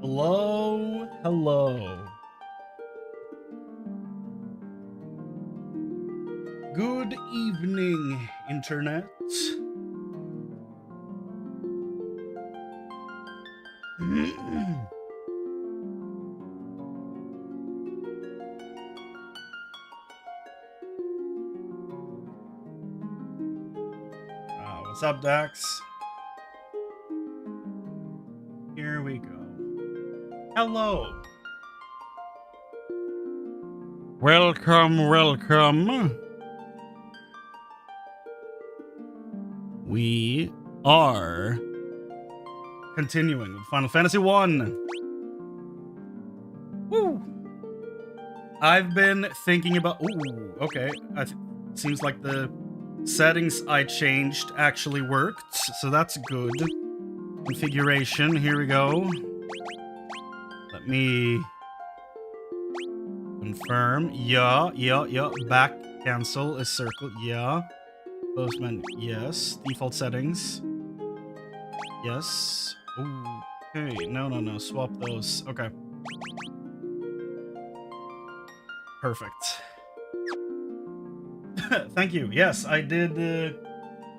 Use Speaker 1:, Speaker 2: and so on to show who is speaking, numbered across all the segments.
Speaker 1: Hello, hello. Good evening, Internet. What's up, Dax? Here we go. Hello. Welcome, welcome. We are continuing with Final Fantasy 1. Woo! I've been thinking about... Ooh, okay. Seems like the settings I changed actually worked, so that's good. Configuration, here we go. Let me confirm. Yeah. Back cancel is circle. Yeah. Close menu. Yes. Default settings. Yes. Okay. No. Swap those. Okay. Perfect. Thank you. Yes, I did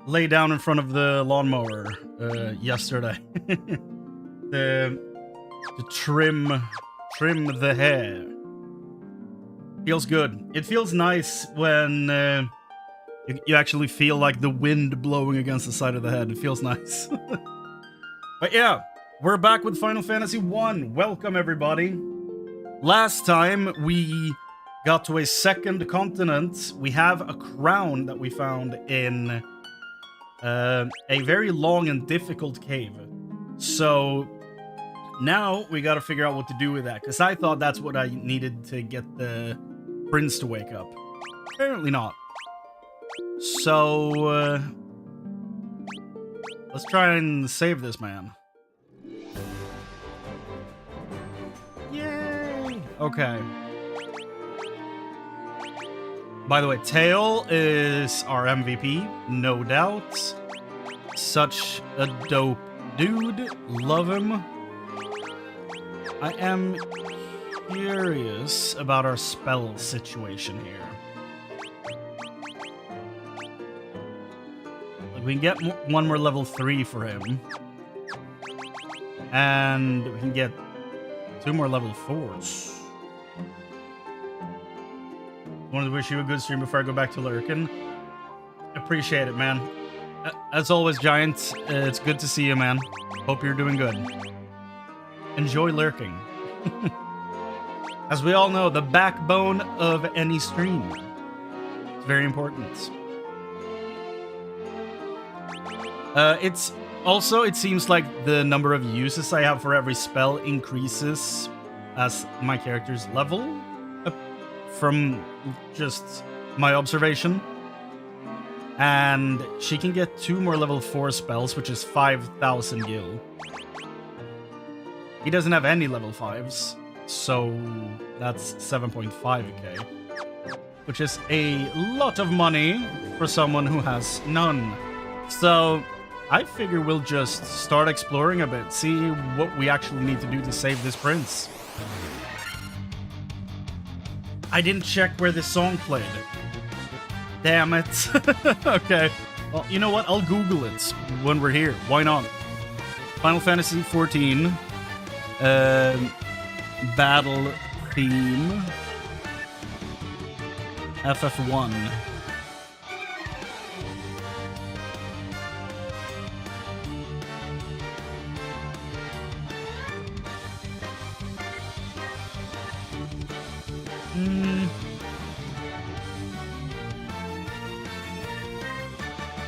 Speaker 1: lay down in front of the lawnmower yesterday. to trim the hair. Feels good. It feels nice when you actually feel like the wind blowing against the side of the head. It feels nice. But yeah, we're back with Final Fantasy 1. Welcome, everybody. Last time we got to a second continent. We have a crown that we found in a very long and difficult cave. So now we got to figure out what to do with that, because I thought that's what I needed to get the prince to wake up. Apparently not. So let's try and save this man. Yay! Okay. By the way, Tail is our MVP, no doubt. Such a dope dude. Love him. I am curious about our spell situation here. We can get one more level 3 for him. And we can get 2 more level 4s. Wanted to wish you a good stream before I go back to lurking. Appreciate it, man. As always, Giant, it's good to see you, man. Hope you're doing good. Enjoy lurking. As we all know, the backbone of any stream. It's very important. It's also, it seems like the number of uses I have for every spell increases as my character's level. From just my observation. And she can get 2 more level 4 spells, which is 5,000 gil. He doesn't have any level 5s, so that's 7.5k, which is a lot of money for someone who has none. So I figure we'll just start exploring a bit, see what we actually need to do to save this prince. I didn't check where this song played. Damn it. Okay. Well, you know what? I'll Google it when we're here. Why not? Final Fantasy 14. Battle theme. FF1.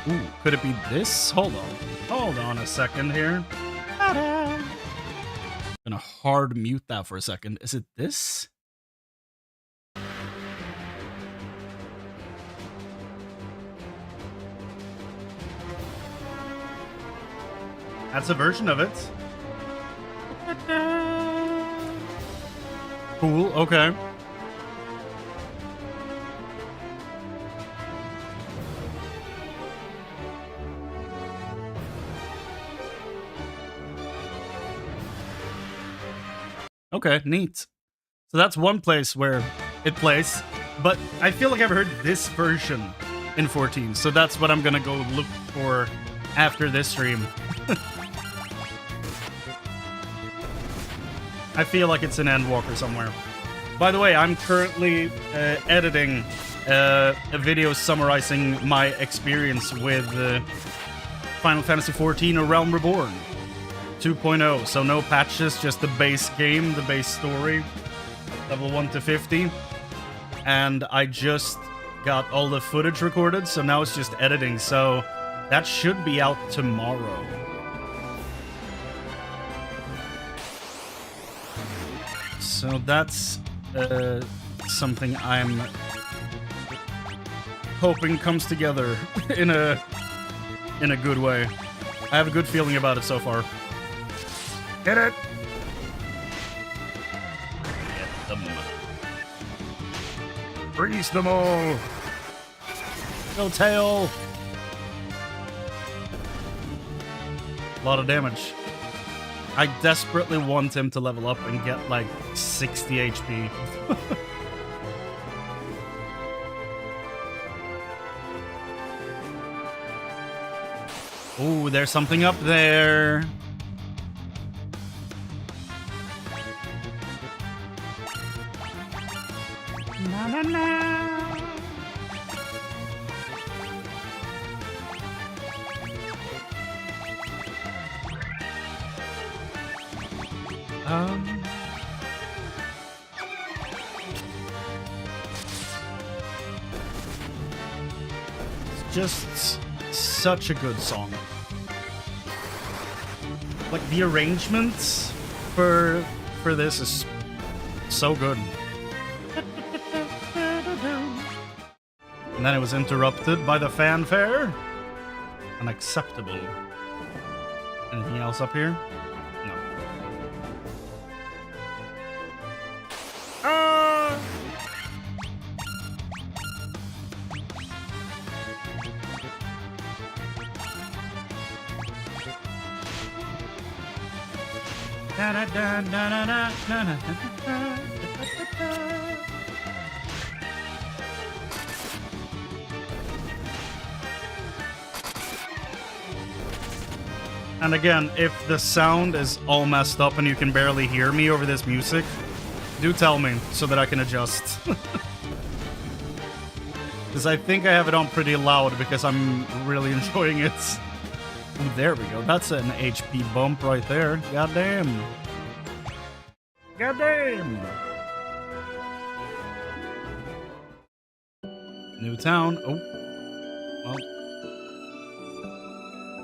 Speaker 1: Ooh, could it be this? Hold on a second here. Ta-da! Gonna hard mute that for a second. Is it this? That's a version of it. Cool, okay. Okay, neat. So that's one place where it plays, but I feel like I've heard this version in 14, so that's what I'm gonna go look for after this stream. I feel like it's in Endwalker somewhere. By the way, I'm currently editing a video summarizing my experience with Final Fantasy XIV: A Realm Reborn 2.0. So no patches, just the base game, the base story, level 1 to 50. And I just got all the footage recorded, so now it's just editing. So that should be out tomorrow. So that's something I'm hoping comes together in a good way. I have a good feeling about it so far. Get it! Get them. Freeze them all! Go tail! A lot of damage. I desperately want him to level up and get like 60 HP. Ooh, there's something up there. Na na na. It's just such a good song. Like the arrangements for this is so good. And then it was interrupted by the fanfare. Unacceptable. Anything else up here? No. Ah! Da da da da da da da da da. And again, if the sound is all messed up and you can barely hear me over this music, do tell me so that I can adjust. Because I think I have it on pretty loud because I'm really enjoying it. Ooh, there we go. That's an HP bump right there. Goddamn. Goddamn. New town. Oh. Well.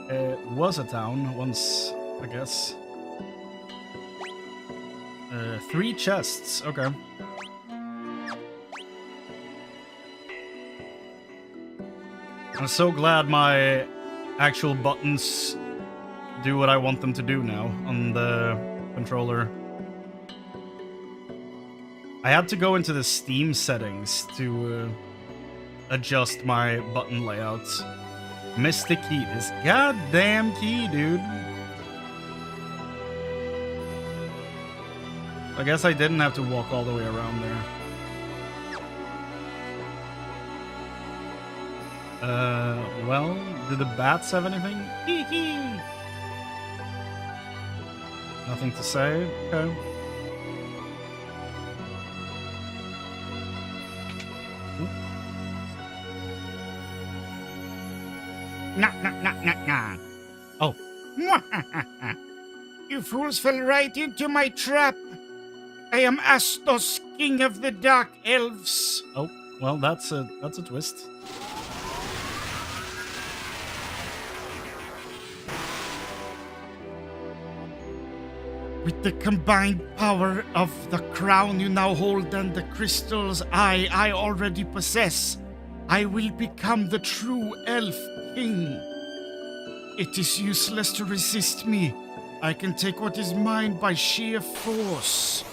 Speaker 1: It was a town once, I guess. 3 chests. Okay. I'm so glad my actual buttons do what I want them to do now on the controller. I had to go into the Steam settings to adjust my button layouts. Missed the key. This goddamn key, dude. I guess I didn't have to walk all the way around there. Well, do the bats have anything? Nothing to say? Okay.
Speaker 2: Nah.
Speaker 1: Oh.
Speaker 2: You fools fell right into my trap. I am Astos, king of the dark elves.
Speaker 1: Oh, well, that's a twist.
Speaker 2: With the combined power of the crown you now hold and the crystals I already possess, I will become the true elf king. It is useless to resist me. I can take what is mine by sheer force.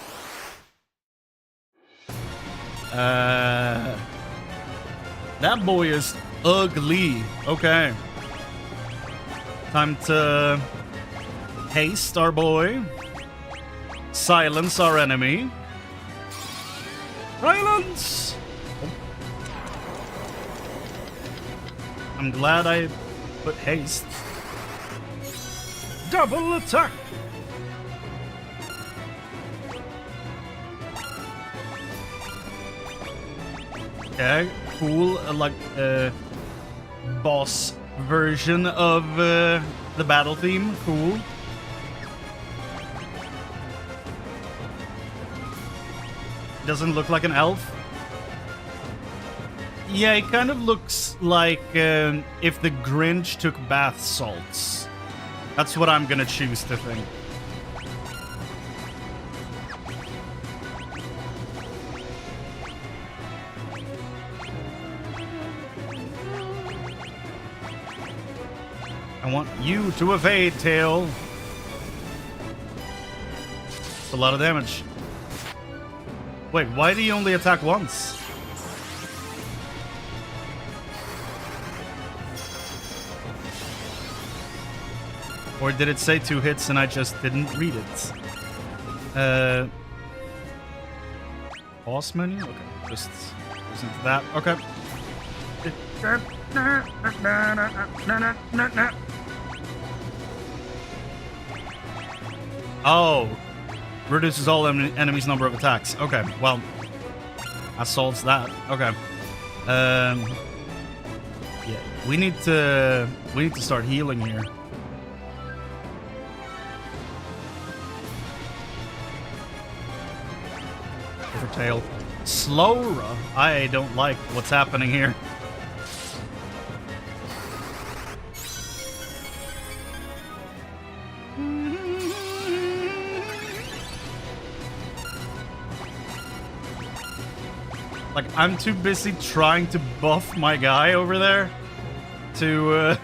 Speaker 1: That boy is ugly. Okay. Time to haste our boy. silence our enemy. Silence! I'm glad I put haste. Double attack! Okay, cool. Like boss version of the battle theme. Cool. Doesn't look like an elf. Yeah, it kind of looks like if the Grinch took bath salts. That's what I'm gonna choose to think. I want you to evade, Tail. It's a lot of damage. Wait, why do you only attack once? Or did it say 2 hits and I just didn't read it? Boss menu? Okay, just goes into that. Okay. Oh, reduces all enemies' number of attacks. Okay, well, that solves that. Okay. Yeah, we need to start healing here. For Tail. Slowra. I don't like what's happening here. Like, I'm too busy trying to buff my guy over there to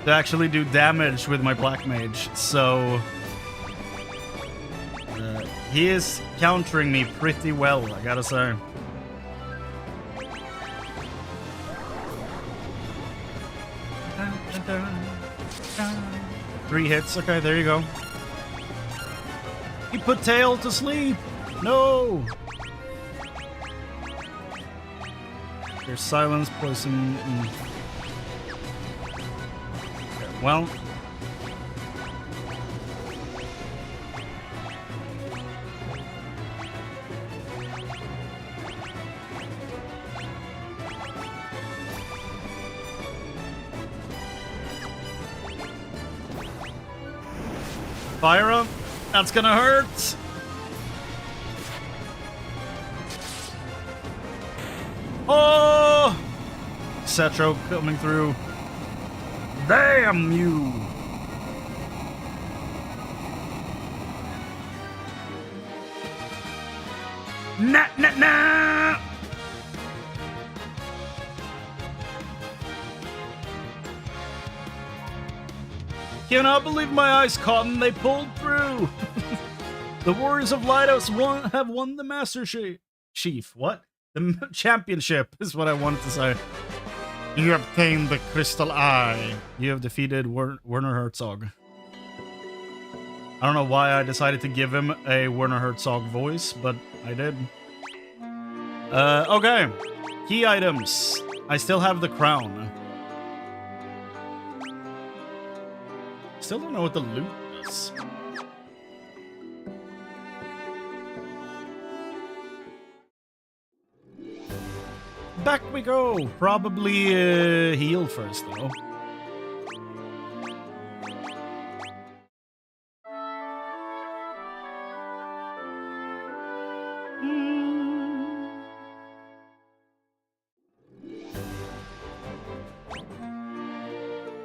Speaker 1: to actually do damage with my Black Mage. So he is countering me pretty well, I gotta say. Three hits. Okay, there you go. He put Tail to sleep. No. There's silence, poison. Okay, well. Fyra, that's gonna hurt. Oh! Cetro coming through. Damn you! Nah, nah, nah! Cannot believe my eyes, Cotton. They pulled through. The Warriors of Lighthouse have won the Master Chief. What? The championship is what I wanted to say.
Speaker 2: You obtained the Crystal Eye.
Speaker 1: You have defeated Werner Herzog. I don't know why I decided to give him a Werner Herzog voice, but I did. Okay. Key items. I still have the crown. Still don't know what the loot is. Back we go. Probably heal first, though.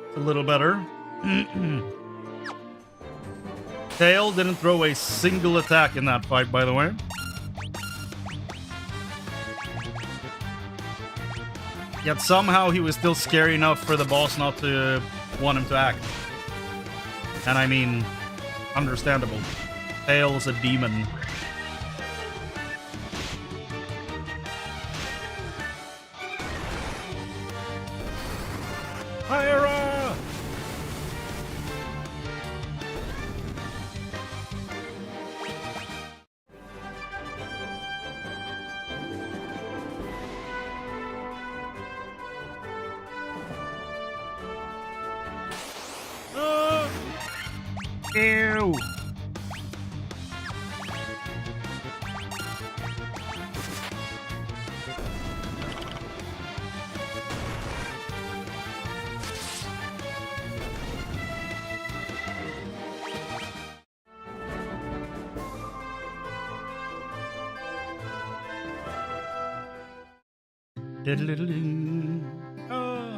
Speaker 1: It's a little better. Tail didn't throw a single attack in that fight, by the way. Yet somehow he was still scary enough for the boss not to want him to act. And I mean, understandable. Tail's a demon. Tera! Ew.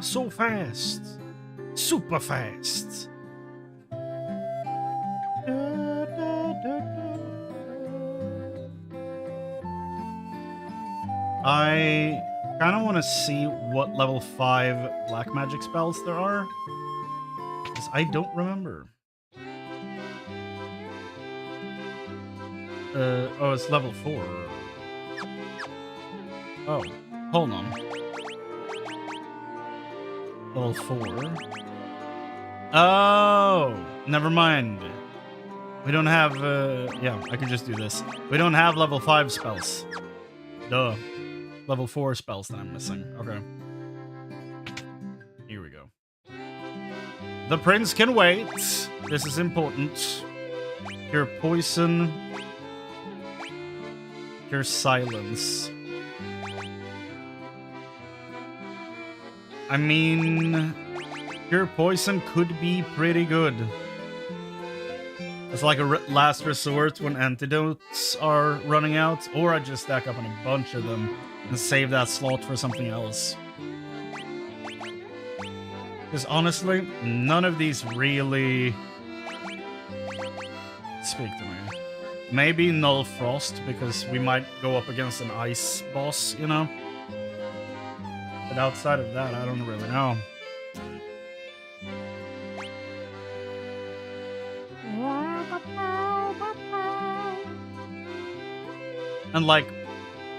Speaker 1: So fast. Super fast. I kind of want to see what level 5 black magic spells there are, because I don't remember. Oh, it's level 4. Oh, hold on. Level 4. Oh, never mind. We don't have, yeah, I can just do this. We don't have level 5 spells. Duh. Level 4 spells that I'm missing. Okay. Here we go. The prince can wait. This is important. Cure poison. Cure silence. I mean, cure poison could be pretty good. It's like a last resort when antidotes are running out, or I just stack up on a bunch of them and save that slot for something else. Because honestly, none of these really speak to me. Maybe Null Frost, because we might go up against an ice boss, you know? But outside of that, I don't really know. And like,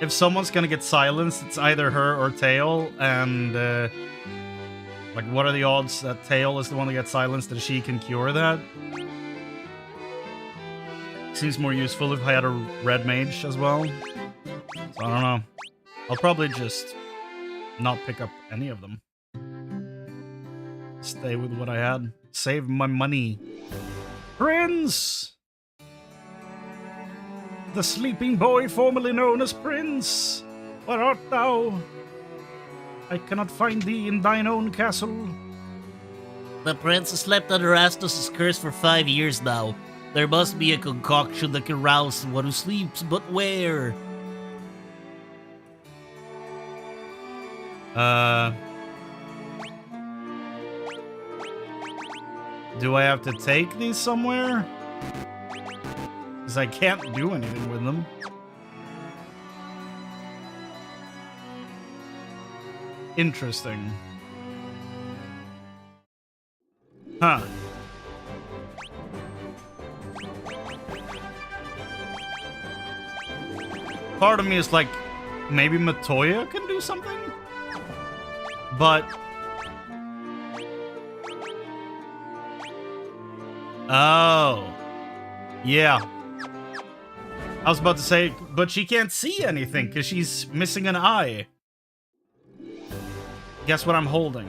Speaker 1: if someone's gonna get silenced, it's either her or Tail, and like, what are the odds that Tail is the one that gets silenced and she can cure that? Seems more useful if I had a red mage as well. So I don't know. I'll probably just not pick up any of them. Stay with what I had. Save my money. Prince! The sleeping boy formerly known as Prince. Where art thou? I cannot find thee in thine own castle.
Speaker 3: The prince has slept under Astos' curse for 5 years now. There must be a concoction that can rouse one who sleeps, but where?
Speaker 1: Do I have to take these somewhere? Because I can't do anything with them. Interesting. Huh. Part of me is like, maybe Matoya can do something? But... oh. Yeah. I was about to say, but she can't see anything because she's missing an eye. Guess what I'm holding?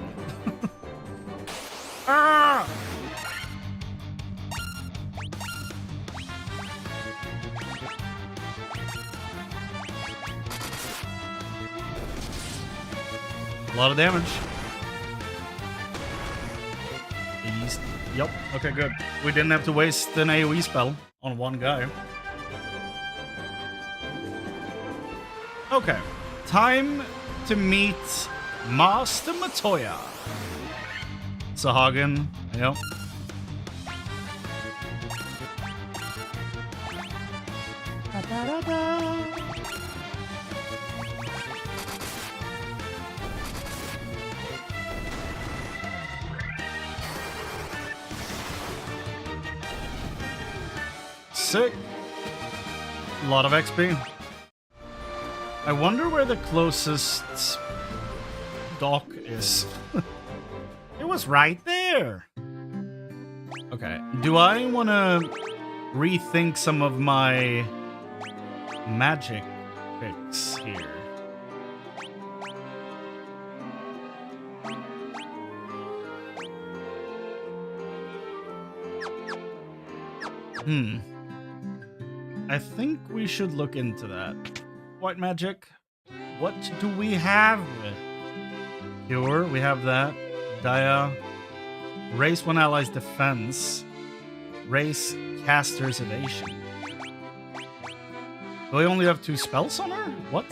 Speaker 1: Ah! A lot of damage. East. Yep. Okay, good. We didn't have to waste an AoE spell on one guy. Okay. Time to meet Master Matoya. Sahagin. Yep. Sick. A lot of XP. I wonder where the closest dock is. It was right there. Okay. Do I want to rethink some of my magic picks here? I think we should look into that. White magic. What do we have? Cure, we have that. Dia. Raise one ally's defense. Raise caster's evasion. Do I only have 2 spells on her? What?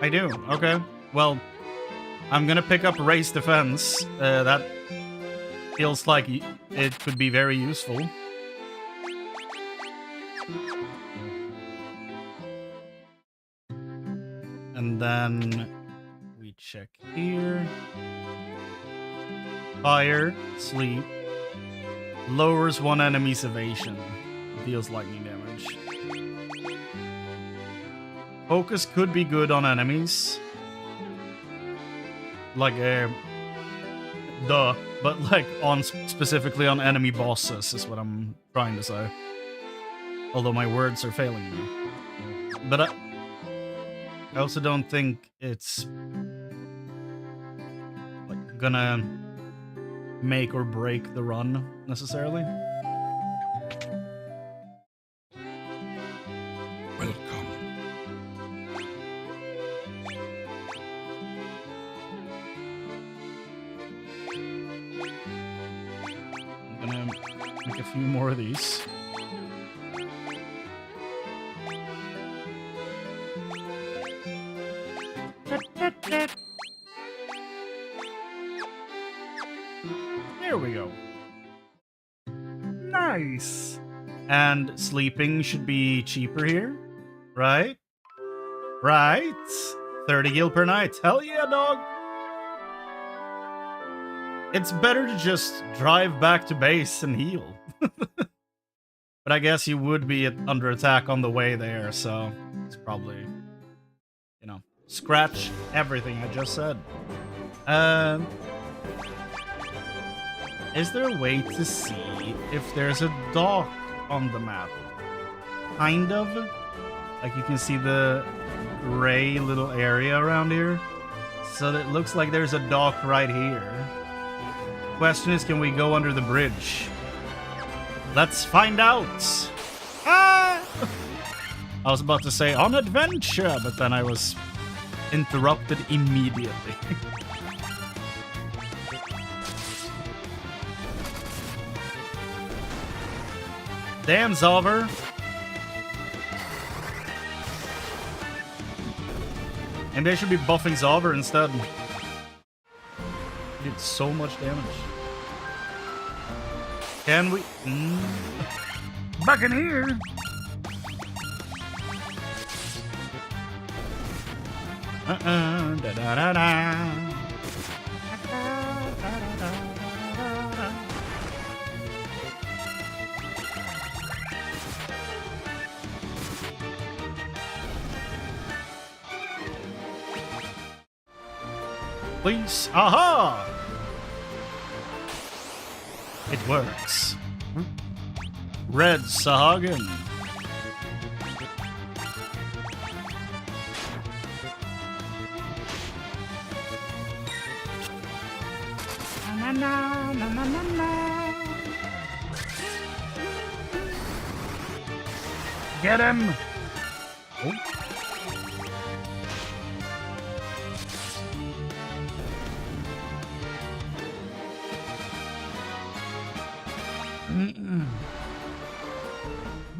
Speaker 1: I do. Okay. Well, I'm gonna pick up raise defense. That feels like it could be very useful. And then we check here. Fire, sleep, lowers one enemy's evasion, deals lightning damage. Focus could be good on enemies. Like, duh, but like specifically on enemy bosses is what I'm trying to say. Although my words are failing me. But I also don't think it's like gonna make or break the run necessarily.
Speaker 2: Welcome.
Speaker 1: I'm gonna make a few more of these. There we go. Nice. And sleeping should be cheaper here, right? Right? 30 gil per night. Hell yeah, dog. It's better to just drive back to base and heal. But I guess you would be under attack on the way there, so it's probably, you know, scratch everything I just said. Is there a way to see if there's a dock on the map? Kind of. Like you can see the gray little area around here. So it looks like there's a dock right here. Question is, can we go under the bridge? Let's find out! Ah! I was about to say on adventure, but then I was interrupted immediately. Damn, Zolver. Maybe I should be buffing Zolver instead. He did so much damage. Can we? Back in here. Da da da da. Please. Aha! It works. Red Sahagin. Na, na, na, na, na, na. Get him! Oh.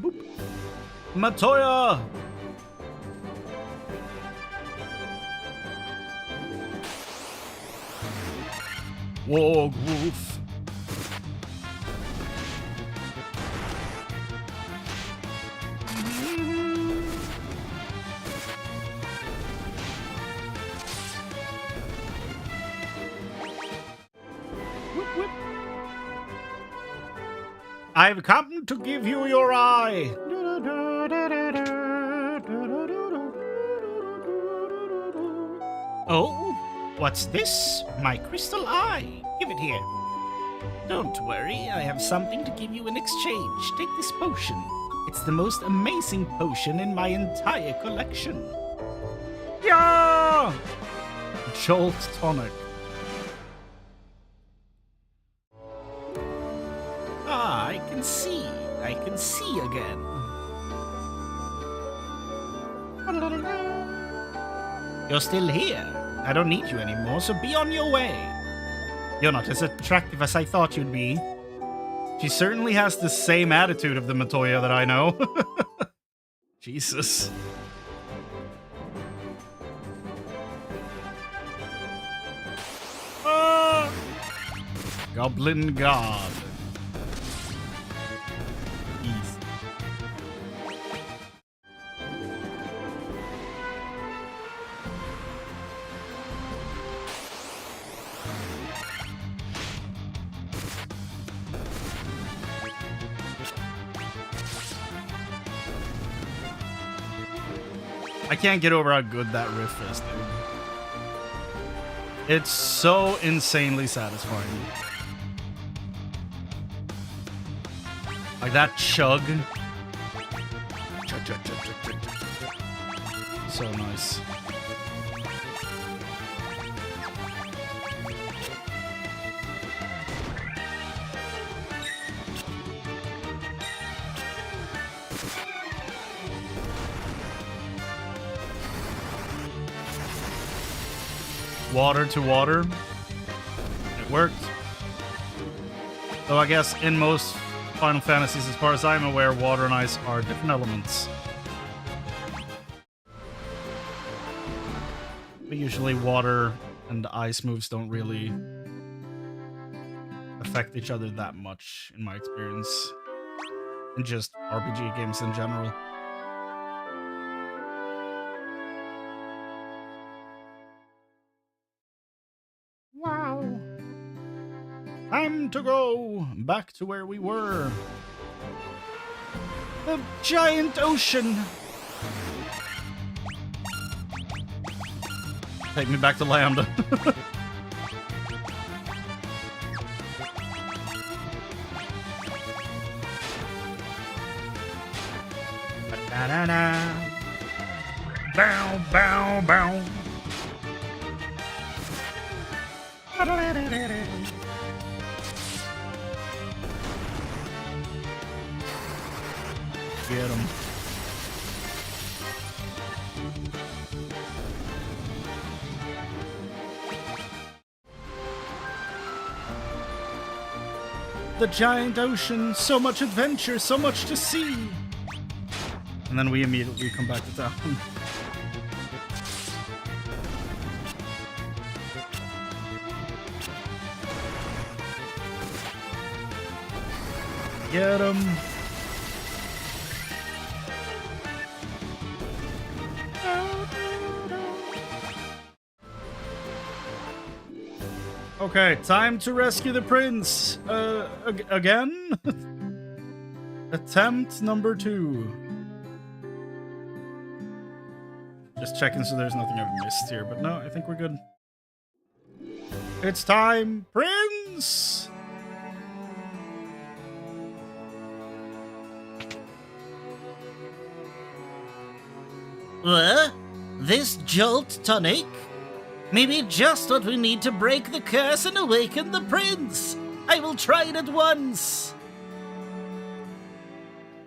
Speaker 1: Boop. Matoya! Warwolf. Whip, whip. I've come to give you your eye. Oh, what's this? My crystal eye. Give it here. Don't worry, I have something to give you in exchange. Take this potion. It's the most amazing potion in my entire collection. Yeah! Jolt tonic.
Speaker 3: can see again. You're still here. I don't need you anymore, so be on your way.
Speaker 1: You're not as attractive as I thought you'd be. She certainly has the same attitude of the Matoya that I know. Jesus. Ah! Goblin God. Easy. I can't get over how good that riff is, dude. It's so insanely satisfying. Like that chug. So nice. Water to water. It worked. Though I guess in most Final Fantasies, as far as I'm aware, water and ice are different elements. But usually water and ice moves don't really affect each other that much, in my experience. In just RPG games in general. Wow. Time to go back to where we were. The giant ocean. Take me back to land. Da-da-da. Bow, bow, bow. Get him. The giant ocean, so much adventure, so much to see. And then we immediately come back to town. Get him. Okay, time to rescue the prince. Again? Attempt number 2. Just checking so there's nothing I've missed here, but no, I think we're good. It's time, Prince!
Speaker 3: This jolt tonic? Maybe just what we need to break the curse and awaken the prince. I will try it at once.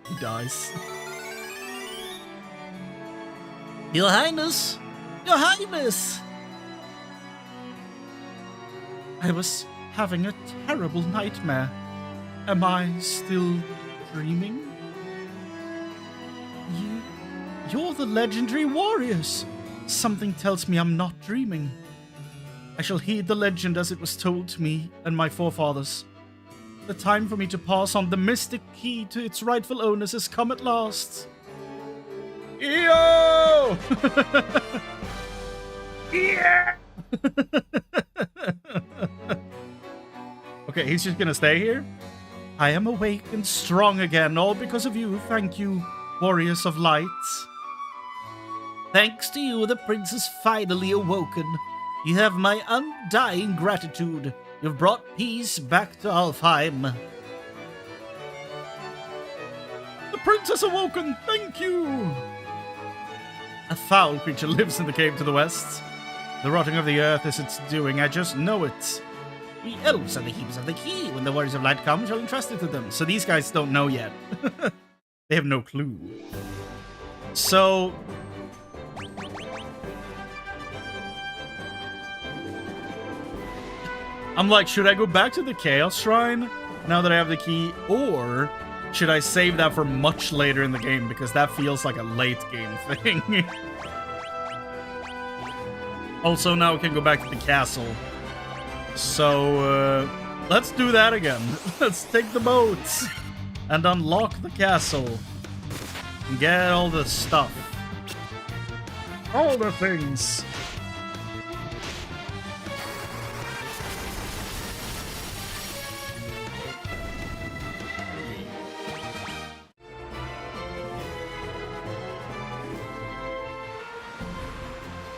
Speaker 1: He dies.
Speaker 3: Your Highness! Your Highness!
Speaker 2: I was having a terrible nightmare. Am I still dreaming? You're the legendary warriors. Something tells me I'm not dreaming. I shall heed the legend as it was told to me and my forefathers. The time for me to pass on the mystic key to its rightful owners has come at last.
Speaker 1: Yo! Yeah! Okay, he's just gonna stay here?
Speaker 2: I am awake and strong again, all because of you. Thank you, warriors of light.
Speaker 3: Thanks to you, the prince is finally awoken. You have my undying gratitude. You've brought peace back to Alfheim.
Speaker 2: The prince has awoken, thank you!
Speaker 1: A foul creature lives in the cave to the west. The rotting of the earth is its doing, I just know it.
Speaker 2: The elves are the keepers of the key. When the warriors of light come, shall entrust it to them.
Speaker 1: So these guys don't know yet. They have no clue. So... I'm like, should I go back to the Chaos Shrine now that I have the key? Or should I save that for much later in the game? Because that feels like a late game thing. Also, now we can go back to the castle. So, let's do that again. Let's take the boats and unlock the castle. And get all the stuff. All the things.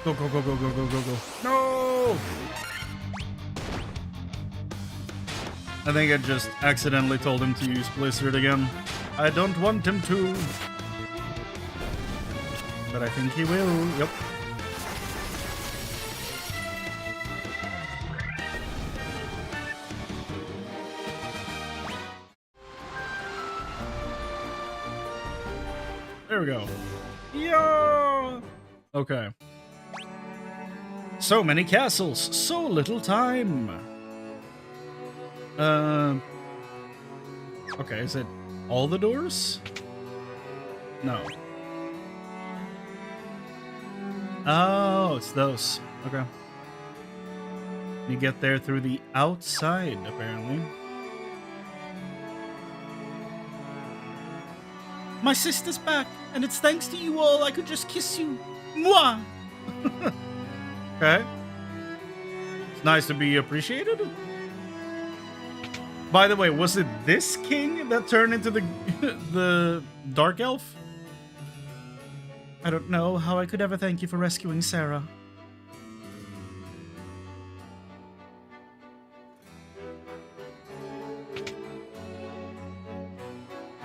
Speaker 1: Go, go, go, go, go, go, go, go. No! I think I just accidentally told him to use Blizzard again. I don't want him to. But I think he will. Yep. There we go. Yeah! Okay. So many castles, so little time. Okay, is it all the doors? No. Oh, it's those. Okay. You get there through the outside, apparently.
Speaker 2: My sister's back, and it's thanks to you all I could just kiss you. Mwah!
Speaker 1: Okay. It's nice to be appreciated. By the way, was it this king that turned into the dark elf?
Speaker 2: I don't know how I could ever thank you for rescuing Sarah.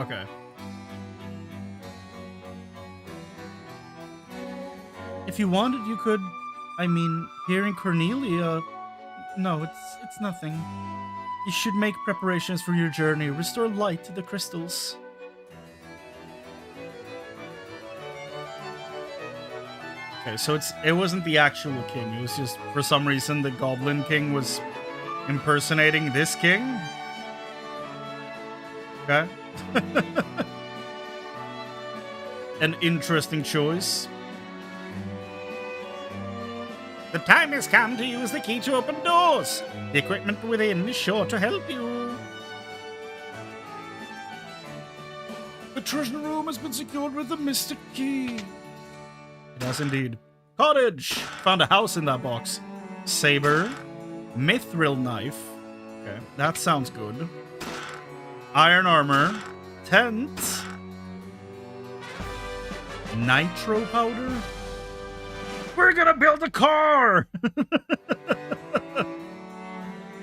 Speaker 1: Okay.
Speaker 2: If you wanted, you could... I mean, hearing Cornelia... No, it's nothing. You should make preparations for your journey. Restore light to the crystals.
Speaker 1: Okay, so it wasn't the actual king. It was just, for some reason, the Goblin King was impersonating this king. Okay. An interesting choice.
Speaker 2: The time has come to use the key to open doors. The equipment within is sure to help you. The treasure room has been secured with the mystic key.
Speaker 1: It has indeed. Cottage! Found a house in that box. Saber. Mithril knife. Okay, that sounds good. Iron armor. Tent. Nitro powder. We're gonna build a car!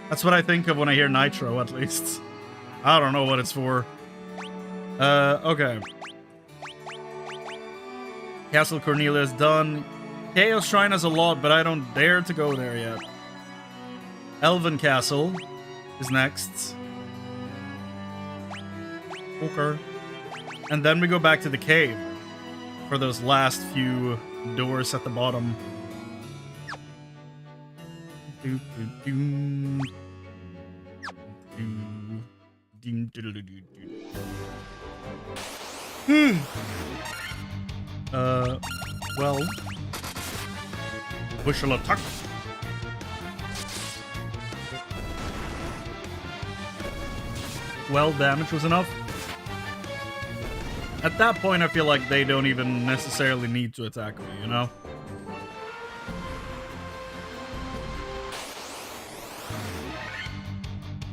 Speaker 1: That's what I think of when I hear nitro, at least. I don't know what it's for. Okay. Castle Cornelia is done. Chaos Shrine has a lot, but I don't dare to go there yet. Elven Castle is next. Okay. And then we go back to the cave for those last few doors at the bottom. Well, we shall attack. Well, damage was enough. At that point, I feel like they don't even necessarily need to attack me, you know?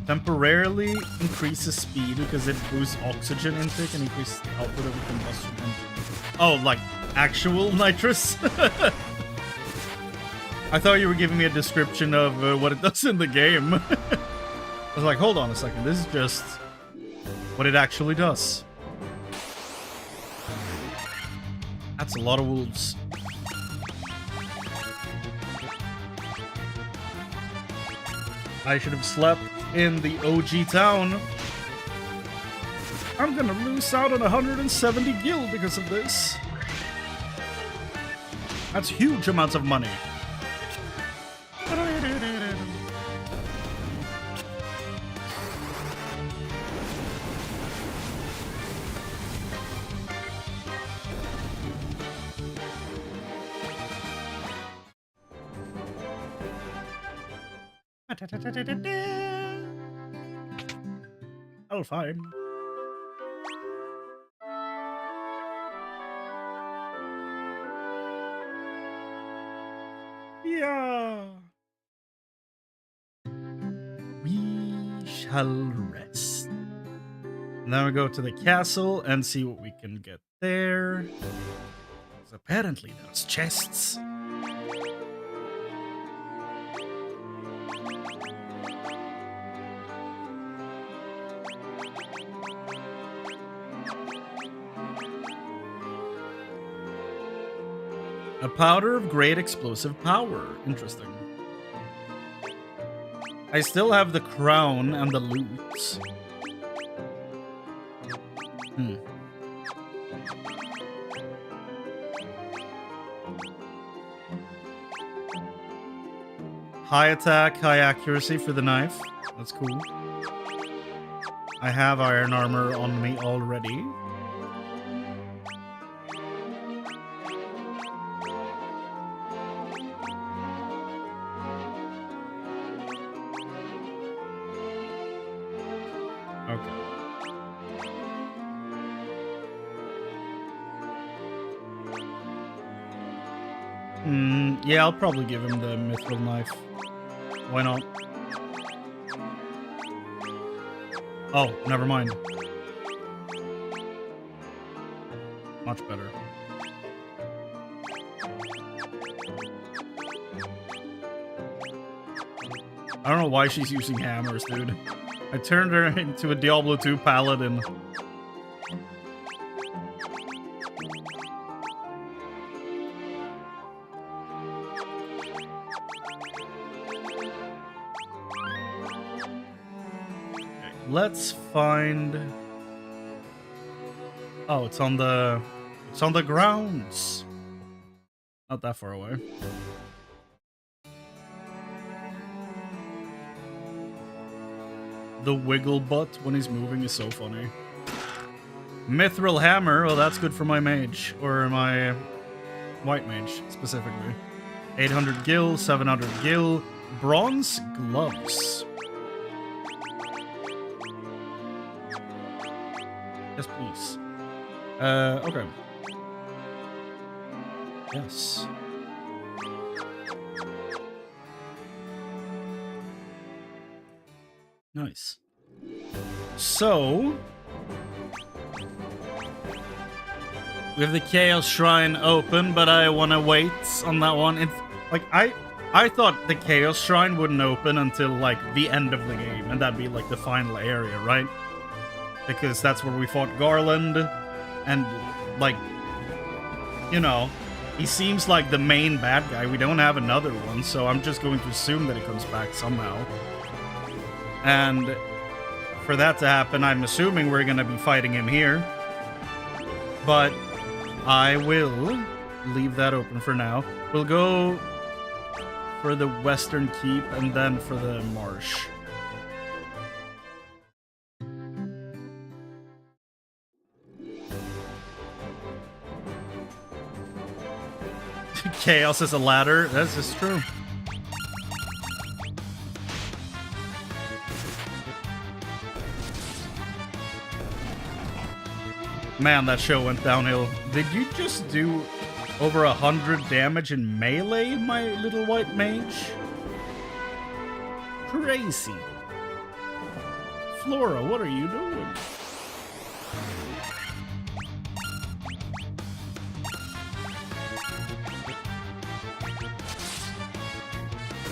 Speaker 1: Temporarily increases speed because it boosts oxygen intake and increases the output of the combustion engine. Oh, like actual nitrous? I thought you were giving me a description of what it does in the game. I was like, hold on a second, this is just what it actually does. That's a lot of wolves. I should have slept in the OG town. I'm gonna lose out on 170 gil because of this. That's huge amounts of money. I'll find. Yeah. We shall rest. Now we go to the castle and see what we can get there. 'Cause apparently there's chests. A powder of great explosive power. Interesting. I still have the crown and the loot. High attack, high accuracy for the knife. That's cool. I have iron armor on me already. Yeah, I'll probably give him the mithril knife. Why not? Oh, never mind. Much better. I don't know why she's using hammers, dude. I turned her into a Diablo 2 paladin. Let's find. Oh, it's on the grounds. Not that far away. The wiggle butt when he's moving is so funny. Mithril hammer. Oh, that's good for my mage or my white mage specifically. 800 gil, 700 gil, bronze gloves. Yes, please. Okay. Yes. Nice. So, we have the Chaos Shrine open, but I want to wait on that one. It's like I thought the Chaos Shrine wouldn't open until like the end of the game, and that'd be like the final area, right? Because that's where we fought Garland, and, like, you know, he seems like the main bad guy. We don't have another one, so I'm just going to assume that he comes back somehow. And for that to happen, I'm assuming we're going to be fighting him here. But I will leave that open for now. We'll go for the Western Keep and then for the Marsh. Chaos is a ladder. That's just true. Man, that show went downhill. Did you just do over 100 damage in melee, my little white mage? Crazy. Flora, what are you doing?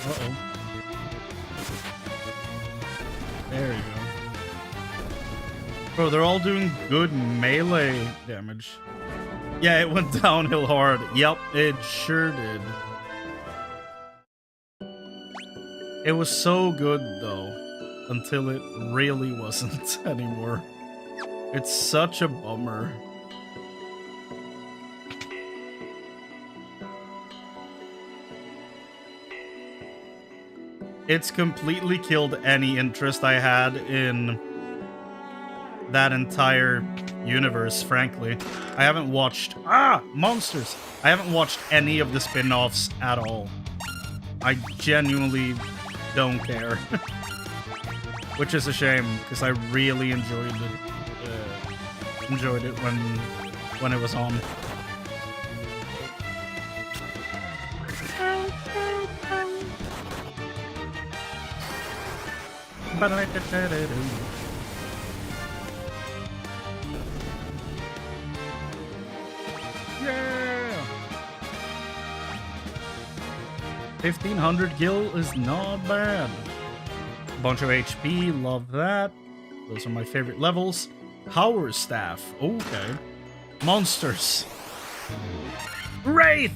Speaker 1: Uh-oh. There you go. Bro, they're all doing good melee damage. Yeah, it went downhill hard. Yep, it sure did. It was so good, though, until it really wasn't anymore. It's such a bummer. It's completely killed any interest I had in that entire universe, frankly. I haven't watched... monsters! I haven't watched any of the spin-offs at all. I genuinely don't care. Which is a shame, because I really enjoyed it when it was on. Yeah! 1500 gil is not bad. Bunch of HP, love that. Those are my favorite levels. Power Staff, okay. Monsters. Wraith!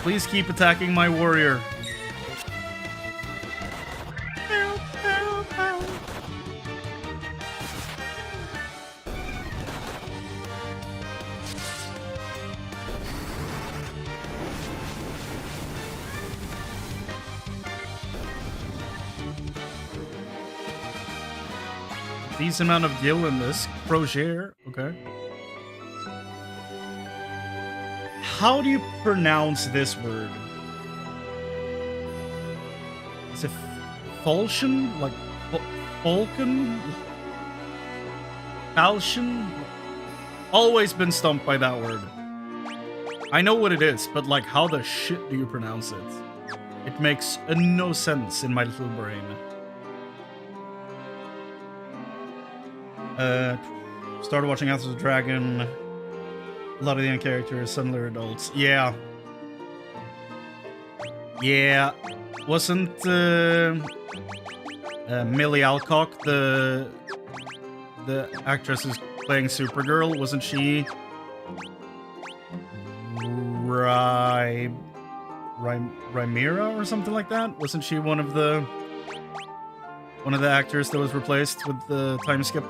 Speaker 1: Please keep attacking my warrior. Decent amount of gil in this. Crochet, okay. How do you pronounce this word? Is it Falchion? Like Falcon? Falchion? Always been stumped by that word. I know what it is, but like how the shit do you pronounce it? It makes no sense in my little brain. Started watching House of the Dragon. A lot of the young characters, suddenly adults. Yeah. Yeah. Wasn't Millie Alcock the actress who's playing Supergirl? Wasn't she Rhaenyra or something like that? Wasn't she one of the actors that was replaced with the time skip?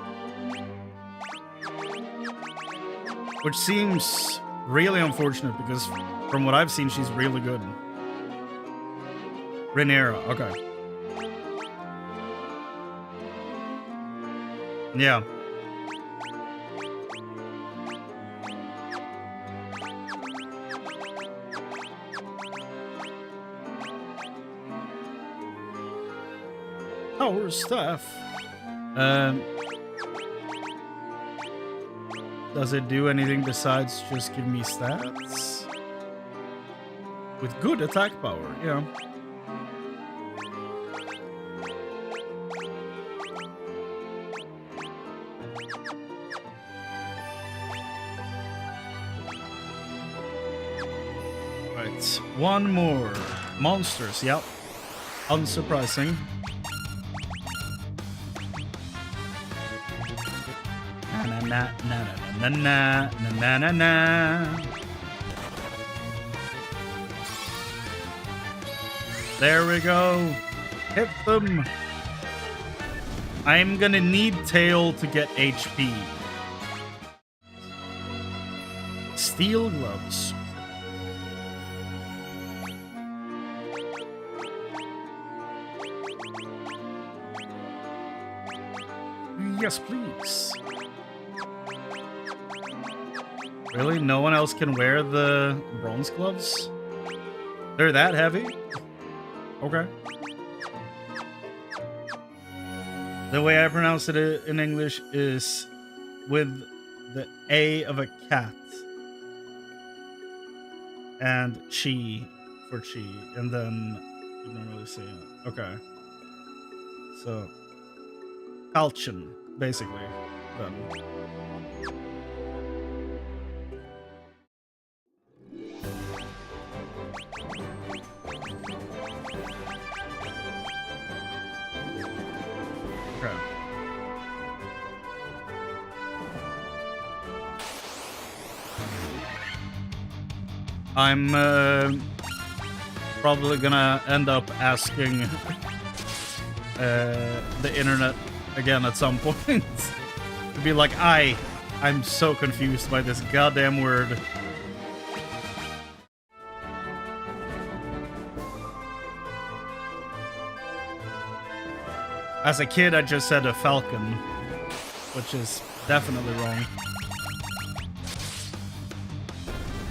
Speaker 1: Which seems really unfortunate because from what I've seen, she's really good. Rhaenyra, okay. Yeah. Power Staff. Does it do anything besides just give me stats? With good attack power, yeah. Right, one more. Monsters, yep. Unsurprising. Na na na na na na na. There we go. Hit them. I'm gonna need Tail to get HP. Steel gloves. Yes, please. Really? No one else can wear the bronze gloves? They're that heavy? Okay. The way I pronounce it in English is with the A of a cat. And chi for chi. And then you don't really see it. Okay. So Falchion, basically. Then. I'm probably gonna end up asking the internet again at some point to be like, I'm so confused by this goddamn word. As a kid, I just said a falcon, which is definitely wrong.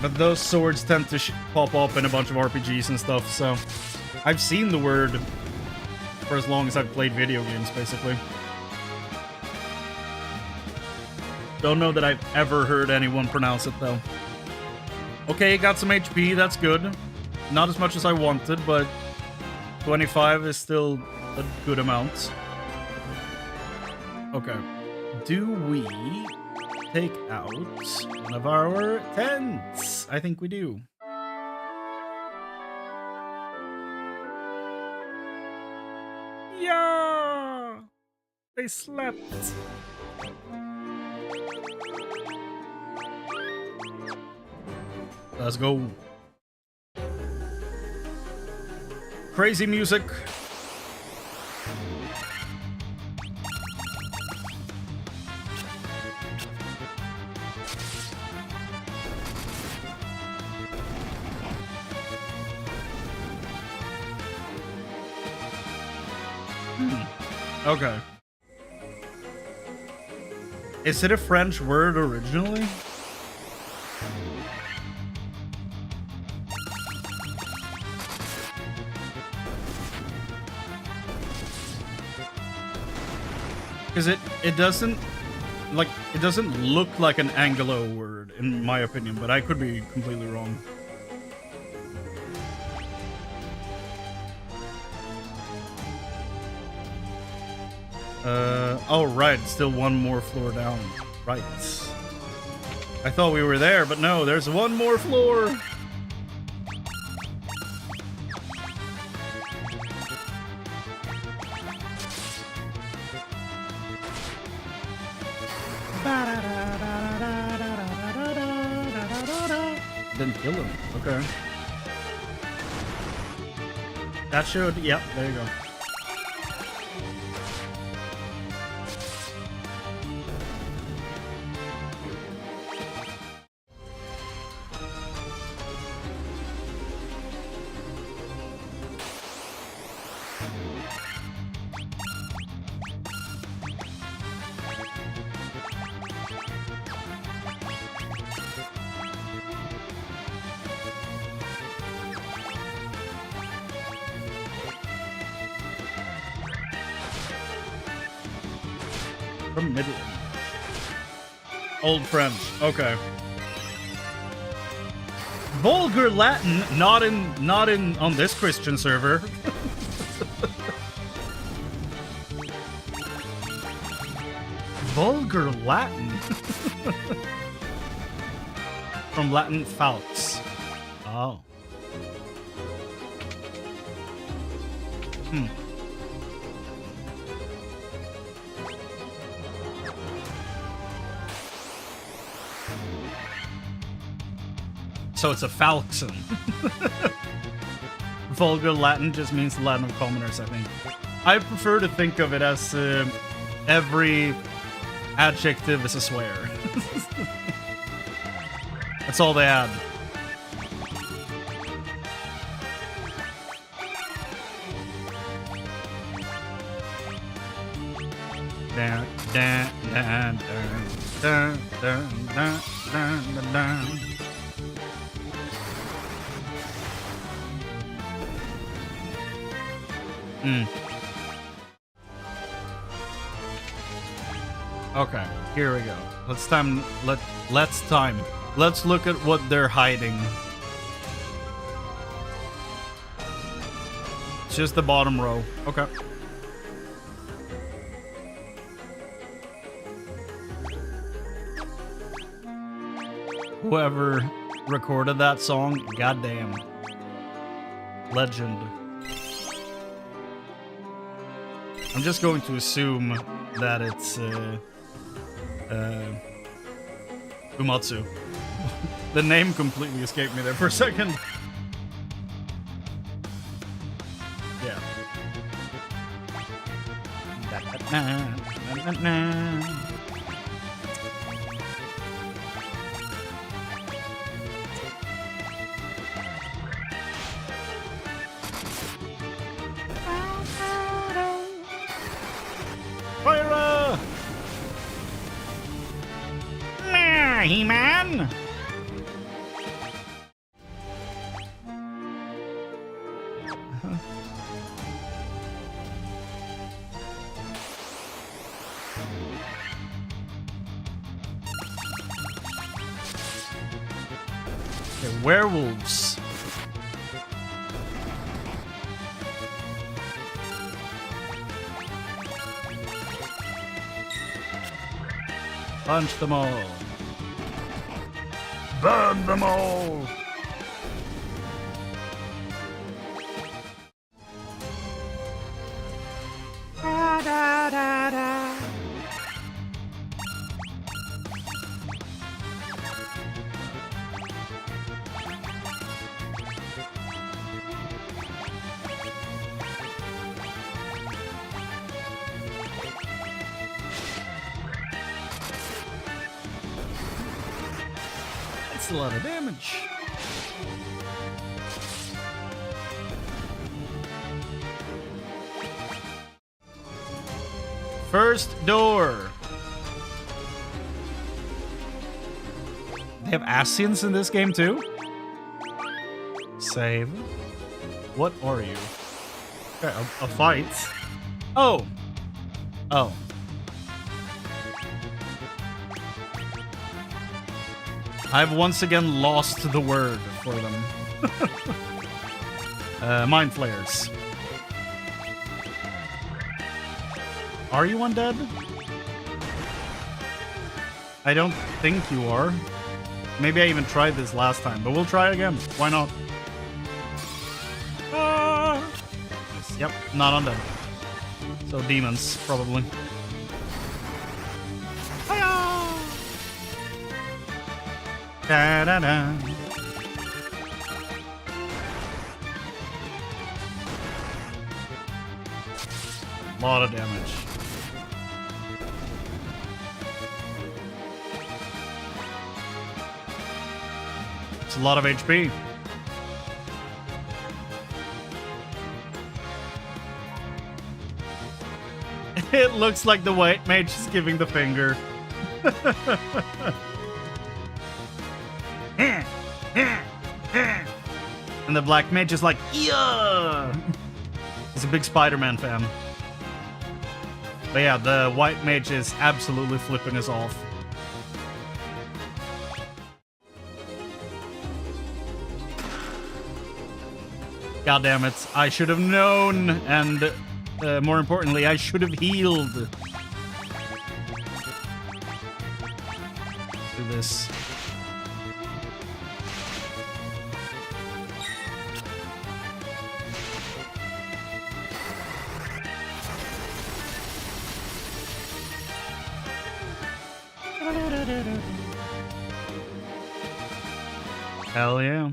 Speaker 1: But those swords tend to pop up in a bunch of RPGs and stuff, so I've seen the word for as long as I've played video games, basically. Don't know that I've ever heard anyone pronounce it, though. Okay, got some HP, that's good. Not as much as I wanted, but 25 is still a good amount. Okay. Do we take out one of our tents? I think we do. Yeah! They slept. Let's go. Crazy music. Okay. Is it a French word originally? Because it doesn't look like an Anglo word in my opinion, but I could be completely wrong. Oh right, still one more floor down. Right. I thought we were there, but no, there's one more floor. Didn't kill him. Okay. That should, yep, there you go. From Middle. Old French. Okay. Vulgar Latin, not in on this Christian server. Vulgar Latin. From Latin falx. Oh. So it's a falxon. Vulgar Latin just means the Latin of commoners, I think. I prefer to think of it as every adjective is a swear. That's all they add. Dun, dun, dun, dun, dun, dun, dun, dun, dun. Okay, here we go. Let's look at what they're hiding. It's just the bottom row. Okay. Whoever recorded that song, goddamn. Legend. I'm just going to assume that it's Umatsu. The name completely escaped me there for a second. Yeah. Fire! He-Man! Okay, werewolves. Punch them all. Burn them all. Da, da, da, da. That's a lot of damage. First door. They have Asians in this game too? Save. What are you? Okay, a fight. Oh. Oh. I've once again lost the word for them. Mind flayers. Are you undead? I don't think you are. Maybe I even tried this last time, but we'll try again. Why not? Ah! Yep, not undead. So demons, probably. Da, da, da. Lot of damage. It's a lot of HP. It looks like the white mage is giving the finger. And the black mage is like, yeah! He's a big Spider-Man fan. But yeah, the white mage is absolutely flipping us off. God damn it, I should have known, and more importantly, I should have healed. Do this. Hell yeah.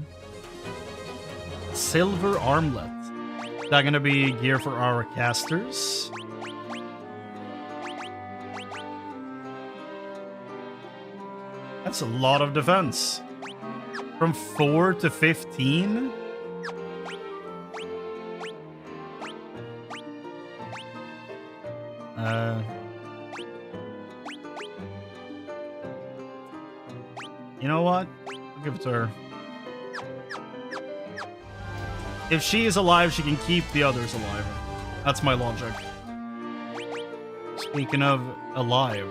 Speaker 1: Silver armlet. Is that gonna be gear for our casters? That's a lot of defense. From 4 to 15? You know what? I'll give it to her. If she is alive, she can keep the others alive. That's my logic. Speaking of alive.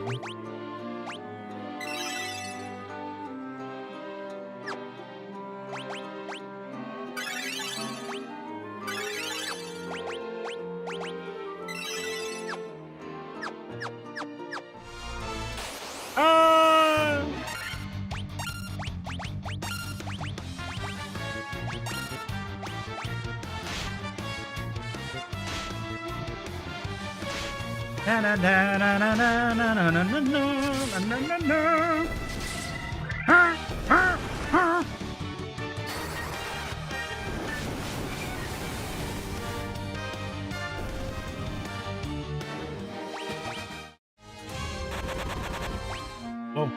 Speaker 1: Oh.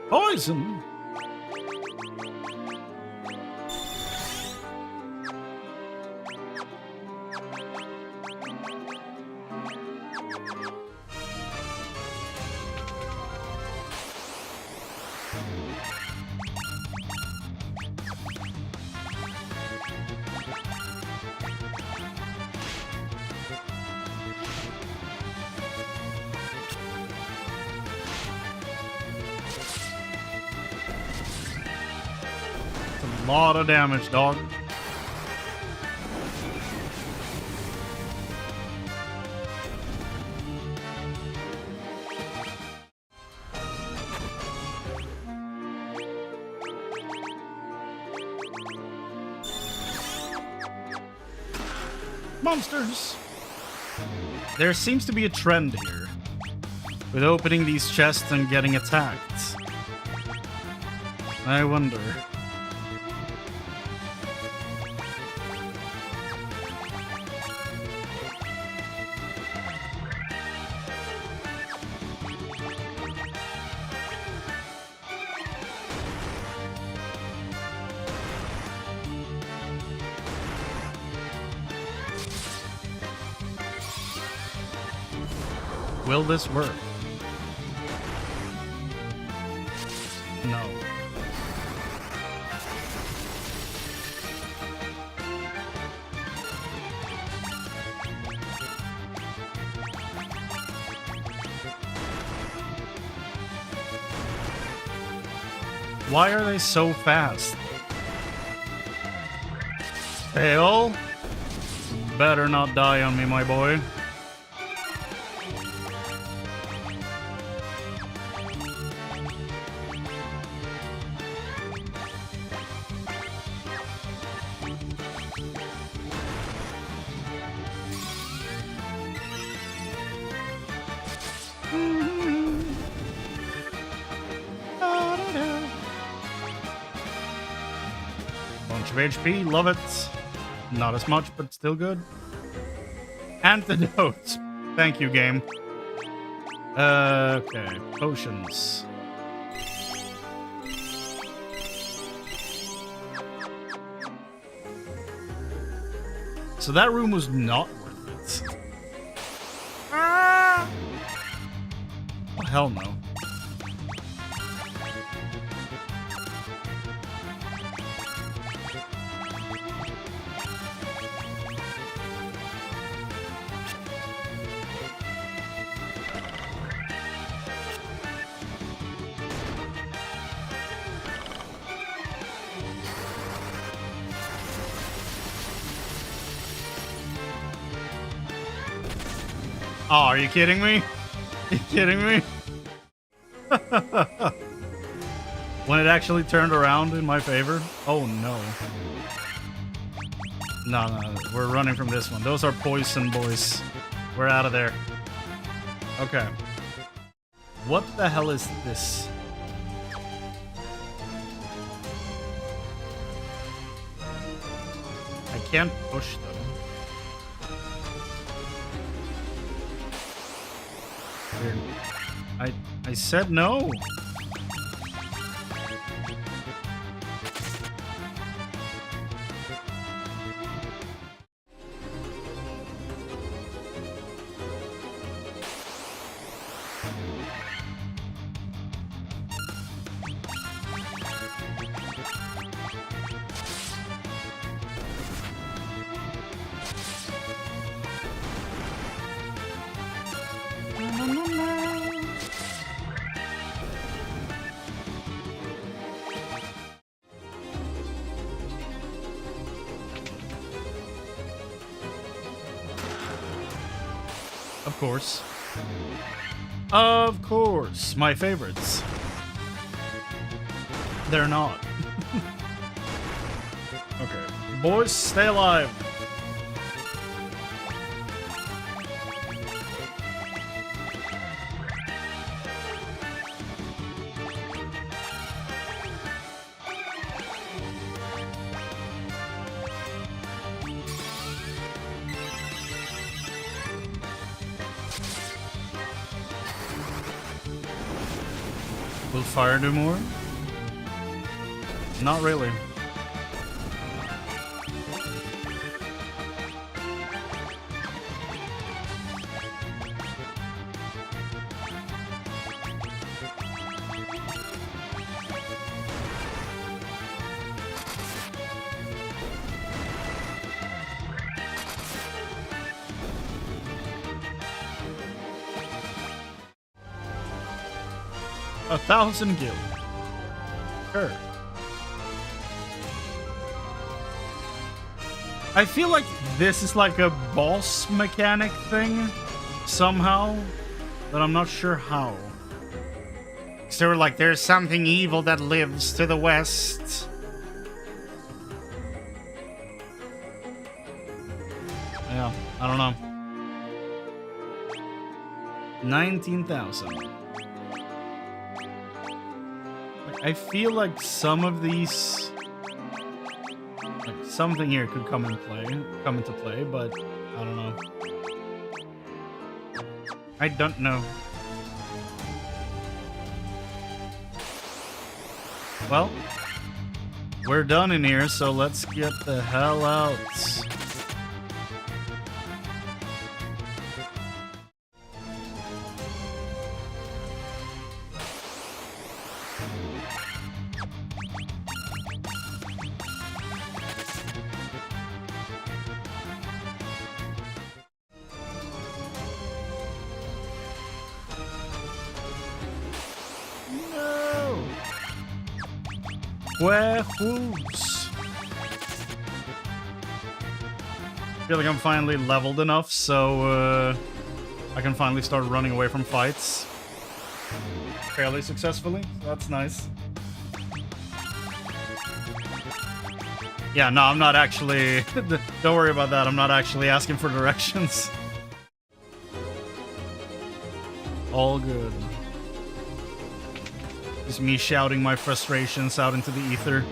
Speaker 1: Poison! Lot of damage, dog. Monsters! There seems to be a trend here with opening these chests and getting attacked. I wonder. Will this work? No. Why are they so fast? Fail? Better not die on me, my boy. Bunch of HP, love it. Not as much, but still good. Antidotes. Thank you, game. Okay, potions. So that room was not worth it. Oh, hell no. Oh, are you kidding me? Are you kidding me? When it actually turned around in my favor? Oh no. No, we're running from this one. Those are poison boys. We're out of there. Okay. What the hell is this? I can't push them. I said no. Of course. Of course. My favorites. They're not. Okay. Boys, stay alive. Will fire do more? Not really. A 1,000 gil. Sure. I feel like this is like a boss mechanic thing somehow, but I'm not sure how.
Speaker 2: So like there's something evil that lives to the west.
Speaker 1: Yeah, I don't know. 19,000. I feel like some of these, like something here could come into play, but I don't know. I don't know. Well, we're done in here, so let's get the hell out. Werewolves. I feel like I'm finally leveled enough, so I can finally start running away from fights fairly successfully. So that's nice. Yeah, no, I'm not actually... Don't worry about that. I'm not actually asking for directions. All good. Just me shouting my frustrations out into the ether.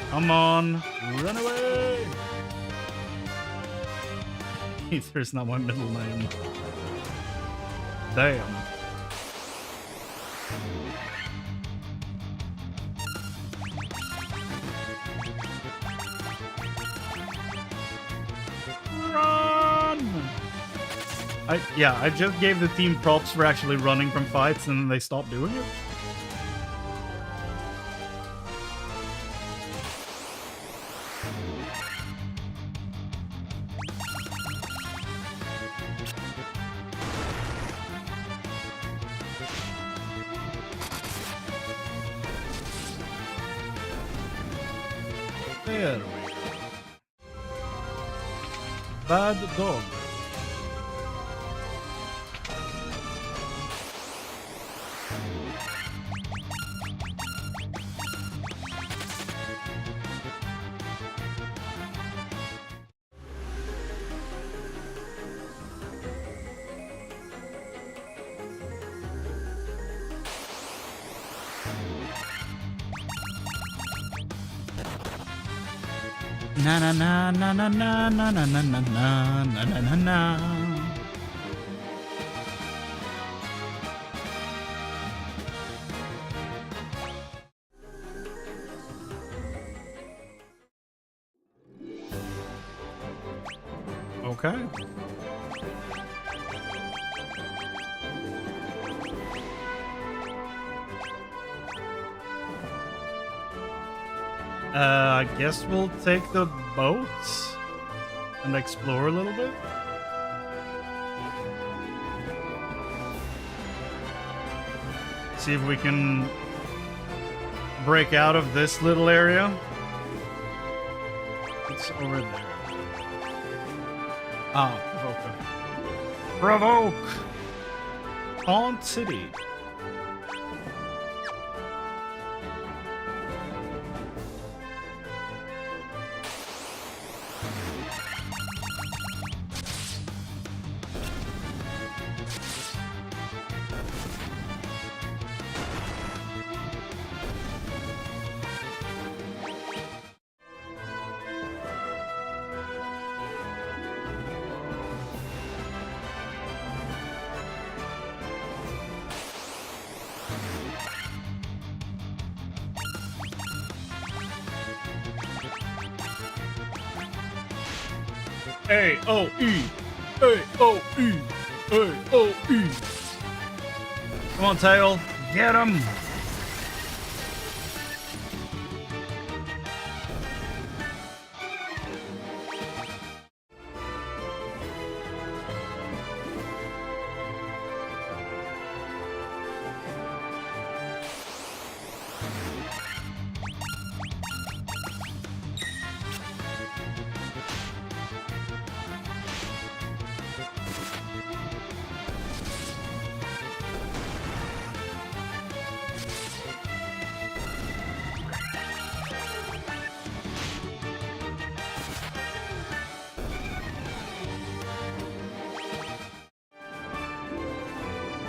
Speaker 1: Come on, run away! Ether's not my middle name. Damn. Run! I just gave the team props for actually running from fights and then they stopped doing it. There we go. Bad dog. Na na na na na na na na na na na na na na. Okay. I guess we'll take the boats and explore a little bit. See if we can break out of this little area. It's over there. Ah, Provoke. Provoke! Haunt City. A-O-E. A-O-E. A-O-E. Come on, Tail. Get him.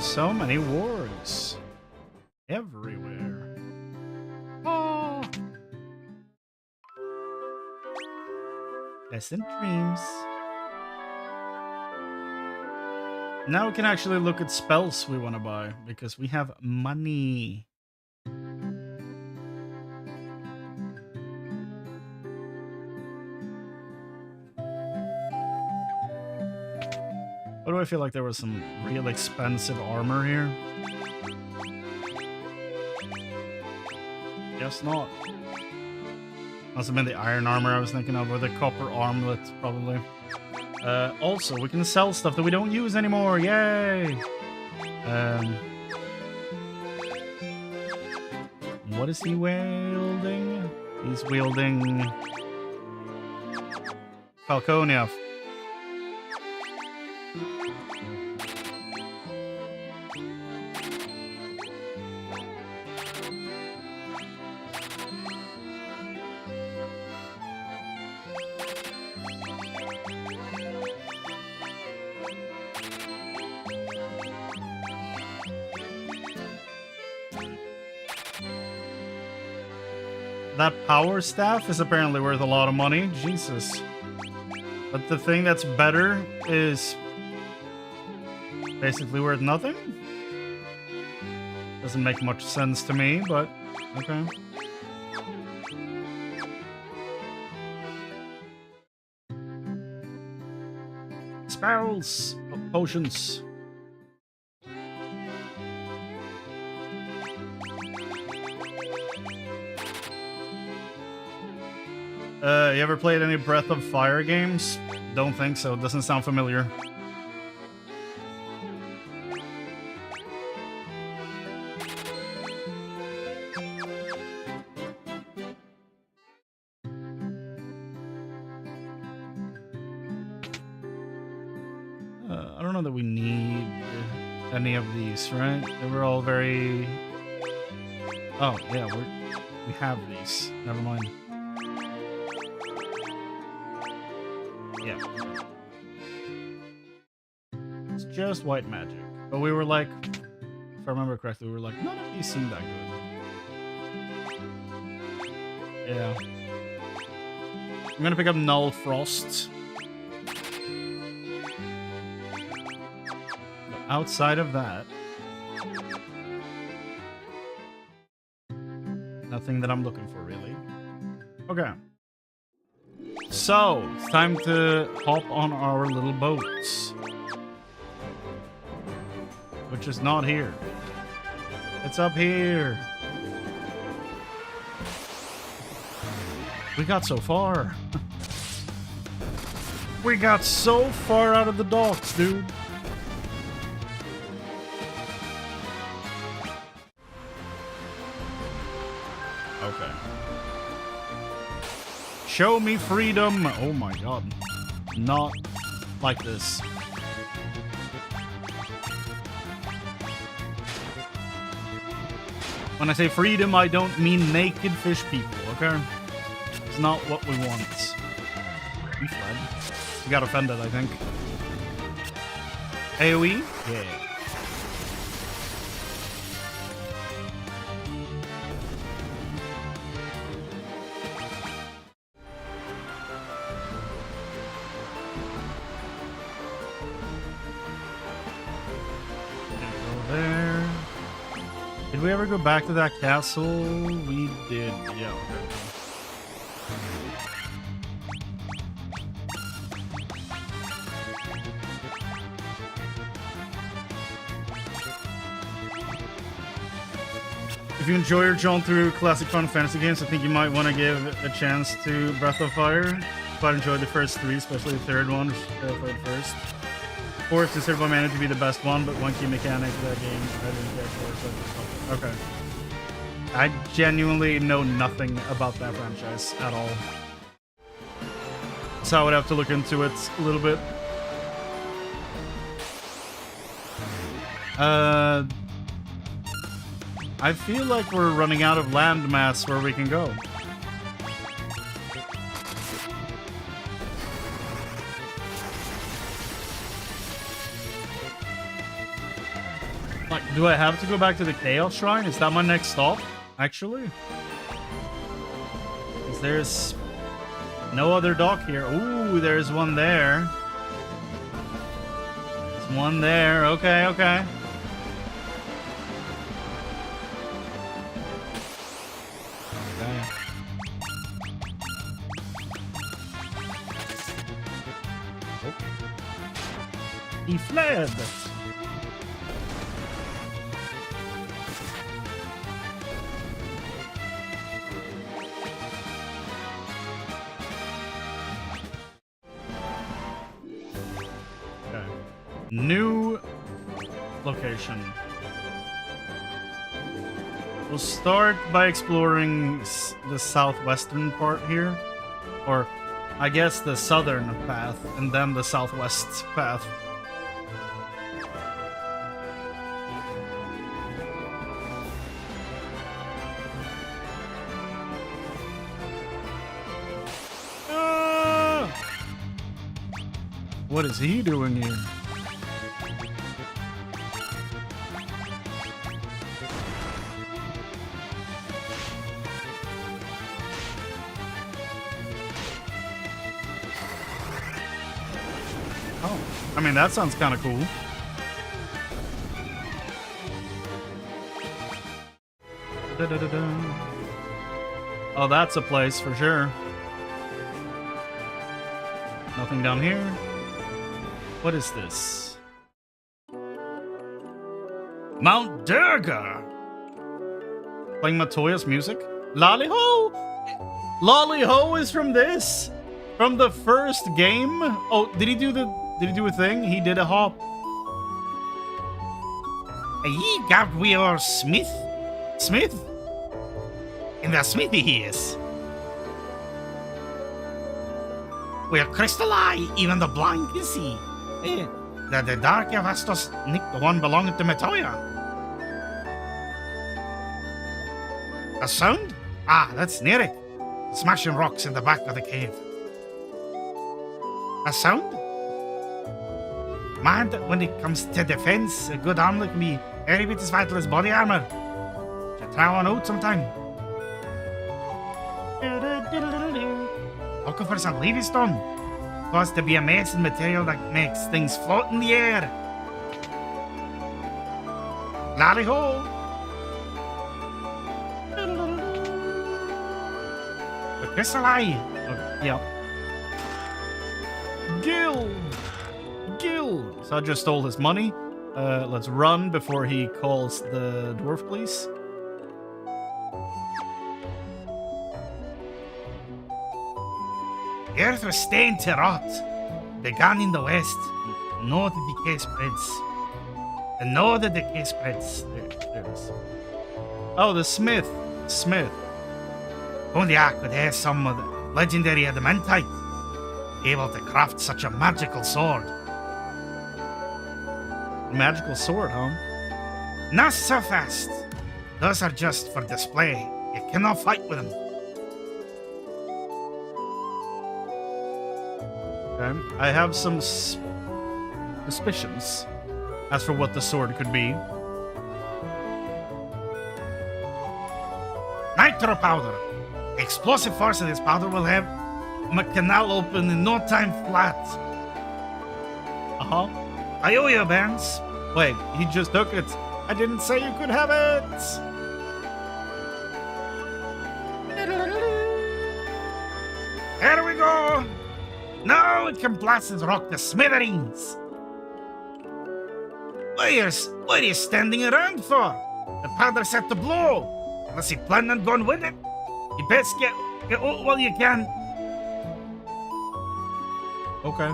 Speaker 1: So many wargs everywhere. Oh, pleasant dreams. Now we can actually look at spells we want to buy because we have money. Why do I feel like there was some real expensive armor here? Guess not. Must have been the iron armor I was thinking of, or the copper armlet, probably. Also, we can sell stuff that we don't use anymore. Yay! What is he wielding? He's wielding Falconia. That power staff is apparently worth a lot of money. Jesus. But the thing that's better is basically worth nothing? Doesn't make much sense to me, but okay. Spells! Oh, potions. You ever played any Breath of Fire games? Don't think so. Doesn't sound familiar. I don't know that we need any of these, right? They were all very... Oh, yeah, we have these. Never mind. Yeah. It's just white magic. But we were like, if I remember correctly, we were like, none of these seem that good. Yeah. I'm gonna pick up Null Frost. But outside of that, nothing that I'm looking for, really. Okay. So, it's time to hop on our little boats. Which is not here. It's up here. We got so far. We got so far out of the docks, dude. Okay. Show me freedom! Oh my god. Not like this. When I say freedom, I don't mean naked fish people, okay? It's not what we want. We fled. We got offended, I think. AoE? Yeah. Did we ever go back to that castle? We did, yeah. Okay. If you enjoy your jaunt through classic Final Fantasy games, I think you might want to give a chance to Breath of Fire. Quite enjoyed the first 3, especially the third one, which I played first. Fourth considered by many to be the best one, but one key mechanic of that game I didn't care for. So okay. I genuinely know nothing about that franchise at all. So I would have to look into it a little bit. I feel like we're running out of landmass where we can go. Like, do I have to go back to the Chaos Shrine? Is that my next stop, actually? Because there's no other dock here. Ooh, there's one there. There's one there. Okay, okay. Okay. Oh. He fled. New location. We'll start by exploring the southwestern part here. Or, I guess the southern path, and then the southwest path. Ah! What is he doing here? I mean, that sounds kind of cool. Oh, that's a place for sure. Nothing down here. What is this? Mount Durga! Playing Matoya's music? Lolly-ho! Lolly-ho is from this? From the first game? Oh, did he do a thing? He did a hop.
Speaker 2: Ye got we are Smith? Smith? In the smithy he is. We are crystal eye, even the blind can see. The dark of Astos nicked the one belonging to Matoya. A sound? Ah, that's near it. Smashing rocks in the back of the cave. A sound? Man, when it comes to defense, a good arm like me, every bit as vital as body armor. Should try one out sometime. Looking for some leafy stone. Supposed to be amazing material that makes things float in the air. Lally-ho! The crystal eye.
Speaker 1: Okay, yeah. Gil! So I just stole his money. Let's run before he calls the dwarf police.
Speaker 2: The earth was stained to rot. Began in the west. Know the decay spreads. And know the decay spreads.
Speaker 1: There it is. Oh, the Smith.
Speaker 2: Only I could have some of the legendary adamantite. Able to craft such a magical sword.
Speaker 1: Magical sword, huh?
Speaker 2: Not so fast. Those are just for display. You cannot fight with them.
Speaker 1: Okay. I have some suspicions as for what the sword could be.
Speaker 2: Nitro powder. Explosive force of this powder will have my canal open in no time flat.
Speaker 1: Uh-huh.
Speaker 2: I owe you, Barnes.
Speaker 1: Wait, he just took it. I didn't say you could have it.
Speaker 2: There we go. Now it can blast his rock to smithereens. What are you standing around for? The powder's set to blow. Unless you plan on going with it, you best get out while you can.
Speaker 1: Okay.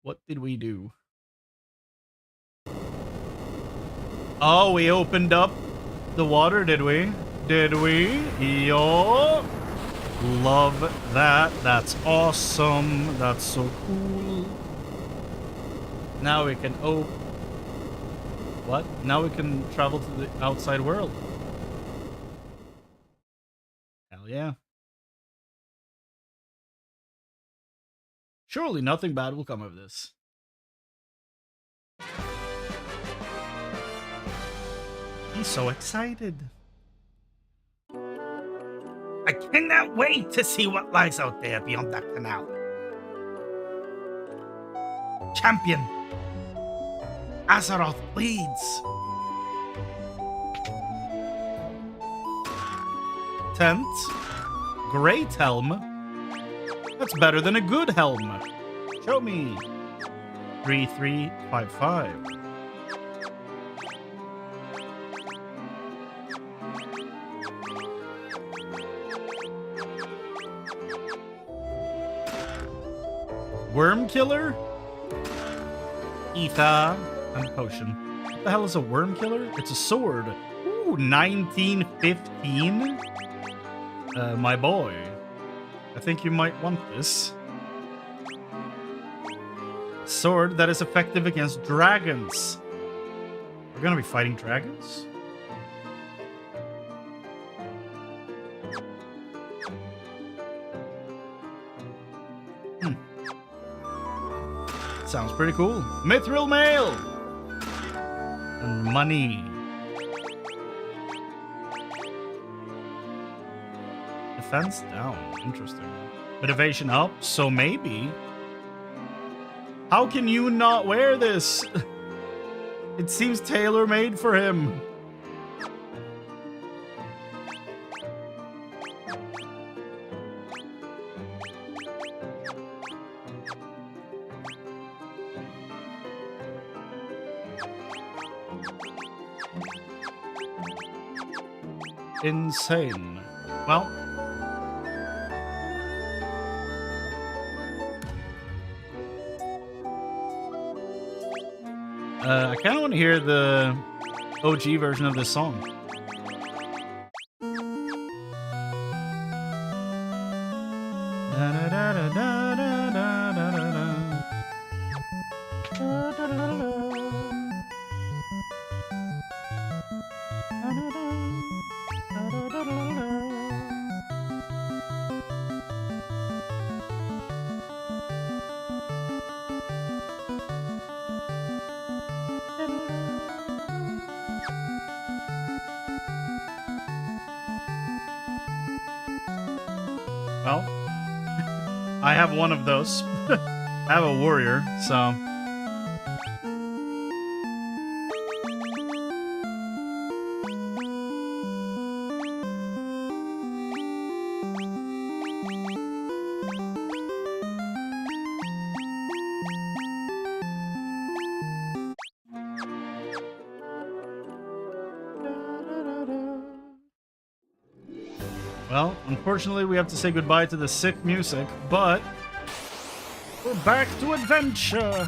Speaker 1: What did we do? Oh, we opened up the water, did we? Did we? Yo! Love that. That's awesome. That's so cool. Now we can What? Now we can travel to the outside world. Hell yeah. Surely nothing bad will come of this. He's so excited.
Speaker 2: I cannot wait to see what lies out there beyond that canal. Champion, Azeroth bleeds.
Speaker 1: Tent. Great helm. That's better than a good helm. Show me. 3355. Worm killer? Ether and potion. What the hell is a worm killer? It's a sword. Ooh, 1915? My boy. I think you might want this. Sword that is effective against dragons. We're gonna be fighting dragons? Sounds pretty cool. Mithril mail! And money. Defense down. Interesting. Motivation up, so maybe. How can you not wear this? It seems tailor-made for him. Insane. Well, I kind of want to hear the OG version of this song. Well, I have one of those. I have a warrior, so... Well, unfortunately, we have to say goodbye to the sick music, but we're back to adventure.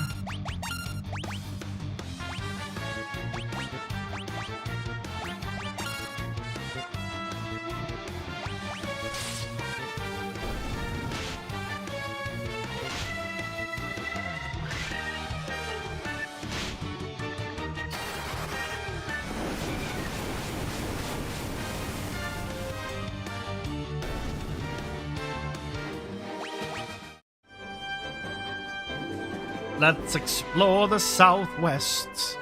Speaker 1: Let's explore the Southwest.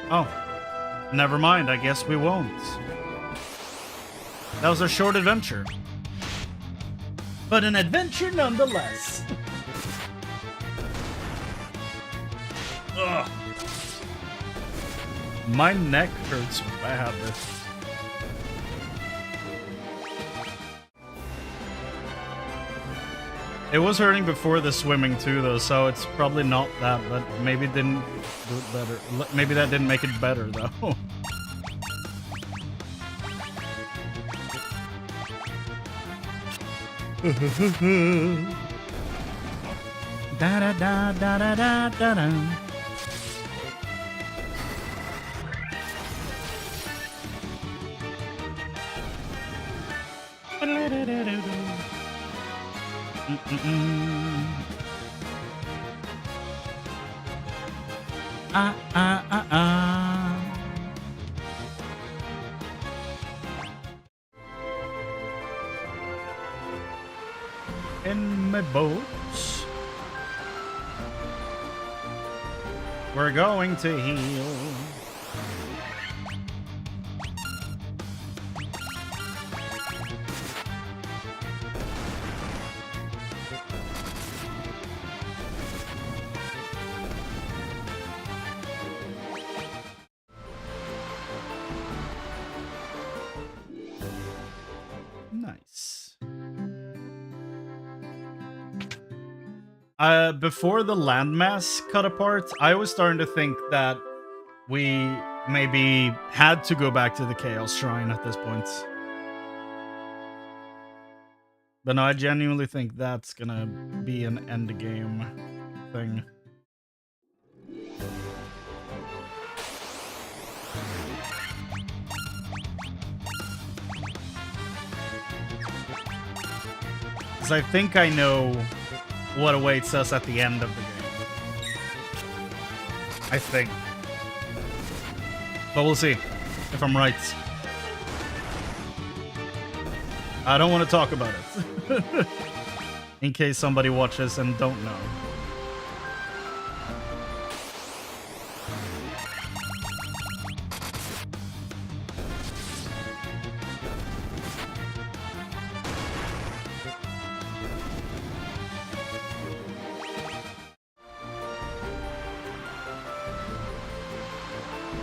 Speaker 1: Oh, never mind. I guess we won't. That was a short adventure. But an adventure nonetheless. Ugh. My neck hurts bad. It was hurting before the swimming too, though, so it's probably not that, but maybe it didn't do it better. Maybe that didn't make it better, though. Da da da da da da da da. In my boat. We're going to heal. Nice. Before the landmass cut apart, I was starting to think that we maybe had to go back to the Chaos Shrine at this point. But no, I genuinely think that's gonna be an endgame thing. Because I think I know what awaits us at the end of the game. I think. But we'll see if I'm right. I don't want to talk about it. In case somebody watches and don't know.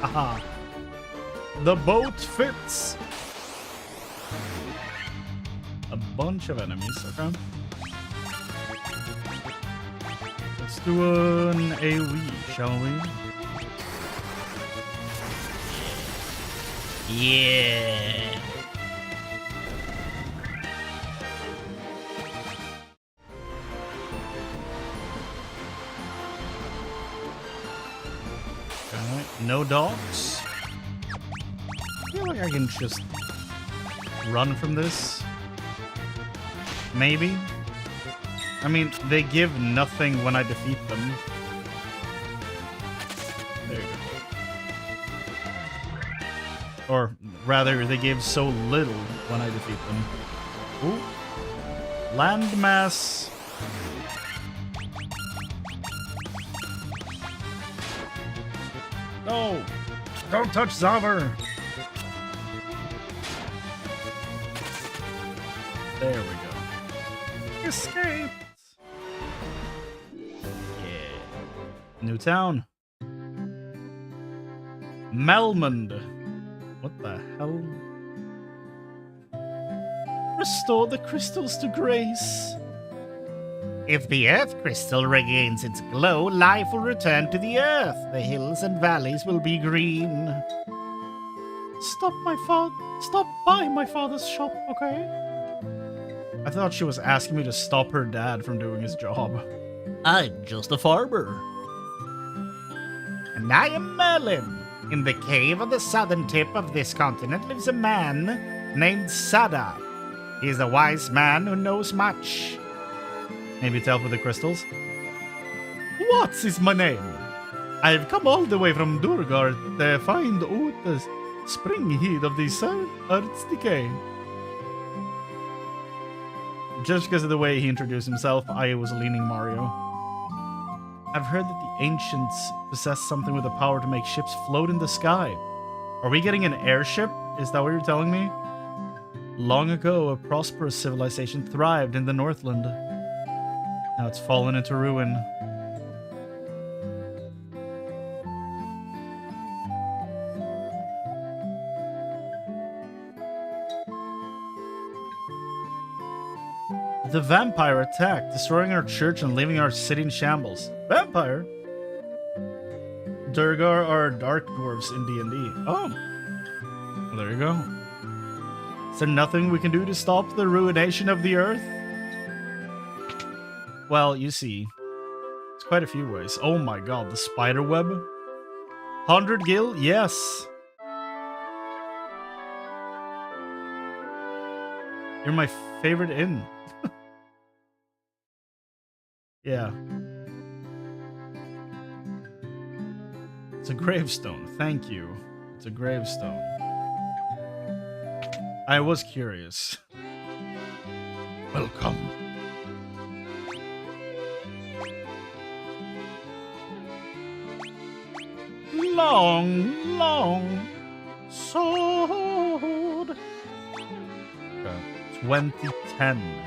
Speaker 1: Aha. The boat fits. A bunch of enemies, okay. Let's do an AoE, shall we?
Speaker 3: Yeah.
Speaker 1: Okay, no dogs. I feel like I can just run from this. Maybe. I mean, they give nothing when I defeat them. There you go. Or rather, they give so little when I defeat them. Ooh. Landmass. No! Don't touch Zammer! There we go. Escaped! Yeah. New town. Melmond. What the hell? Restore the crystals to grace.
Speaker 3: If the Earth crystal regains its glow, life will return to the Earth. The hills and valleys will be green.
Speaker 1: Stop by my father's shop, okay? I thought she was asking me to stop her dad from doing his job.
Speaker 3: I'm just a farmer. And I am Merlin. In the cave on the southern tip of this continent lives a man named Sada. He is a wise man who knows much.
Speaker 1: Maybe to help with the crystals? What is my name? I've come all the way from Torgal to find out the spring heat of the Earth's decay. Just because of the way he introduced himself, I was leaning Mario. I've heard that the ancients possess something with the power to make ships float in the sky. Are we getting an airship? Is that what you're telling me? Long ago, a prosperous civilization thrived in the Northland. Now it's fallen into ruin. The vampire attacked, destroying our church and leaving our city in shambles. Vampire? Durgar are dark dwarves in D&D. Oh. Well, there you go. Is there nothing we can do to stop the ruination of the earth? Well, you see. It's quite a few ways. Oh my god, the spider web? 100 gil? Yes. You're my favorite inn. Yeah. It's a gravestone. Thank you. It's a gravestone. I was curious. Welcome. Long, long sword. 2010.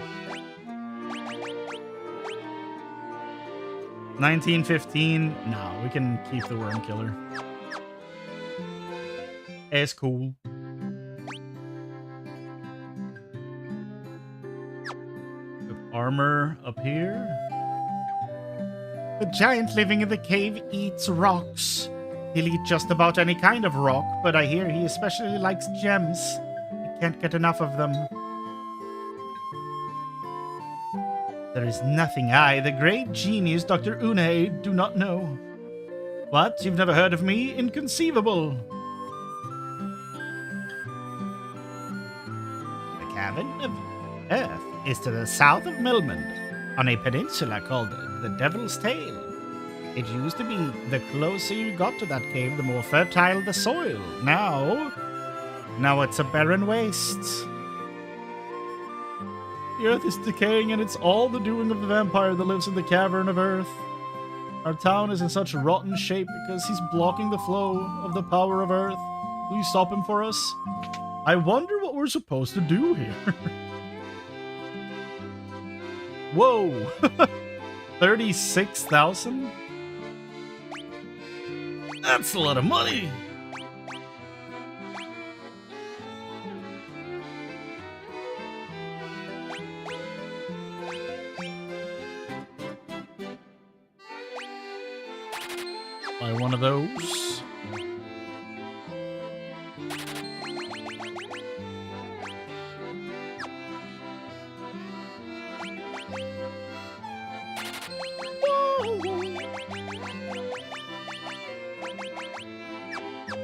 Speaker 1: 1915. No, we can keep the worm killer. It's cool. Armor up here.
Speaker 3: The giant living in the cave eats rocks. He'll eat just about any kind of rock, but I hear he especially likes gems. I can't get enough of them. There is nothing I, the great genius Dr. Une, do not know. What? You've never heard of me? Inconceivable. The cavern of Earth is to the south of Melmond, on a peninsula called the Devil's Tail. It used to be the closer you got to that cave, the more fertile the soil. Now it's a barren waste. The earth is decaying, and it's all the doing of the vampire that lives in the cavern of earth. Our town is in such rotten shape because he's blocking the flow of the power of earth. Will you stop him for us? I wonder what we're supposed to do here. Whoa! 36,000? That's a lot of money! Buy one of those.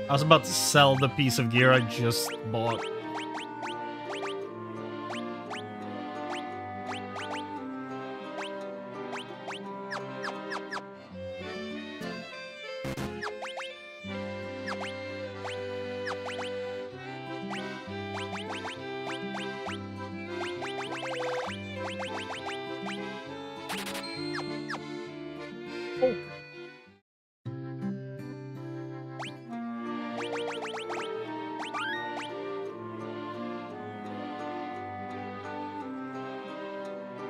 Speaker 3: I was about to sell the piece of gear I just bought.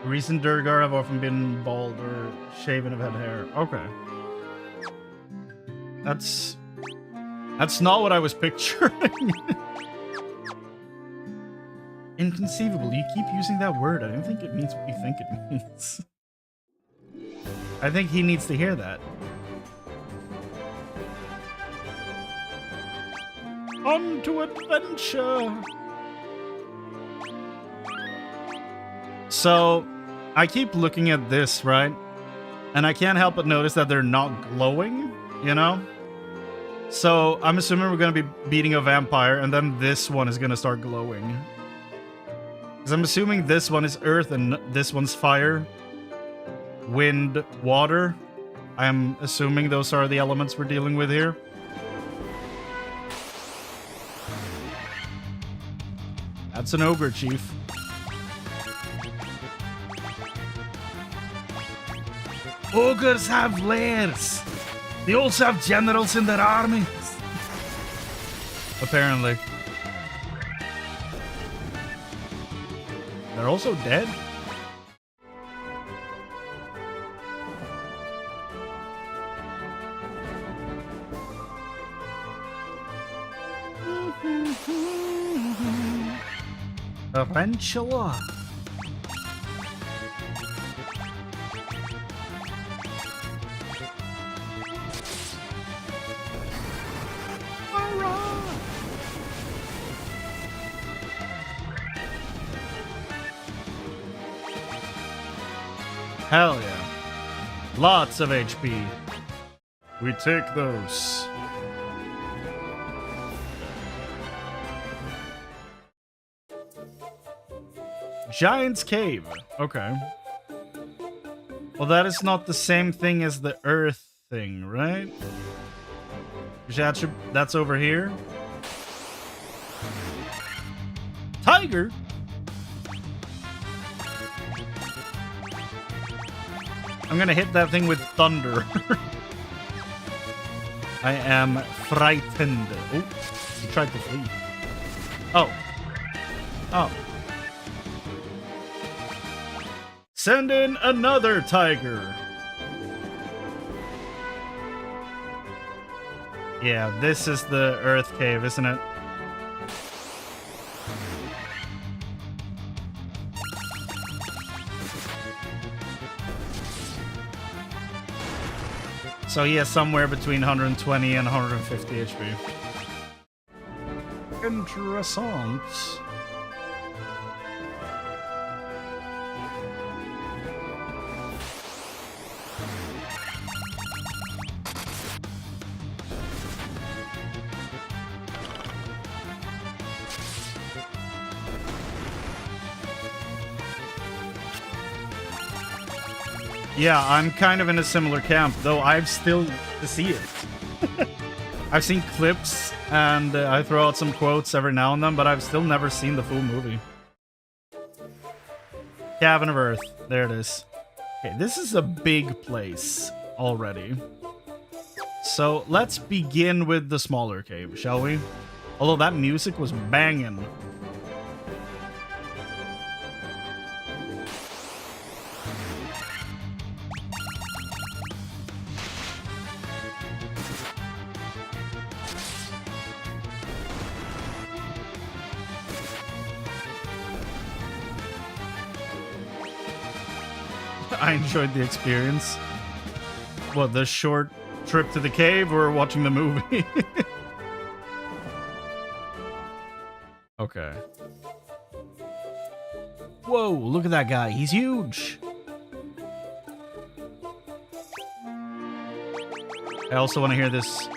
Speaker 3: Recent Durgar have often been bald or shaven have had hair. Okay. That's not what I was picturing. Inconceivable. You keep using that word. I don't think it means what you think it means. I think he needs to hear that. On to adventure. So, I keep looking at this, right? And I can't help but notice that they're not glowing, you know? So, I'm assuming we're going to be beating a vampire, and then this one is going to start glowing. Because I'm assuming this one is earth, and this one's fire. Wind, water. I'm assuming those are the elements we're dealing with here. That's an ogre, chief.
Speaker 1: Ogres have lairs. They also have generals in their armies.
Speaker 3: Apparently. They're also dead? Tarantula. Hell yeah. Lots of HP. We take those. Giant's Cave. Okay. Well, that is not the same thing as the Earth thing, right? That's over here. Tiger? I'm gonna hit that thing with thunder. I am frightened. Oh, he tried to flee. Oh. Oh. Send in another tiger. Yeah, this is the Earth Cave, isn't it? So he has somewhere between 120 and 150 HP. Interessant. Yeah, I'm kind of in a similar camp, though I've still to see it. I've seen clips, and I throw out some quotes every now and then, but I've still never seen the full movie. Cavern of Earth. There it is. Okay, this is a big place already. So let's begin with the smaller cave, shall we? Although that music was banging. I enjoyed the experience. What, the short trip to the cave or watching the movie? Okay. Whoa, look at that guy. He's huge. I also want to hear this.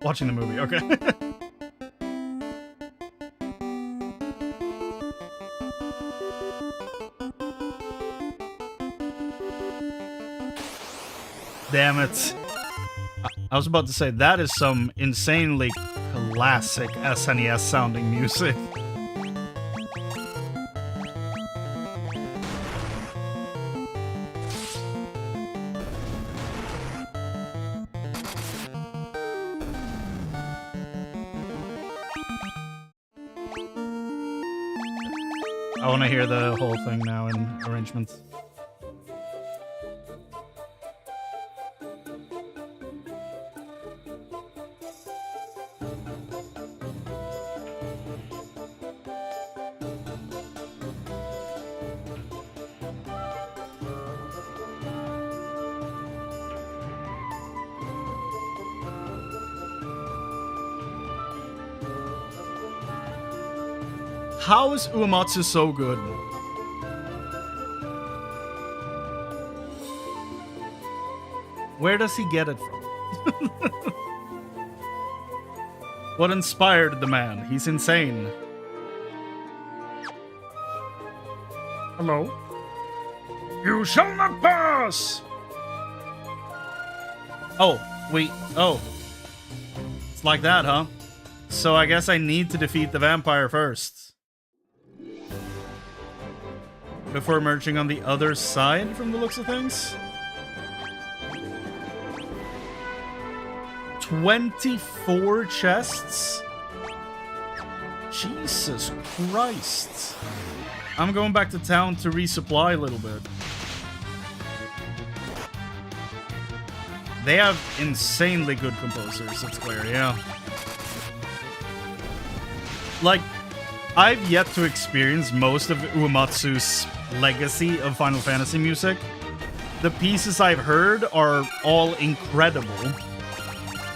Speaker 3: Watching the movie, okay. Damn it. I was about to say, that is some insanely classic SNES sounding music. I want to hear the whole thing now in arrangements. How is Uematsu so good? Where does he get it from? What inspired the man? He's insane. Hello? You shall not pass! Oh, wait. Oh. It's like that, huh? So I guess I need to defeat the vampire first. before emerging on the other side from the looks of things. 24 chests? Jesus Christ. I'm going back to town to resupply a little bit. They have insanely good composers, it's clear, yeah. Like, I've yet to experience most of Uematsu's legacy of Final Fantasy music. The pieces I've heard are all incredible.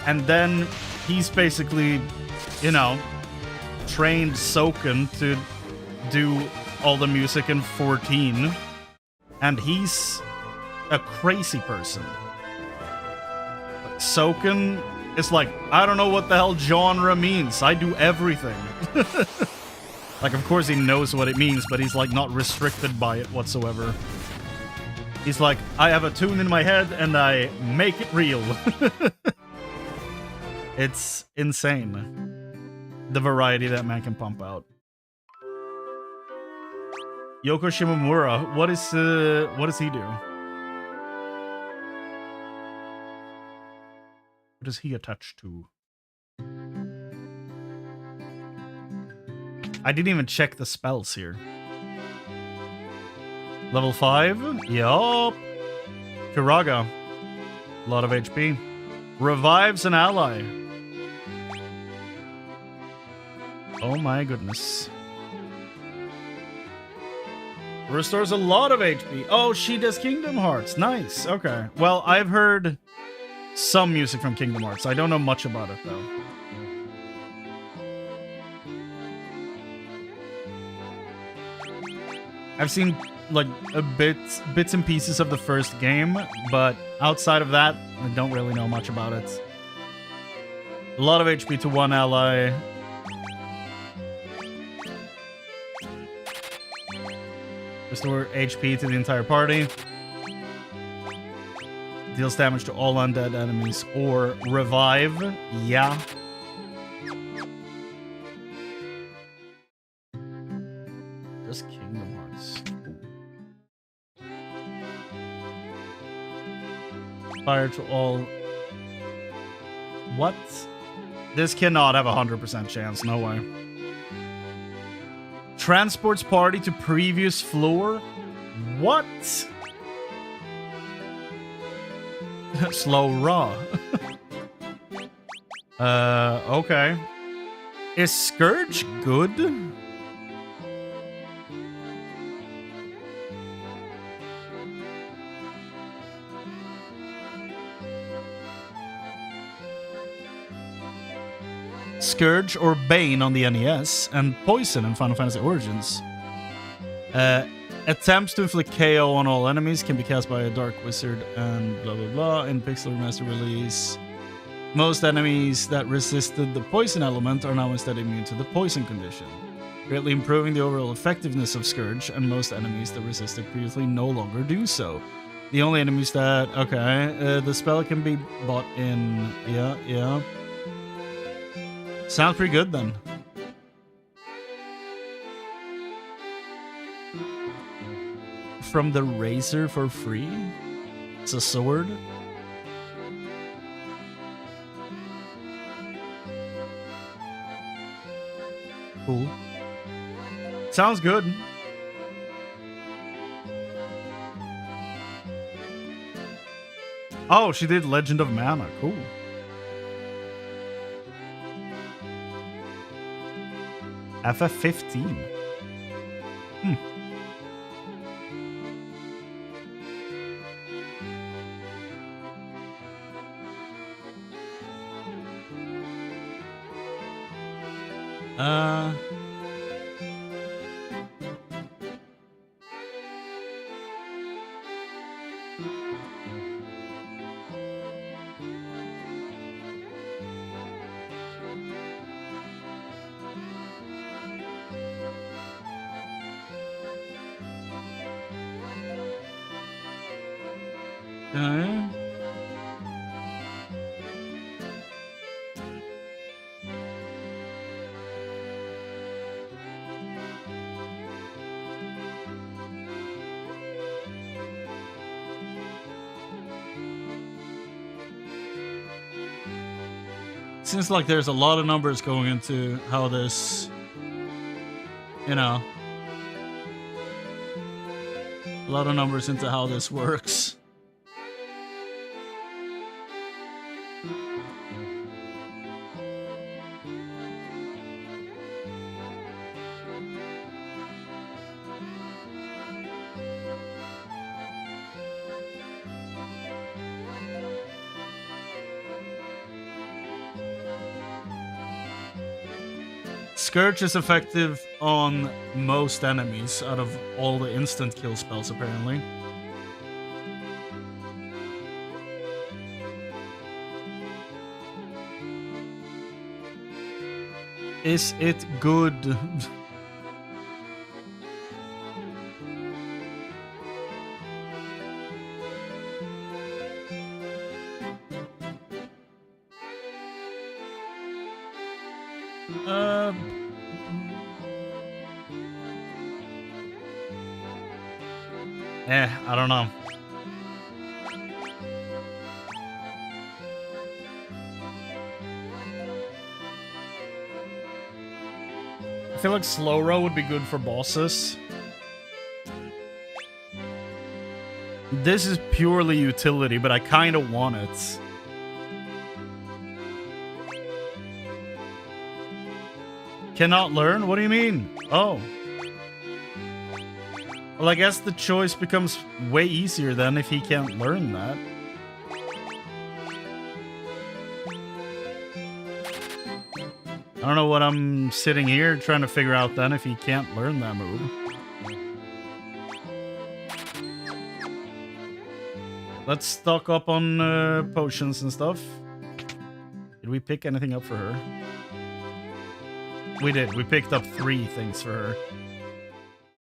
Speaker 3: And then he's basically, you know, trained Soken to do all the music in 14. And he's a crazy person. Soken is like, I don't know what the hell genre means. I do everything. Like, of course he knows what it means, but he's like not restricted by it whatsoever. He's like, I have a tune in my head and I make it real. It's insane. The variety that man can pump out. Yoko Shimomura, what does he do? What is he attached to? I didn't even check the spells here. Level 5? Yup. Kiraga. A lot of HP. Revives an ally. Oh my goodness. Restores a lot of HP. Oh, she does Kingdom Hearts. Nice. Okay. Well, I've heard some music from Kingdom Hearts. I don't know much about it, though. I've seen, like, bits and pieces of the first game, but outside of that, I don't really know much about it. A lot of HP to one ally. Restore HP to the entire party. Deals damage to all undead enemies or revive. Yeah. Just Kingdom Hearts. Fire to all. What? This cannot have a 100% chance. No way. Transports party to previous floor? What? Slow raw. Okay. Is Scourge good? Scourge or Bane on the NES, and Poison in Final Fantasy Origins. Attempts to inflict KO on all enemies can be cast by a Dark Wizard and blah blah blah in Pixel Remaster release. Most enemies that resisted the poison element are now instead immune to the poison condition, greatly improving the overall effectiveness of Scourge, and most enemies that resisted previously no longer do so. The only enemies that... Okay, the spell can be bought in... Yeah. Sounds pretty good then. From the Razor for free? It's a sword? Cool. Sounds good. Oh, she did Legend of Mana. Cool. FF15. seems like there's a lot of numbers going into how this, you know, a lot of numbers into how this works. Scourge is effective on most enemies out of all the instant kill spells, apparently. Is it good? I don't know. I feel like slow row would be good for bosses. This is purely utility, but I kind of want it. Cannot learn? What do you mean? Oh. Well, I guess the choice becomes way easier then if he can't learn that. I don't know what I'm sitting here trying to figure out then if he can't learn that move. Let's stock up on potions and stuff. Did we pick anything up for her? We did. We picked up 3 things for her.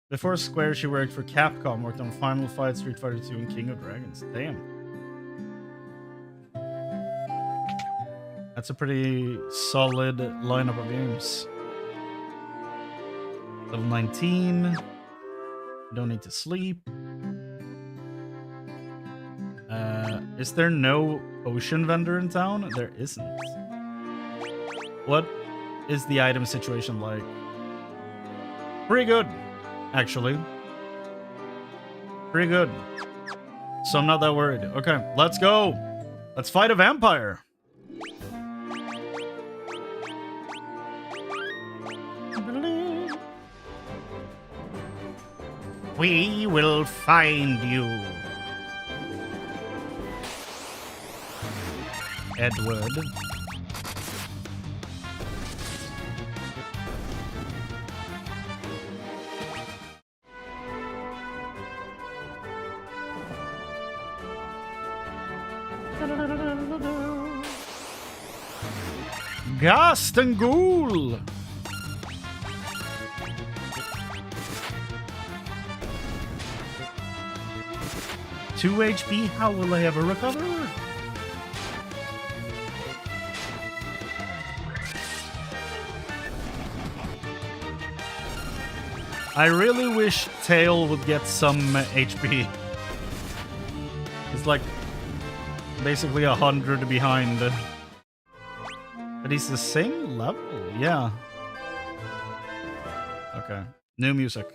Speaker 3: Before Square, she worked for Capcom, worked on Final Fight, Street Fighter 2, and King of Dragons. Damn. That's a pretty solid lineup of games. Level 19. Don't need to sleep. Is there no ocean vendor in town? There isn't. What is the item situation like? Pretty good, actually. Pretty good. So I'm not that worried. Okay, let's go. Let's fight a vampire. We will find you. Edward. Ghast and Ghoul. Two HP, how will I ever recover? I really wish Tail would get some HP. It's like basically 100 behind. But he's the same level, yeah. Okay, new music.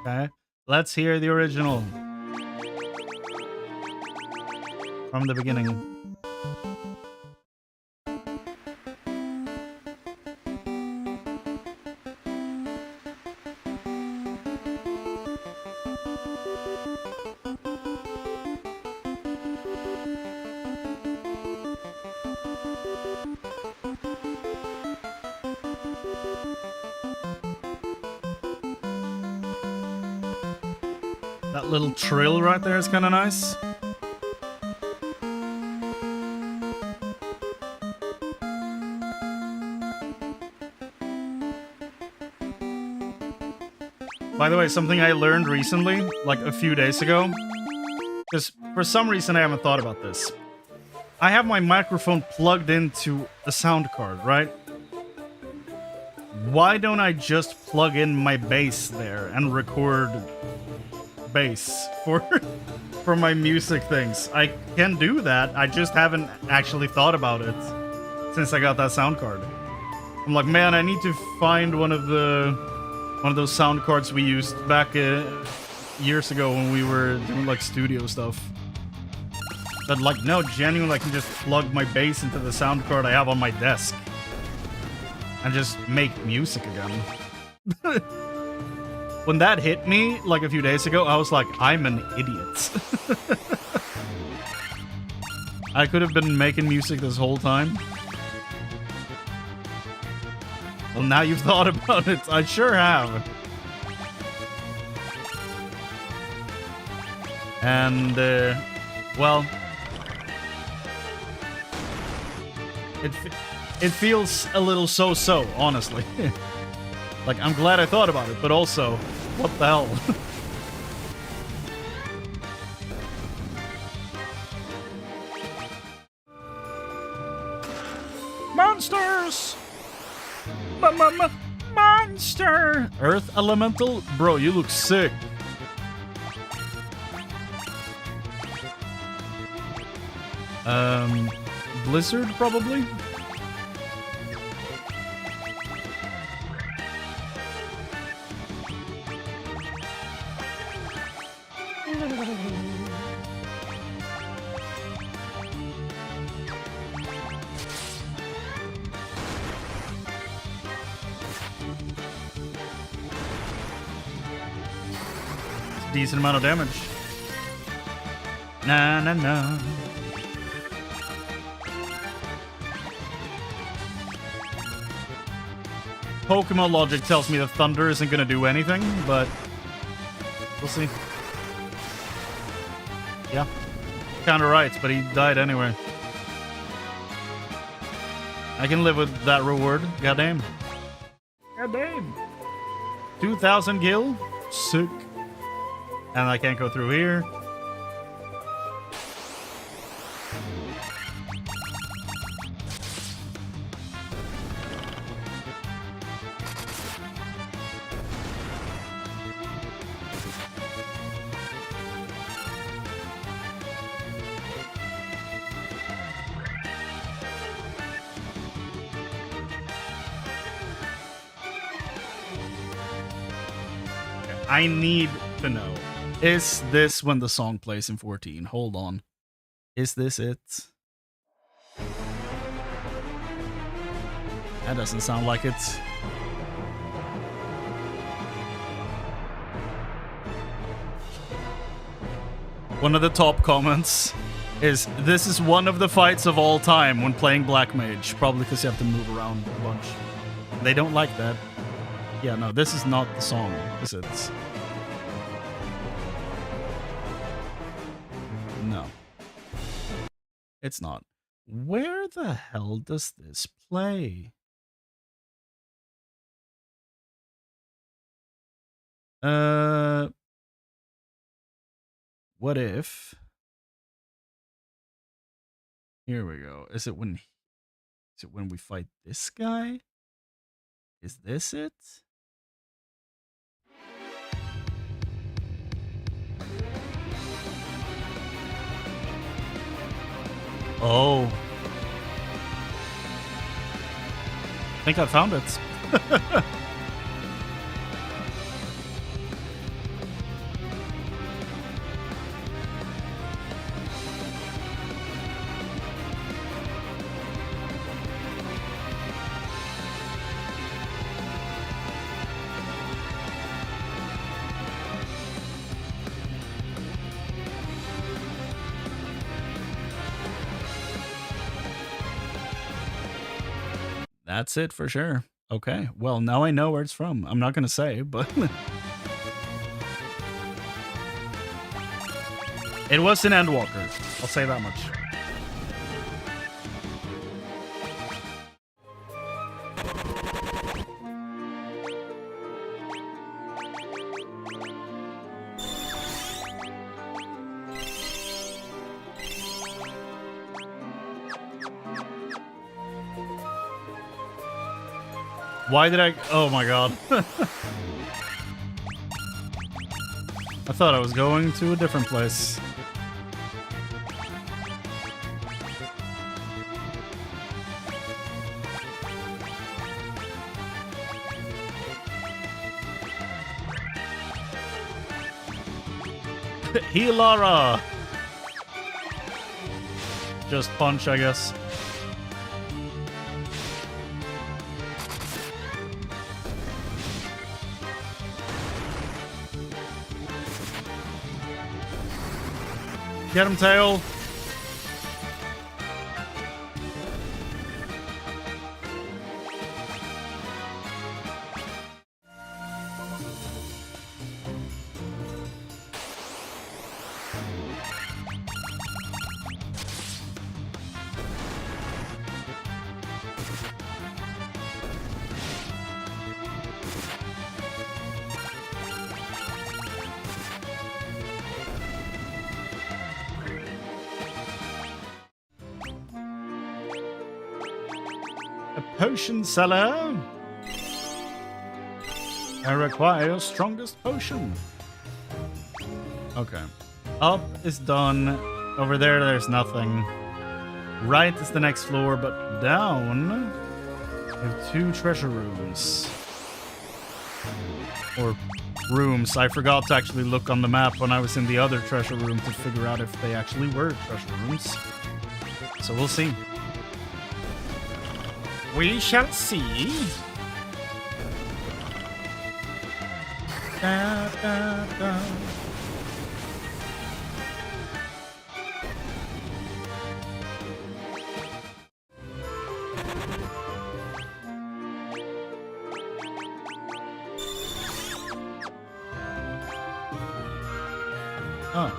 Speaker 3: Okay, let's hear the original from the beginning. That little trill right there is kind of nice. By the way, something I learned recently, like a few days ago, because for some reason I haven't thought about this. I have my microphone plugged into a sound card, right? Why don't I just plug in my bass there and record bass for my music things? I can do that. I just haven't actually thought about it since I got that sound card. I'm like, man, I need to find one of those sound cards we used back years ago when we were doing like studio stuff. But like, no, genuinely, I can just plug my bass into the sound card I have on my desk and just make music again. When that hit me like a few days ago, I was like, I'm an idiot. I could have been making music this whole time. Well, now you've thought about it. I sure have. And, well, it feels a little so-so, honestly. Like, I'm glad I thought about it, but also, what the hell? Monsters! Monster! Earth Elemental? Bro, you look sick. Blizzard, probably? Decent amount of damage. Nah, nah, nah. Pokemon logic tells me that Thunder isn't gonna do anything, but we'll see. Yeah, kinda right, but he died anyway. I can live with that reward. Goddamn. Goddamn. 2,000 gil. Sick. And I can't go through here. I need to know. Is this when the song plays in 14? Hold on. Is this it? That doesn't sound like it. One of the top comments is, this is one of the fights of all time when playing Black Mage. Probably because you have to move around a bunch. They don't like that. Yeah, no, this is not the song, is it? No. It's not. Where the hell does this play? What if... Here we go. Is it when we fight this guy? Is this it? Oh. I think I found it. That's it for sure. Okay, well, now I know where it's from. I'm not gonna say, but... It was an Endwalker. I'll say that much. Why did I... Oh my god. I thought I was going to a different place. Healara! Just punch, I guess. Get him, Tail. Potion seller. I require strongest potion. Okay. Up is done. Over there, there's nothing. Right is the next floor, but down we have 2 treasure rooms. Or rooms. I forgot to actually look on the map when I was in the other treasure room to figure out if they actually were treasure rooms. So we'll see.
Speaker 2: We shall see.
Speaker 3: Da, da, da. Oh.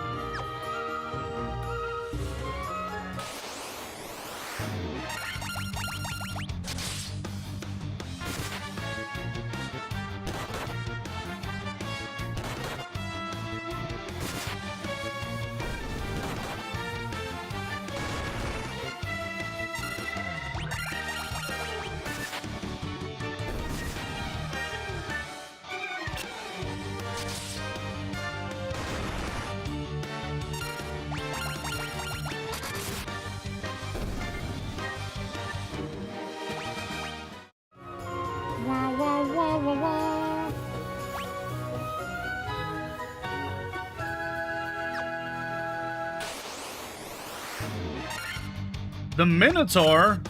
Speaker 3: The Minotaur?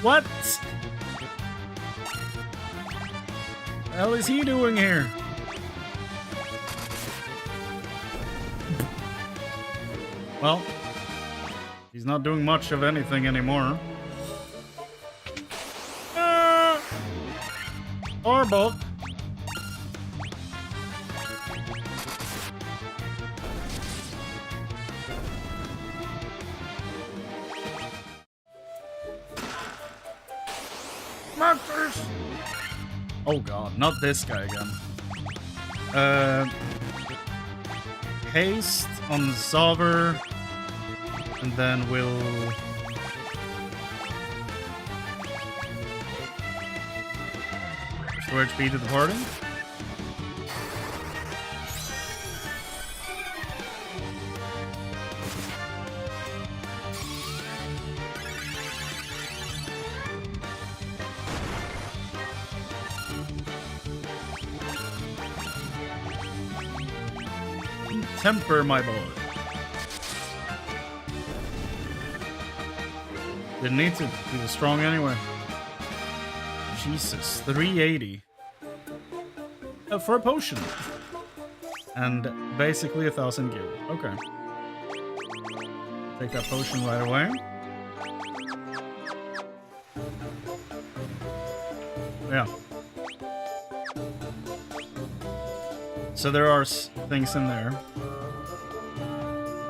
Speaker 3: What? The hell is he doing here? Well, he's not doing much of anything anymore. Or both. Monsters! Oh god, not this guy again. Haste on Zaver, and then we'll... Restore HP to the party. Temper, my boy. Didn't need to. He was strong anyway. Jesus, 380. For a potion. And basically 1,000 gil. Okay. Take that potion right away. Yeah. So there are things in there.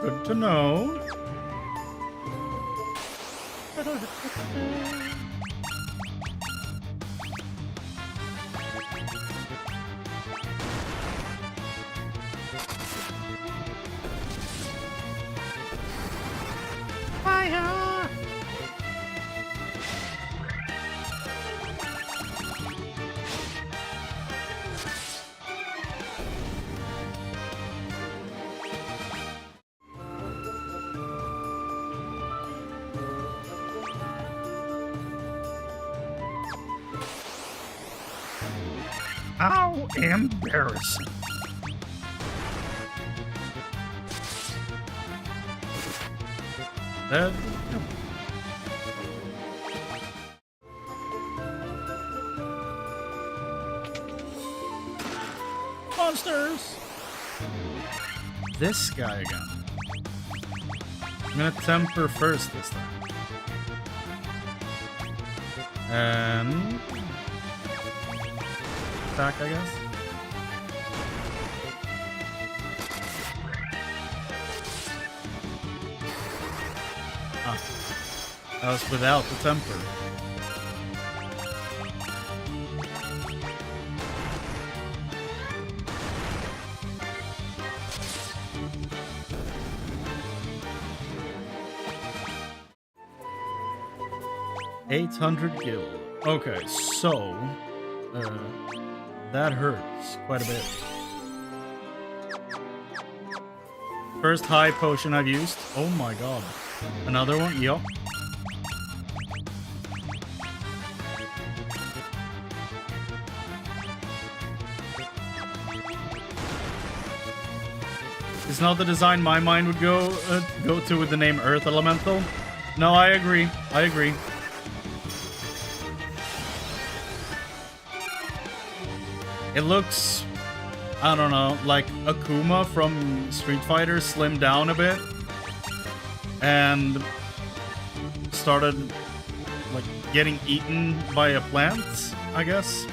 Speaker 3: Good to know.
Speaker 2: Fire!
Speaker 3: How embarrassing. Dead. Monsters! This guy again. I'm gonna temper first this time. And attack, I guess. Ah, that was without the temper. $800 gil. Okay, so that hurts quite a bit. First high potion I've used. Oh my god. Another one? Yup. It's not the design my mind would go to with the name Earth Elemental. No, I agree. I agree. It looks, I don't know, like Akuma from Street Fighter slimmed down a bit and started like getting eaten by a plant, I guess.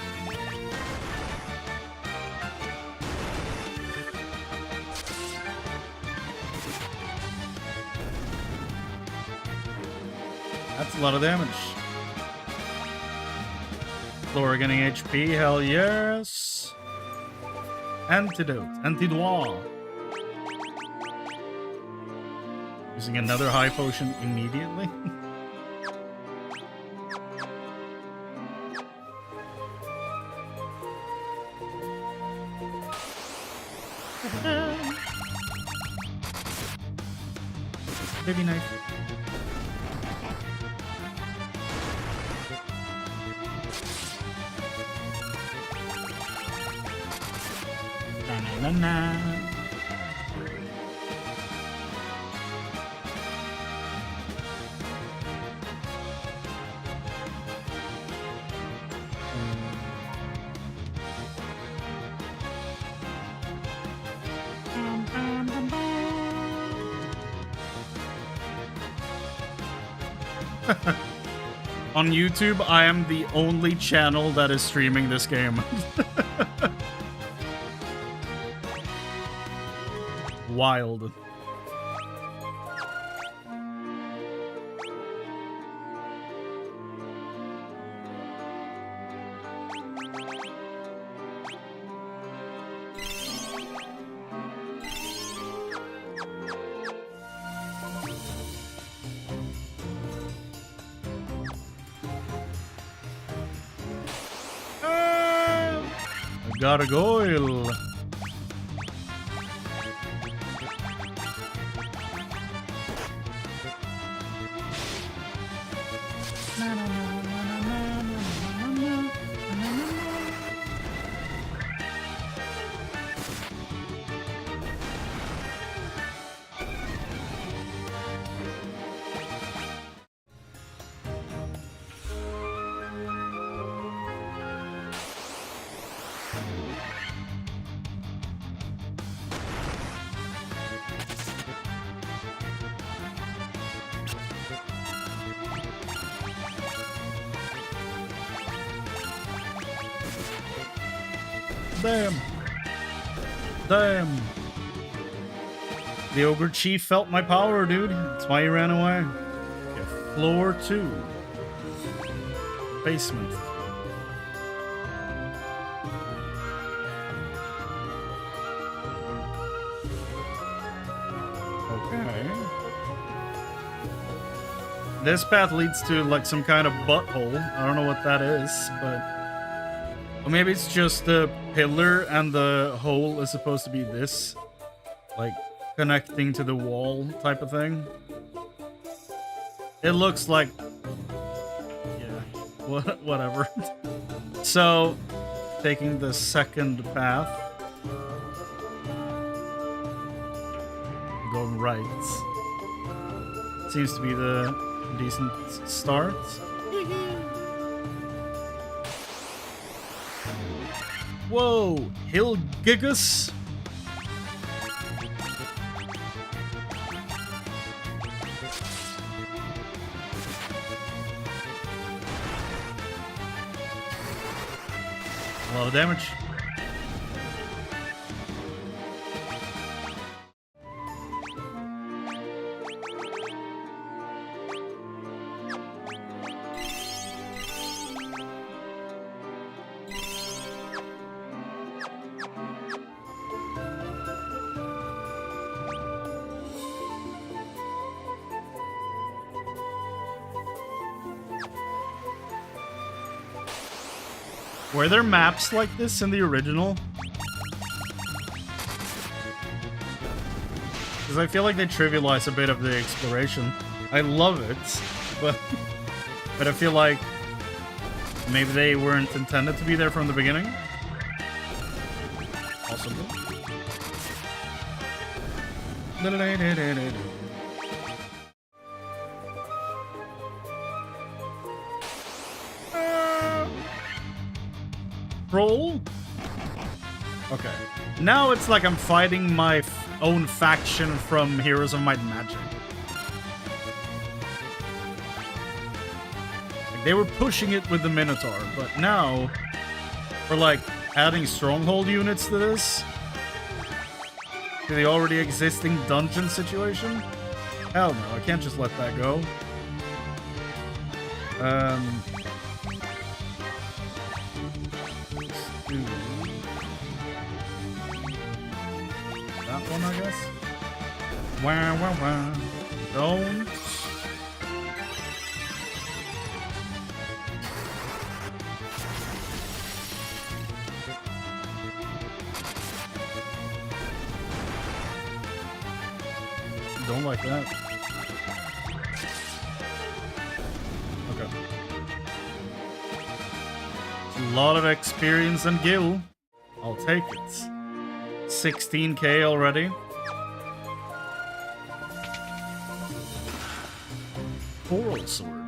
Speaker 3: That's a lot of damage. Flora getting HP, hell yes. Antidote, antidote. Using another high potion immediately. Baby knife. Na. On YouTube, I am the only channel that is streaming this game. Wild. I got a goil. Damn. Damn. The Ogre Chief felt my power, dude. That's why he ran away. Okay, floor 2. Basement. Okay. This path leads to like some kind of butthole. I don't know what that is, but... Or maybe it's just the pillar and the hole is supposed to be this. Like, connecting to the wall type of thing. It looks like... Yeah, whatever. So, taking the second path. Going right. Seems to be the decent start. Whoa, Hill Gigas. A lot of damage. Were there maps like this in the original? Because I feel like they trivialize a bit of the exploration. I love it, but I feel like maybe they weren't intended to be there from the beginning. Possibly. Roll? Okay. Now it's like I'm fighting my own faction from Heroes of Might and Magic. Like, they were pushing it with the Minotaur, but now we're like adding stronghold units to this. To the already existing dungeon situation? Hell no, I can't just let that go. That one, I guess. Wah, wah, wah. Don't. Don't like that. Okay. A lot of experience and gil. I'll take it. 16k already. Coral sword.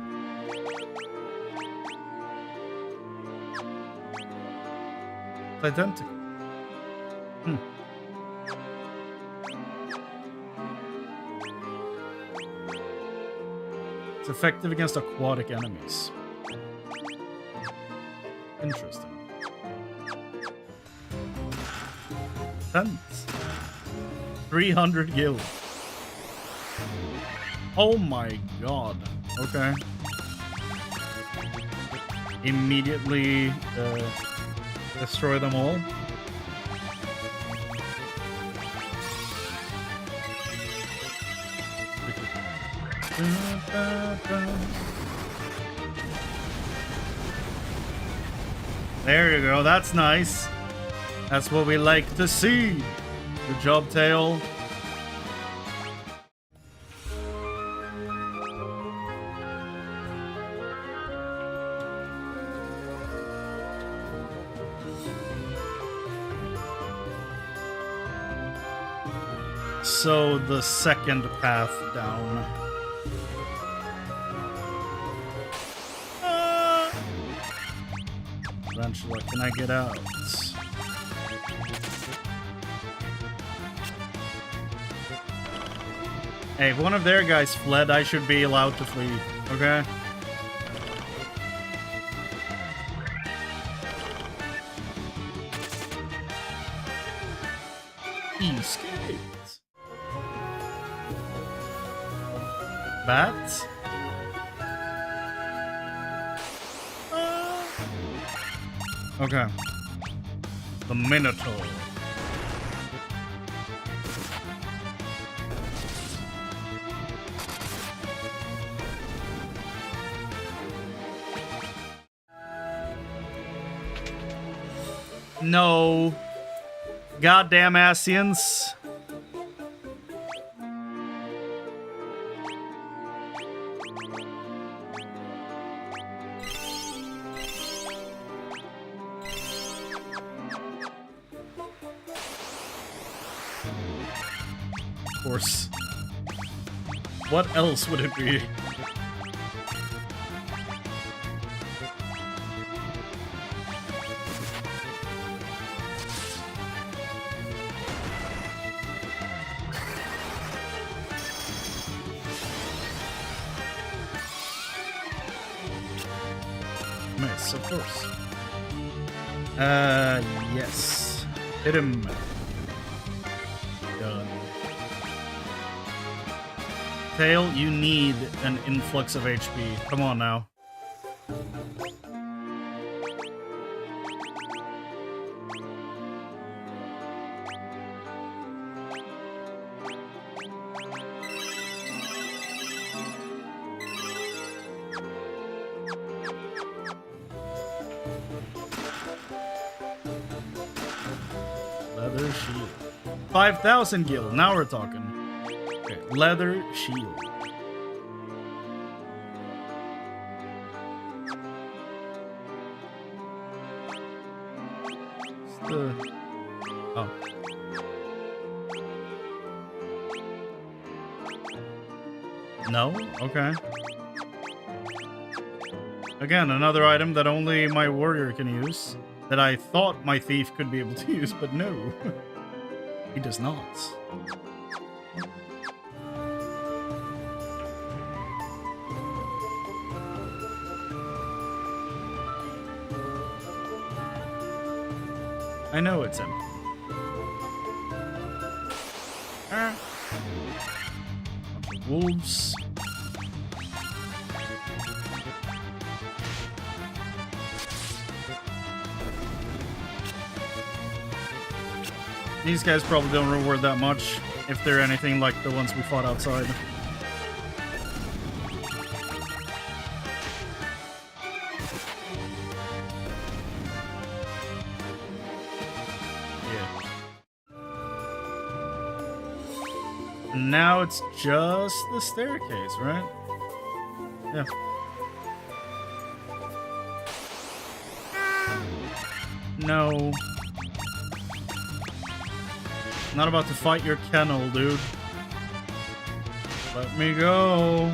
Speaker 3: It's identical. It's effective against aquatic enemies. Interesting. Tens. 300 gil. Oh my god. Okay. Immediately destroy them all. There you go, that's nice. That's what we like to see. Good job, Tail. So the second path down. Eventually, can I get out? Hey, if one of their guys fled, I should be allowed to flee, okay? Escaped. Bats? Okay. The Minotaur. No. Goddamn Asians. course. What else would it be? Miss, of course. Yes. Hit him. Done. Tail, you need an influx of HP. Come on now. Leather shield. 5,000 gil. Now we're talking. Okay, leather shield. What's the... Oh. No? Okay. Again, another item that only my warrior can use. That I thought my thief could be able to use, but no. He does not. I know it's empty. Ah. Bunch of wolves. These guys probably don't reward that much, if they're anything like the ones we fought outside. Yeah. Now it's just the staircase, right? Yeah. No. Not about to fight your kennel, dude. Let me go.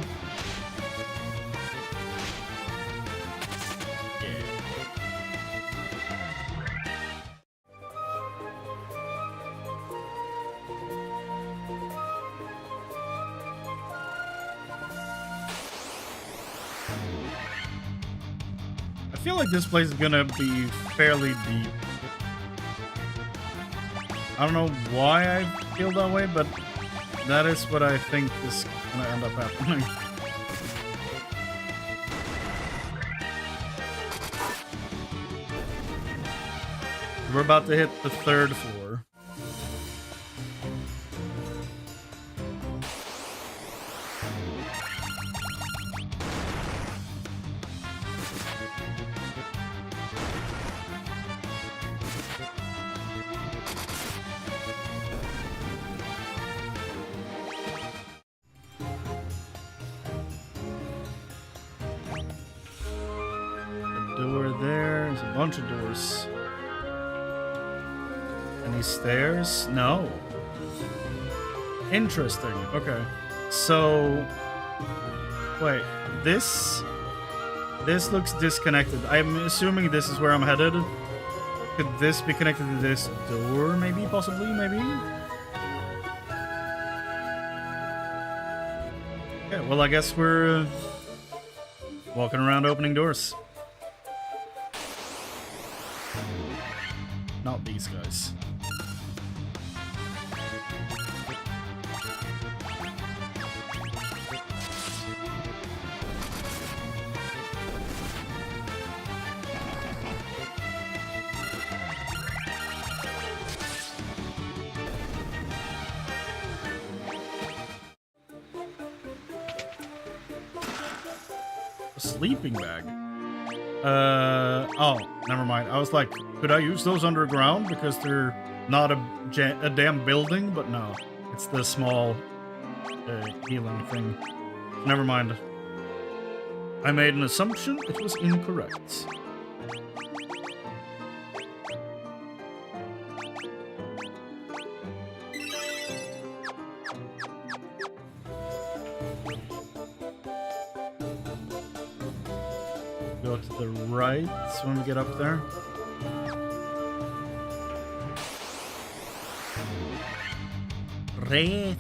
Speaker 3: Yeah. I feel like this place is gonna be fairly deep. I don't know why I feel that way, but that is what I think is gonna end up happening. We're about to hit the 3rd floor. Door there. There's a bunch of doors. Any stairs? No. Interesting. Okay. So... Wait. This looks disconnected. I'm assuming this is where I'm headed. Could this be connected to this door? Maybe? Possibly? Maybe? Okay, well I guess we're... walking around opening doors. Not these guys. A sleeping bag. Oh, never mind. I was like, could I use those underground? Because they're not a damn building, but no. It's the small healing thing. Never mind. I made an assumption. It was incorrect. go to the right when we get up there.
Speaker 2: Wraith.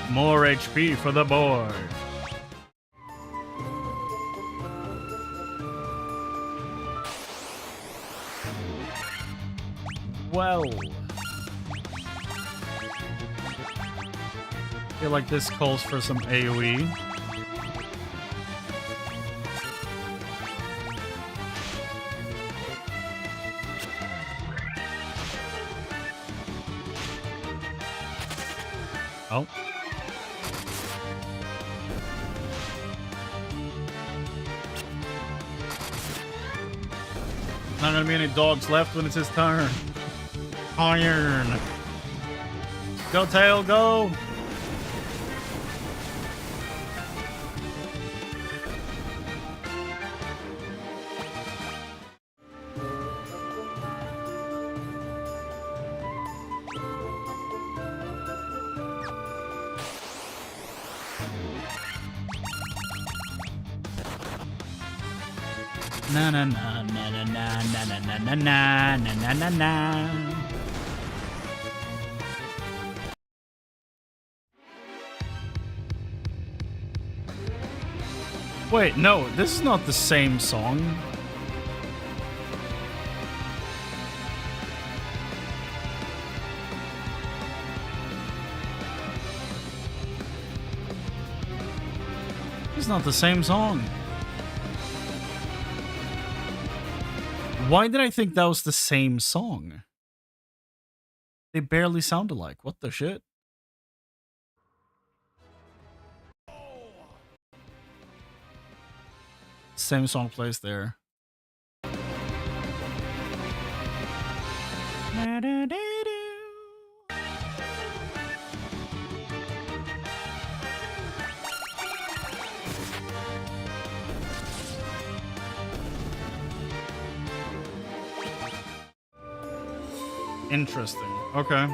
Speaker 3: More HP for the boy. Well, I feel like this calls for some AoE. Oh. Not gonna be any dogs left when it's his turn. Iron. Go, Tail, go! Na na na na na na na na na na na na na. Wait, no, this is not the same song. It's not the same song. Why did I think that was the same song? They barely sound alike. What the shit? Same song plays there. Interesting. Okay.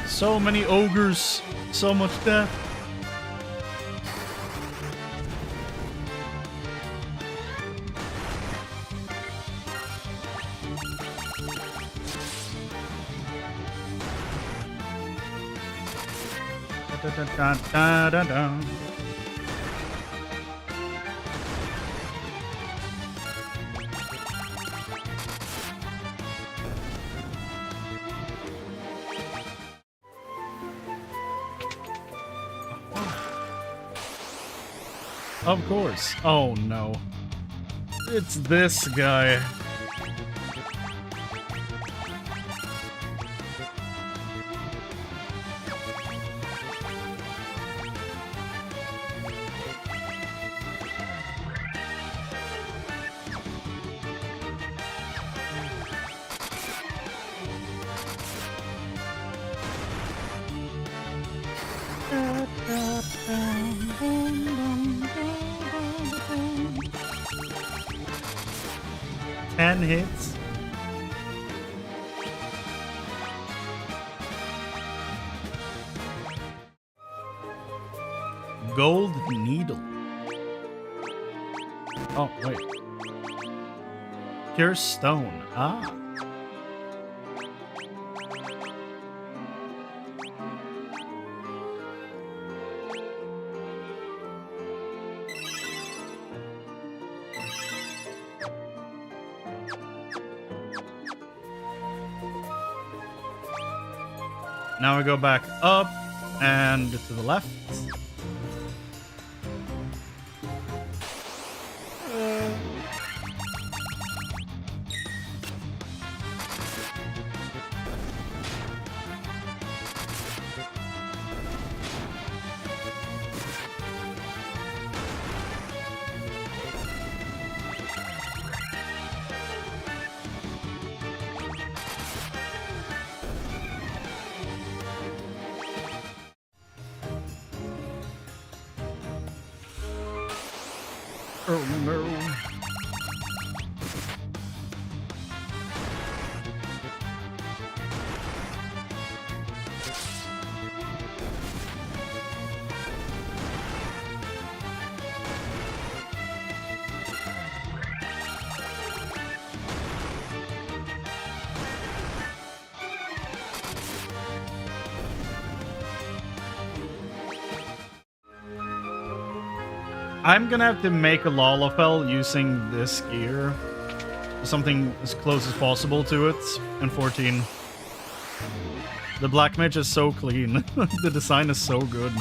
Speaker 3: So many ogres, so much death. Da, da, da, da, da. Of course. Oh no. It's this guy. Hits. Gold needle. Oh, wait. Pure stone. Ah. Now we go back up and to the left. Oh no. I'm gonna have to make a Lalafell using this gear. Something as close as possible to it in 14. The Black Mage is so clean. The design is so good.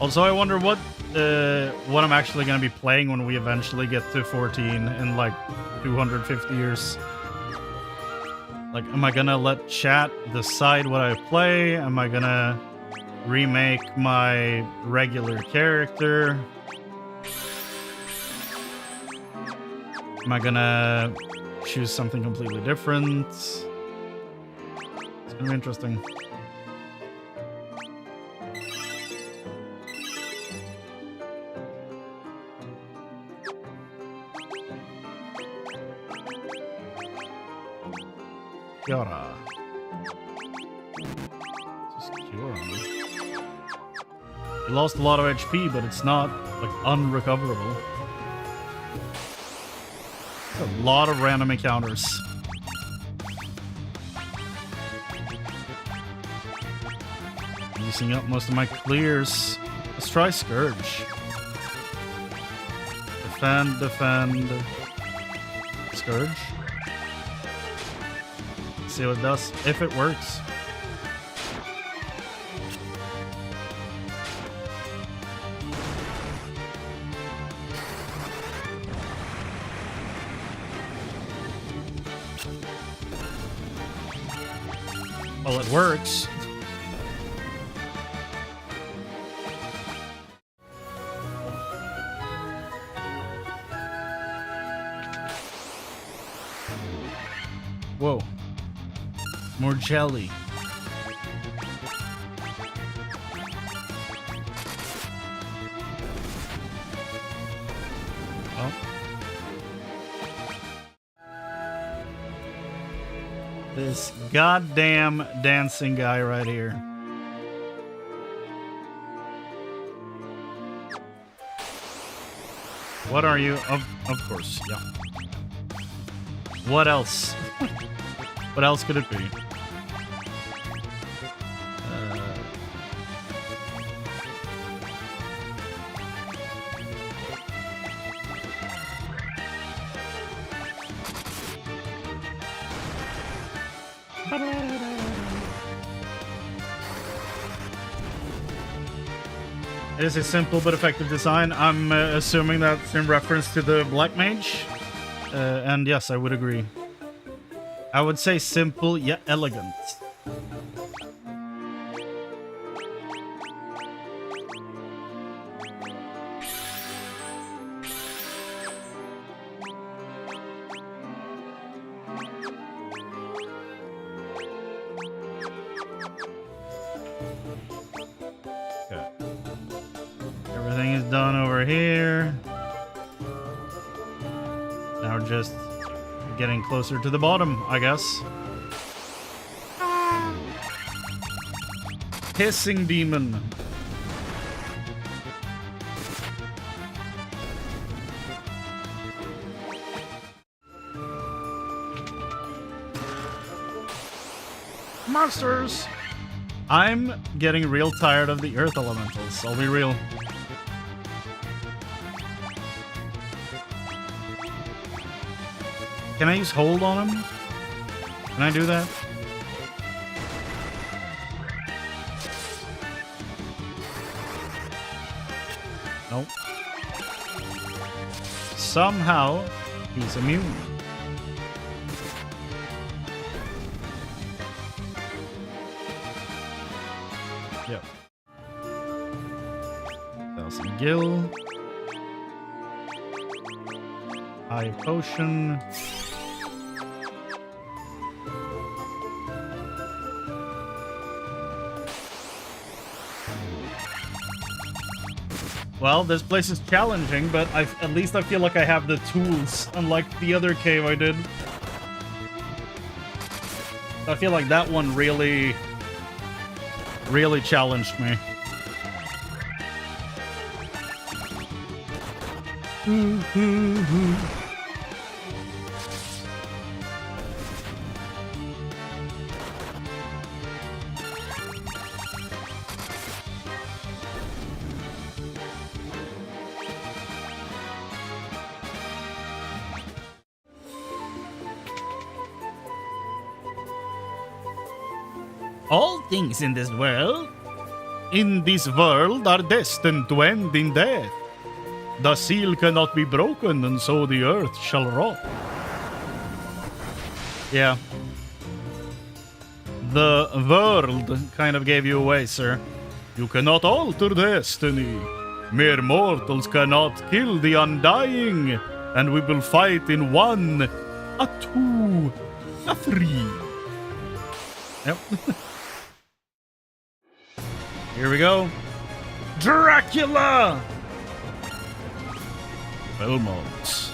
Speaker 3: Also, I wonder what I'm actually going to be playing when we eventually get to 14 in like 250 years. Like, am I going to let chat decide what I play? Am I going to remake my regular character? Am I going to choose something completely different? It's going to be interesting. Tera. Just cure him. He lost a lot of HP, but it's not like unrecoverable. There's a lot of random encounters. Using up most of my clears. Let's try Scourge. Defend, defend. Scourge. See what it does, if it works. Well, it works. Whoa. More jelly. Oh. This goddamn dancing guy right here. What are you? Of course, yeah. What else? What else could it be? It is a simple but effective design. I'm assuming that's in reference to the Black Mage. And yes, I would agree. I would say simple yet elegant. Everything is done over here. Now we're just getting closer to the bottom, I guess. Hissing demon.
Speaker 2: monsters.
Speaker 3: I'm getting real tired of the earth elementals, I'll be real. Can I use hold on him? Can I do that? Nope. Somehow, he's immune. Yep. Thousand Gil. High potion. Well, this place is challenging, but at least I feel like I have the tools, unlike the other cave I did. I feel like that one really challenged me.
Speaker 2: All things in this world are destined to end in death. The seal cannot be broken, and so the earth shall rot.
Speaker 3: Yeah. The world kind of gave you away, sir.
Speaker 2: You cannot alter destiny. Mere mortals cannot kill the undying. And we will fight in 1, a 2, a 3.
Speaker 3: Yep. Here we go.
Speaker 2: Dracula! Belmont.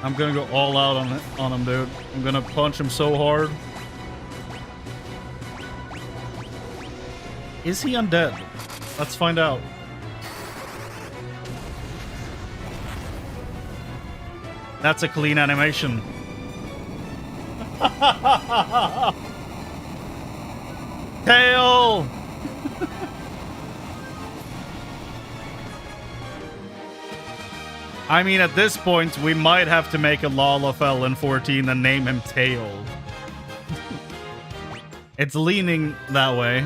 Speaker 3: I'm gonna go all out on him, dude. I'm gonna punch him so hard. Is he undead? Let's find out. That's a clean animation. Tail! I mean, at this point, we might have to make a Lalafell in 14 and name him Tail. It's leaning that way.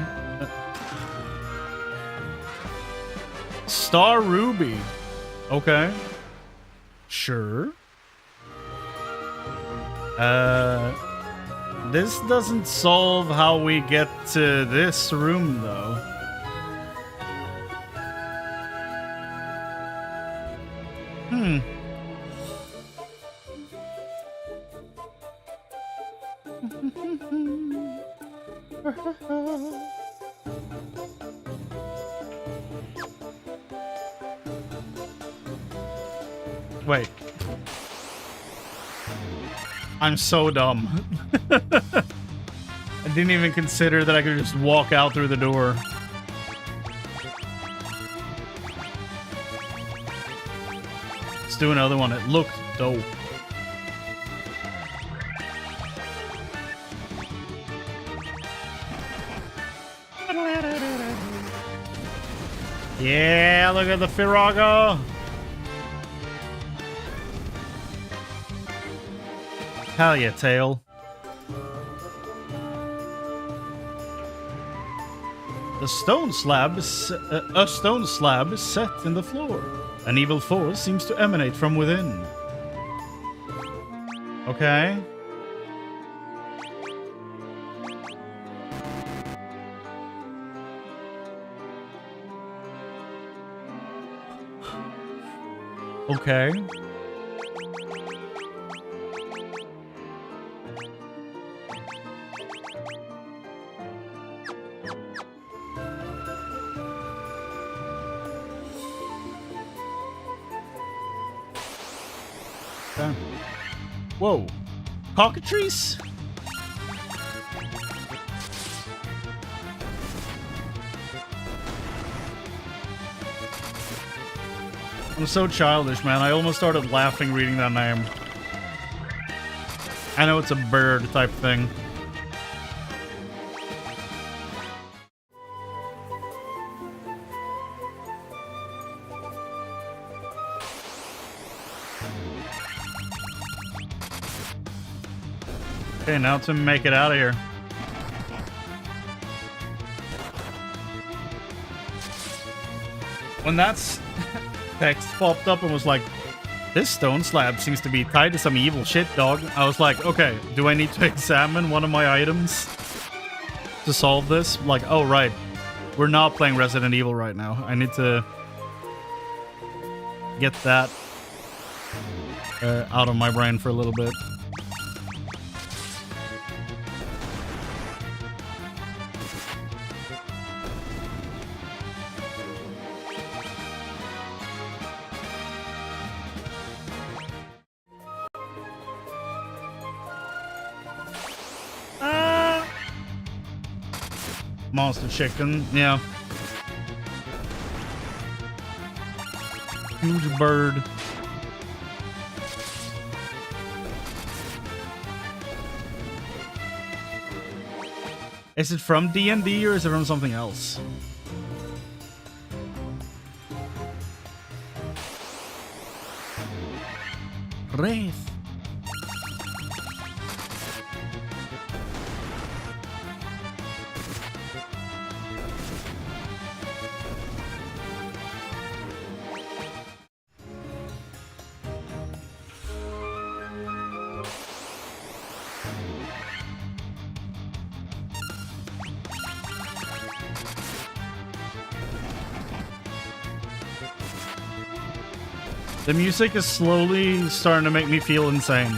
Speaker 3: Star Ruby. Okay. Sure. This doesn't solve how we get to this room, though. Wait. I'm so dumb. I didn't even consider that I could just walk out through the door. Let's do another one. It looked dope. Yeah, look at the Firago. Hell yeah, Tail. A stone slab is set in the floor. An evil force seems to emanate from within. Okay. Okay. Whoa. Cockatrice? I'm so childish, man. I almost started laughing reading that name. I know it's a bird type thing. Okay, now to make it out of here. When that's text popped up and was like, this stone slab seems to be tied to some evil shit, dog. I was like, okay, do I need to examine one of my items to solve this? Like, oh, right. We're not playing Resident Evil right now. I need to get that out of my brain for a little bit. Monster chicken, yeah. Huge bird. Is it from D&D or is it from something else? Wraith. The music is slowly starting to make me feel insane.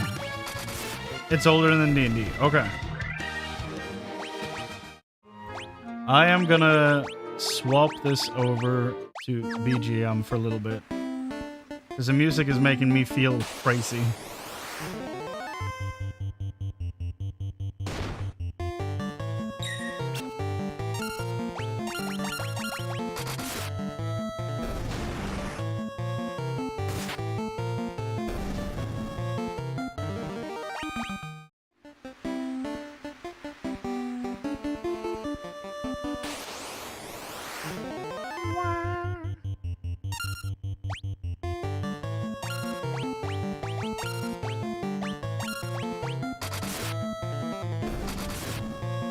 Speaker 3: It's older than D&D. Okay. I am gonna swap this over to BGM for a little bit. Because the music is making me feel crazy.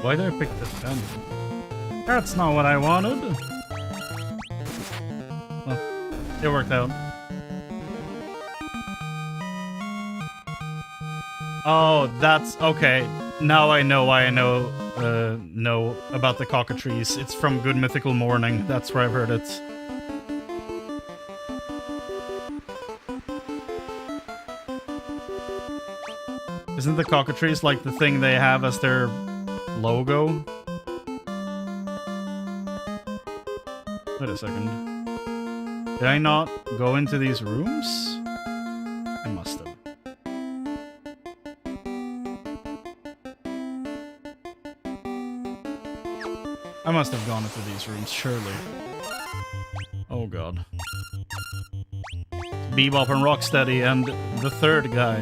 Speaker 3: Why did I pick this pen? That's not what I wanted. Well, it worked out. Oh, that's okay. Now I know why I know about the cockatrice. It's from Good Mythical Morning. That's where I've heard it. Isn't the cockatrice like the thing they have as their logo? Wait a second. Did I not go into these rooms? I must have. I must have gone into these rooms, surely. Oh god. Bebop and Rocksteady and the third guy.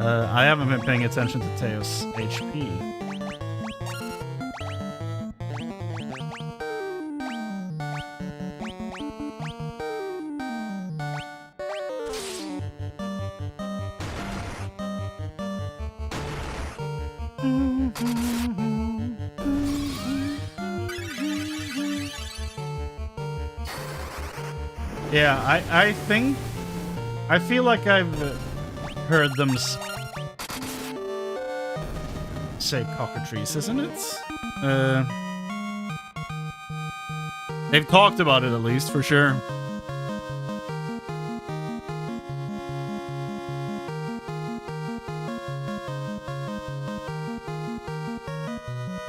Speaker 3: I haven't been paying attention to Teo's HP. Yeah, I think... I feel like I've heard them say cockatrice, isn't it? They've talked about it at least, for sure.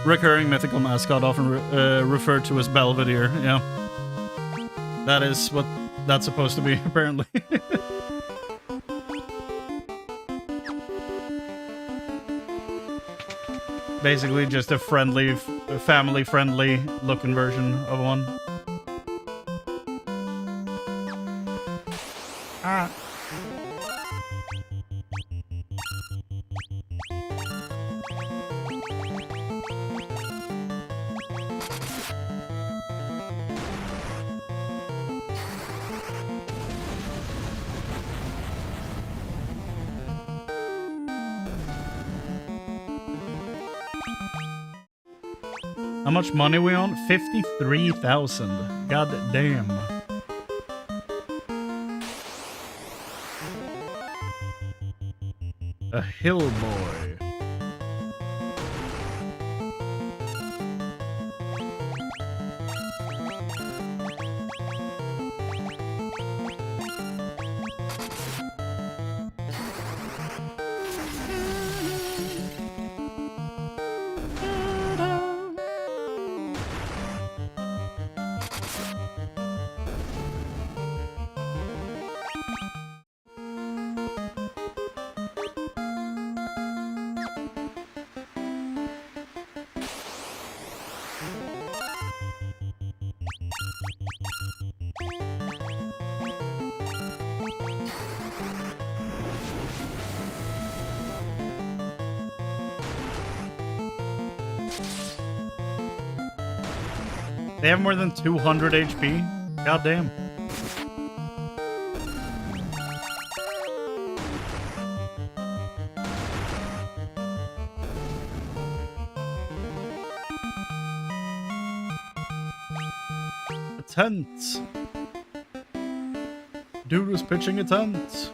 Speaker 3: Recurring mythical mascot, often referred to as Belvedere, yeah. That is what that's supposed to be, apparently. Basically just a friendly, family-friendly looking version of one. How much money we on? 53,000. God damn. A hill boy. They have more than 200 HP? God damn. A tent. Dude was pitching a tent.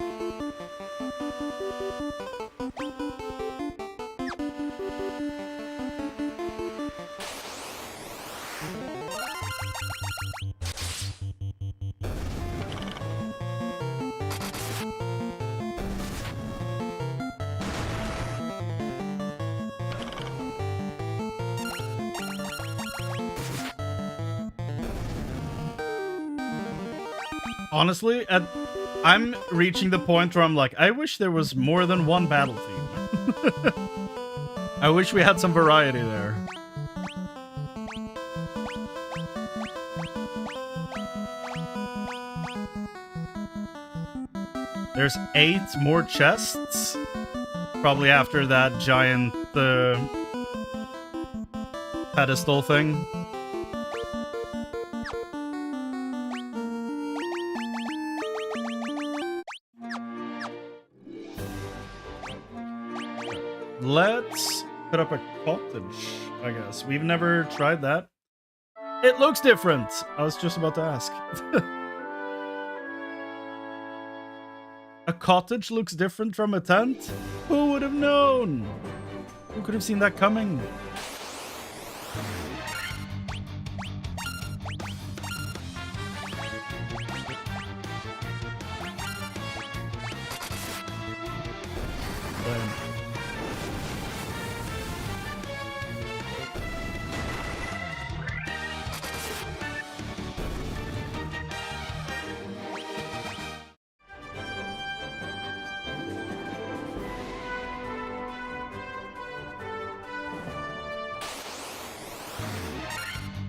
Speaker 3: Honestly, I'm reaching the point where I'm like, I wish there was more than one battle theme. I wish we had some variety there. There's 8 more chests. Probably after that giant pedestal thing. Let's put up a cottage, I guess. We've never tried that. It looks different. I was just about to ask. A cottage looks different from a tent? Who would have known? Who could have seen that coming?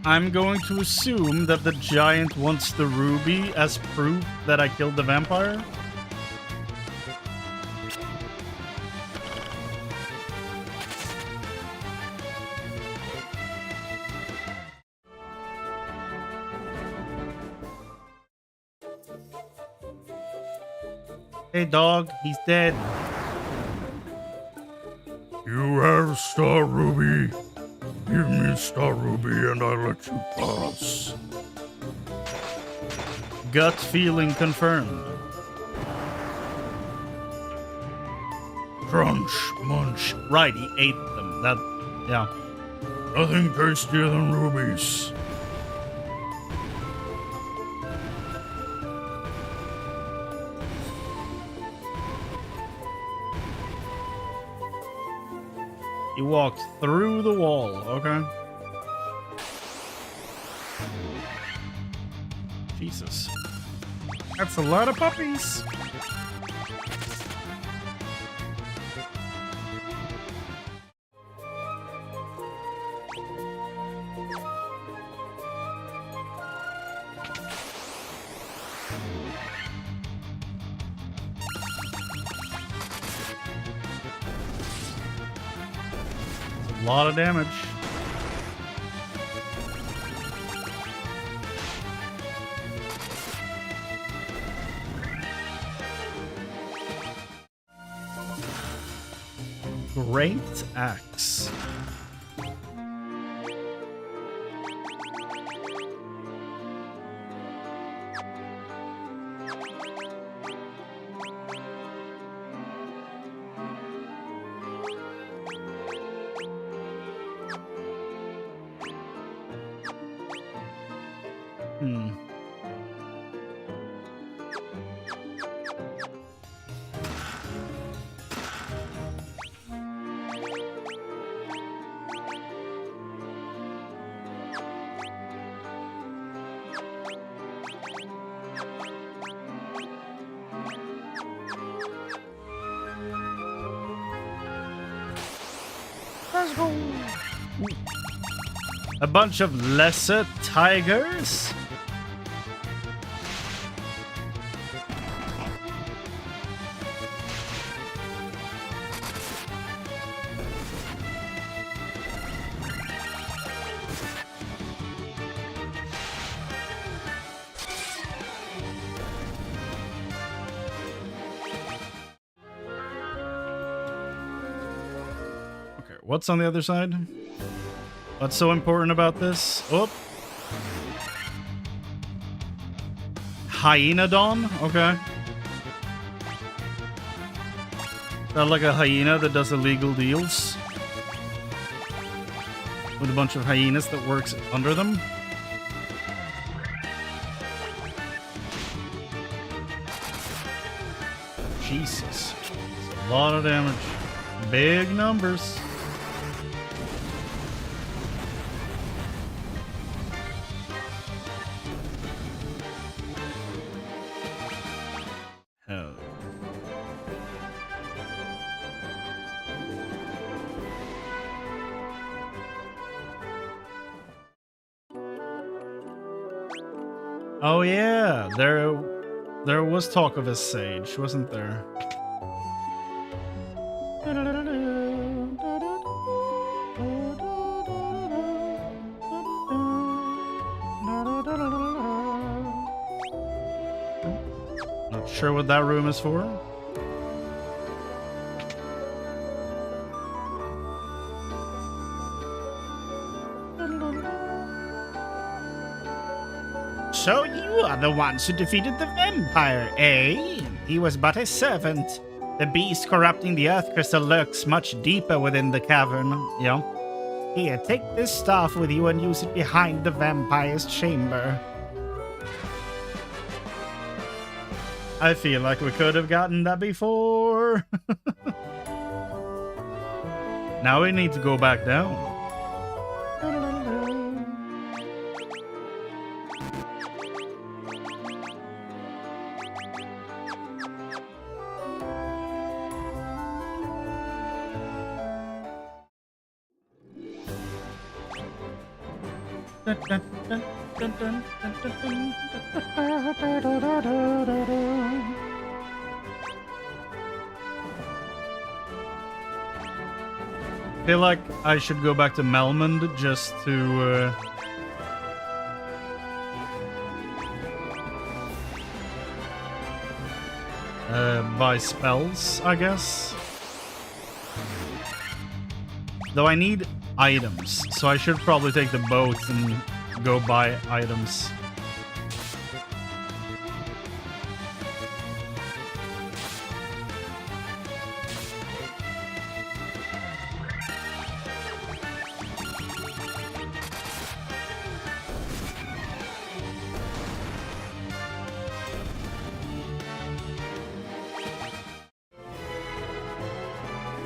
Speaker 3: I'm going to assume that the giant wants the ruby as proof that I killed the vampire. Hey dog, he's dead.
Speaker 2: You have Star Ruby. Give me Star Ruby and I'll let you pass.
Speaker 3: Gut feeling confirmed.
Speaker 2: Crunch, munch.
Speaker 3: Right, he ate them. That, yeah.
Speaker 2: Nothing tastier than rubies.
Speaker 3: He walked through the wall, okay. Jesus. That's a lot of puppies. A lot of damage. Great axe. Hmm.
Speaker 2: Let's go.
Speaker 3: A bunch of lesser tigers? Okay, what's on the other side? What's so important about this? Oh. Hyenodon? Okay. Is that like a hyena that does illegal deals? With a bunch of hyenas that works under them? Jesus. That's a lot of damage. Big numbers. Hell. Oh yeah, there was talk of a sage, wasn't there? Not sure what that room is for.
Speaker 2: So you are the ones who defeated the vampire, eh? He was but a servant. The beast corrupting the earth crystal lurks much deeper within the cavern.
Speaker 3: Yeah.
Speaker 2: Here, take this staff with you and use it behind the vampire's chamber.
Speaker 3: I feel like we could have gotten that before. Now we need to go back down. Feel like I should go back to Melmond just to buy spells, I guess. Though I need items, so I should probably take the boat and go buy items.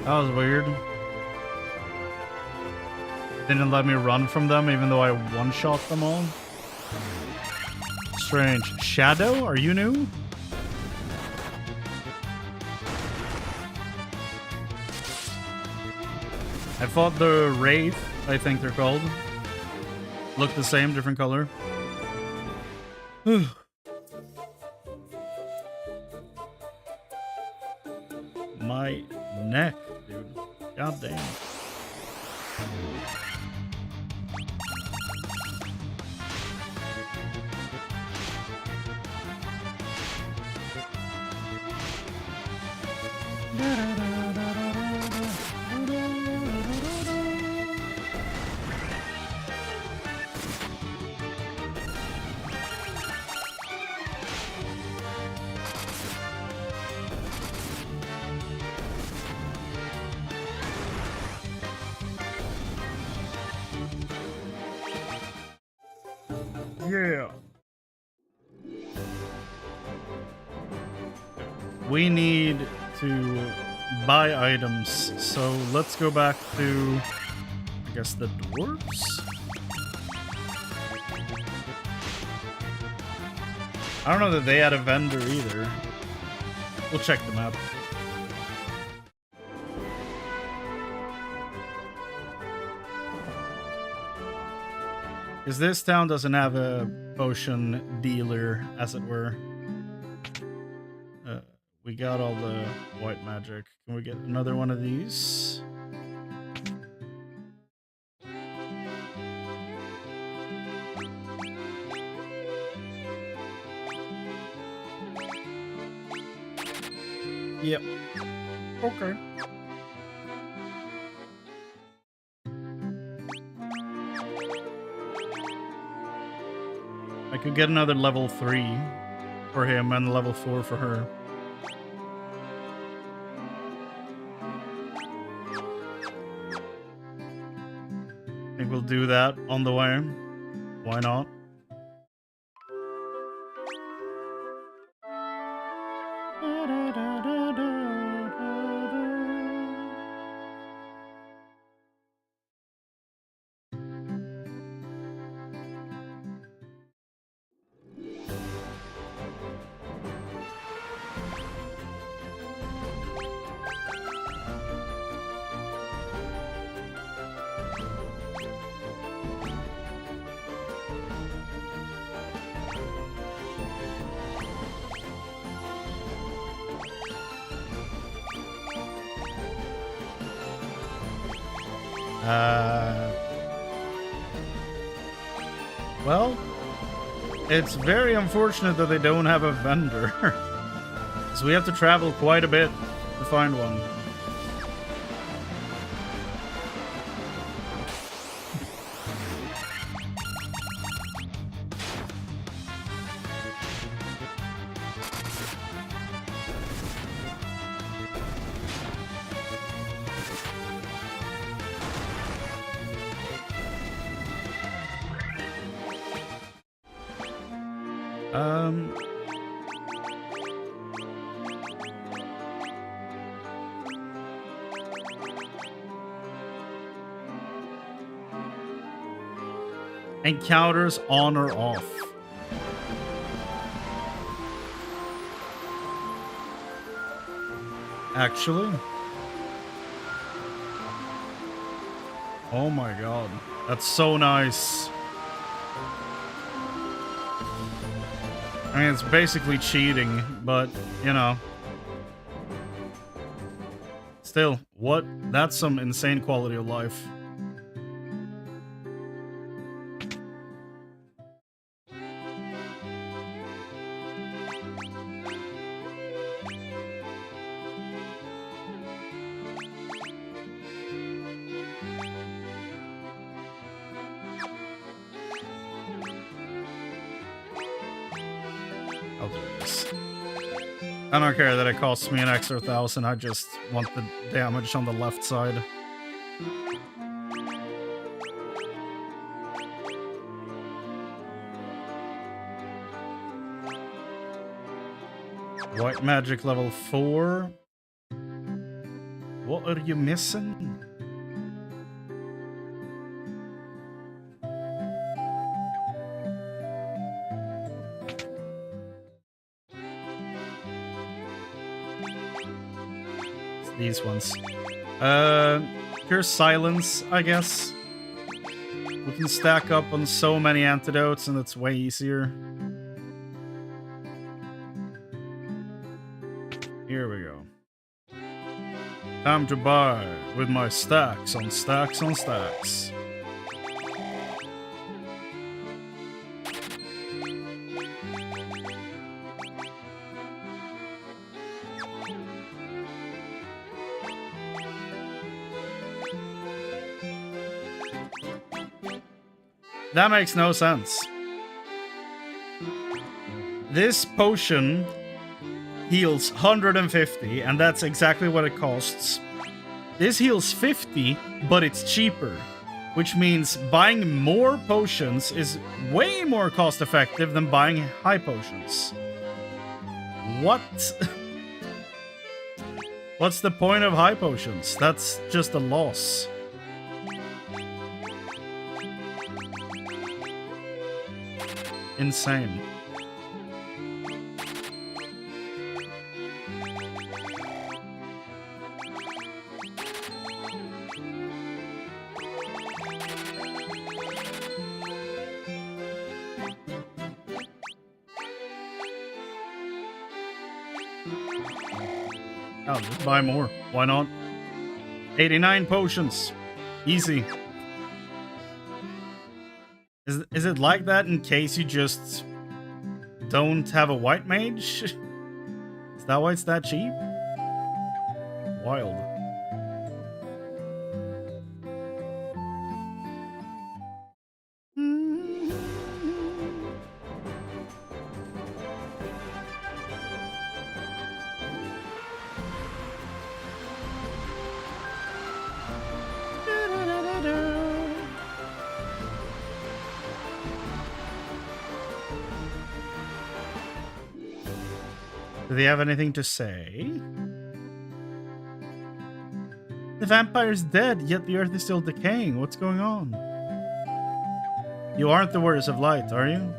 Speaker 3: That was weird. Didn't let me run from them even though I one-shot them all. Strange. Shadow, are you new? I fought the Wraith, I think they're called. Look the same, different color. My neck, dude. God damn. Yeah. we need to buy items. So let's go back to, I guess, the dwarves? I don't know that they had a vendor either. We'll check the map. Because this town doesn't have a potion dealer, as it were. We got all the white magic. Can we get another one of these? Yep. Okay. I could get another level 3 for him and level 4 for her. I think we'll do that on the way. Why not? Well, it's very unfortunate that they don't have a vendor. So we have to travel quite a bit to find one. Encounters on or off. Actually. Oh my god. That's so nice. I mean, it's basically cheating, but, you know. Still, what? That's some insane quality of life. I'll do this. I don't care that it costs me an extra 1,000, I just want the damage on the left side. White magic level 4. What are you missing? These ones. Pure silence, I guess. We can stack up on so many antidotes and it's way easier. Here we go. Time to buy with my stacks on stacks on stacks. That makes no sense. This potion heals 150, and that's exactly what it costs. This heals 50, but it's cheaper, which means buying more potions is way more cost effective than buying high potions. What? What's the point of high potions? That's just a loss. Insane. Oh, just buy more. Why not? 89 potions. Easy. Is it like that in case you just don't have a white mage? Is that why it's that cheap? Wild. Do they have anything to say? The vampire's dead, yet the earth is still decaying. What's going on? You aren't the Warriors of Light, are you?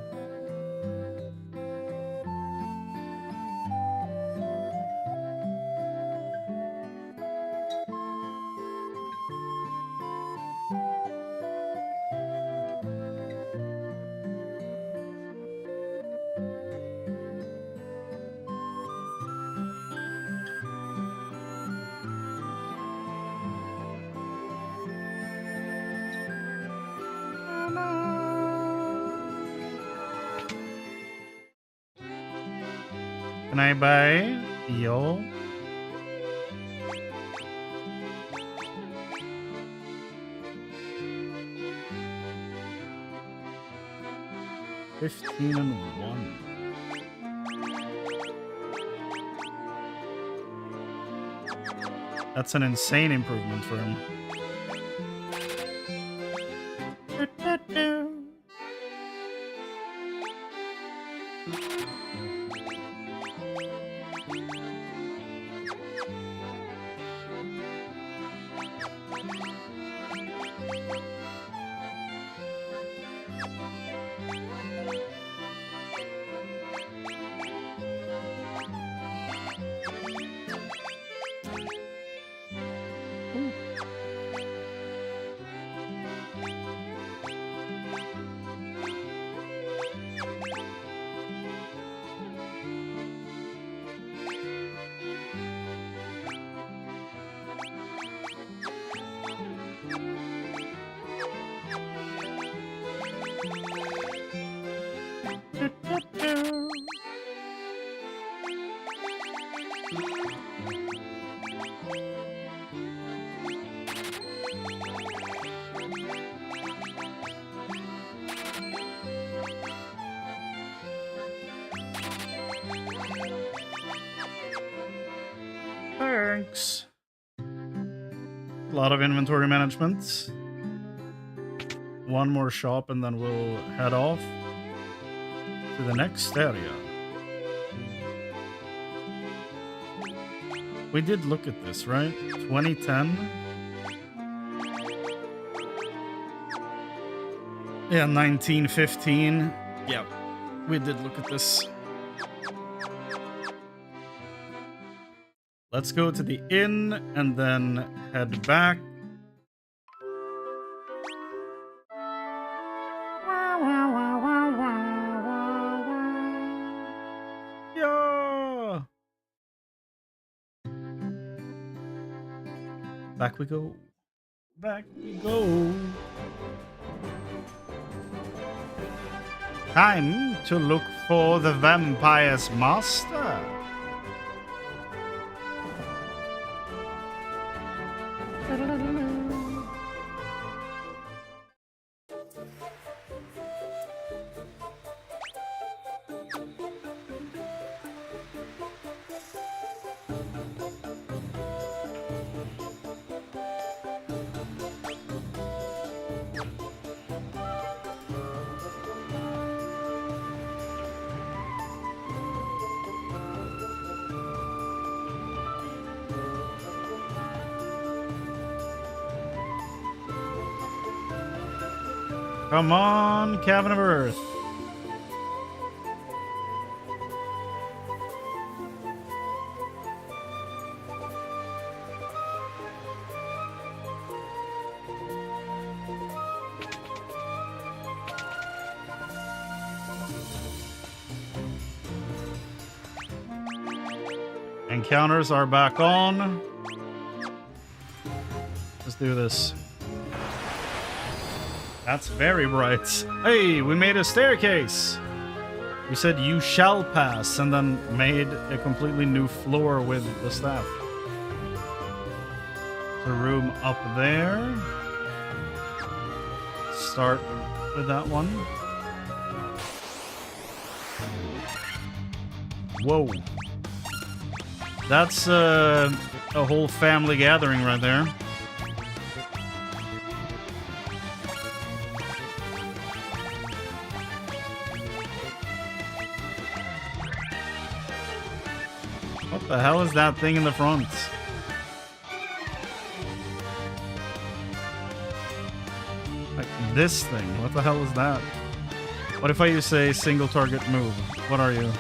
Speaker 3: Can I buy yo? $15 and $1. That's an insane improvement for him. Thanks. A lot of inventory management. One more shop and then we'll head off to the next area. We did look at this, right? 2010. Yeah, 1915. Yeah, we did look at this. Let's go to the inn and then head back. Yeah. Back we go. Back we go. Time to look for the vampire's master. Come on, Cavern of Earth. Encounters are back on. Let's do this. That's very bright. Hey, we made a staircase. We said you shall pass and then made a completely new floor with the staff. The room up there. Start with that one. Whoa. That's a whole family gathering right there. What the hell is that thing in the front? Like this thing. What the hell is that? What if I say single target move? What are you?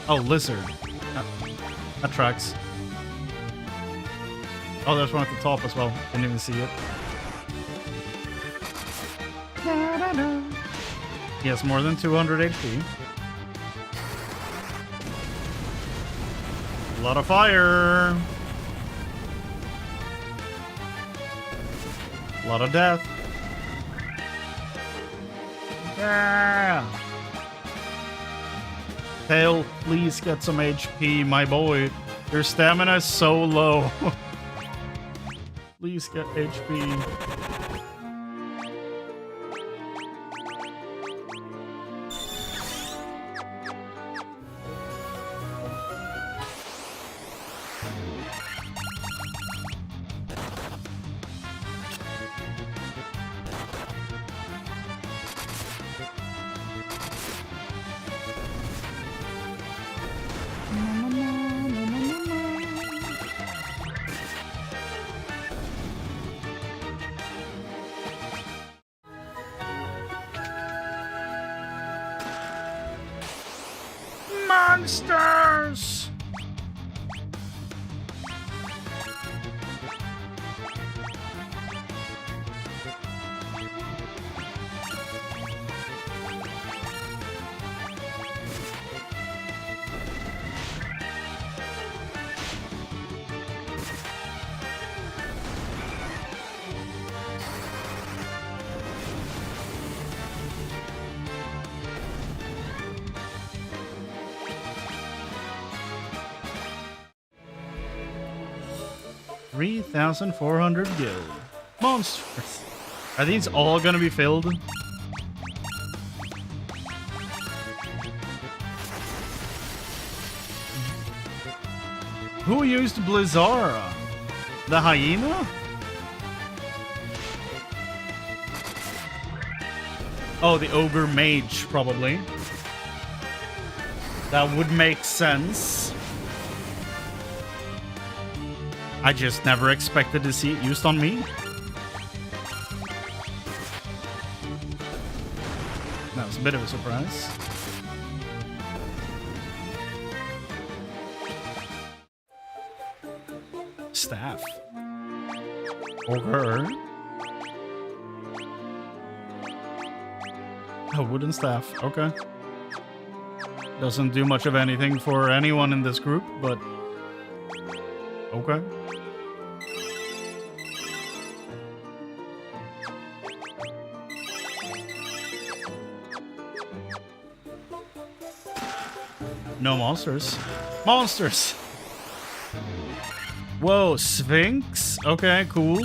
Speaker 3: Oh, lizard. That tracks. Oh, there's one at the top as well. Didn't even see it. He has more than 200 HP. A lot of fire. A lot of death. Yeah. Tail, please get some HP, my boy. Your stamina is so low. Please get HP. Monsters! $3,400 gil. Monsters. Are these all gonna be filled? Who used Blizzara? The hyena? Oh, the ogre mage, probably. That would make sense. I just never expected to see it used on me. That was a bit of a surprise. Staff. Ogre. A wooden staff. Okay. Doesn't do much of anything for anyone in this group, but okay. No monsters. Monsters! Whoa, Sphinx? Okay, cool.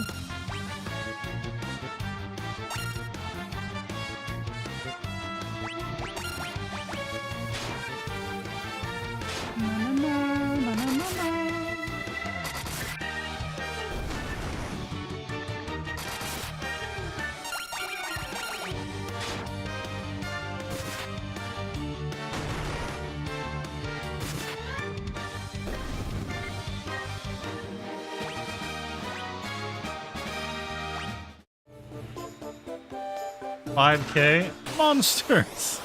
Speaker 3: 5k monsters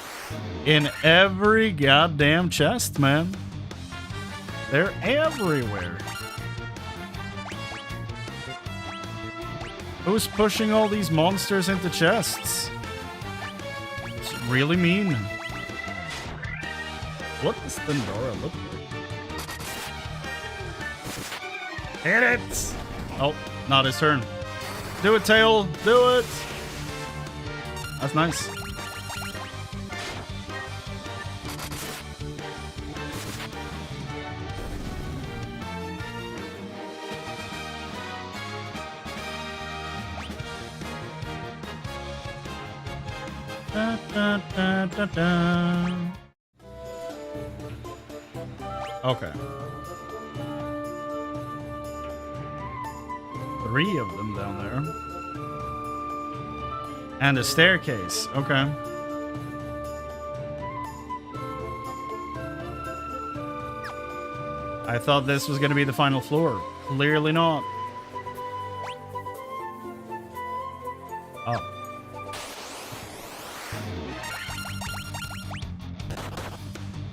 Speaker 3: in every goddamn chest, man. They're everywhere. Who's pushing all these monsters into chests? It's really mean. What does Thundora look like? Hit it! Oh, not his turn. Do it, Tail. Do it. That's nice. Da, da, da, da, da. Okay. 3 of them down there. And a staircase. Okay. I thought this was going to be the final floor. Clearly not. Oh.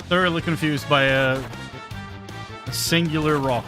Speaker 3: Thoroughly confused by a singular rock.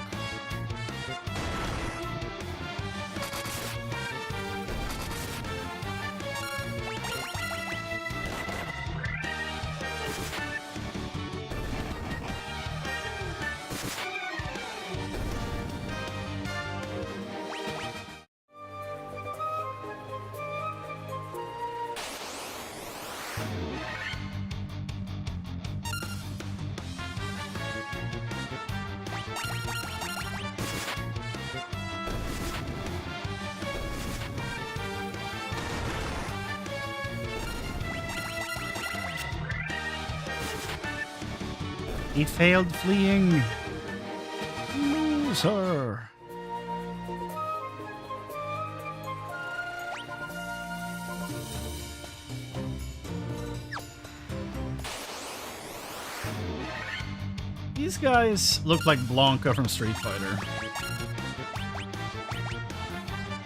Speaker 3: He failed fleeing. Loser. These guys look like Blanca from Street Fighter.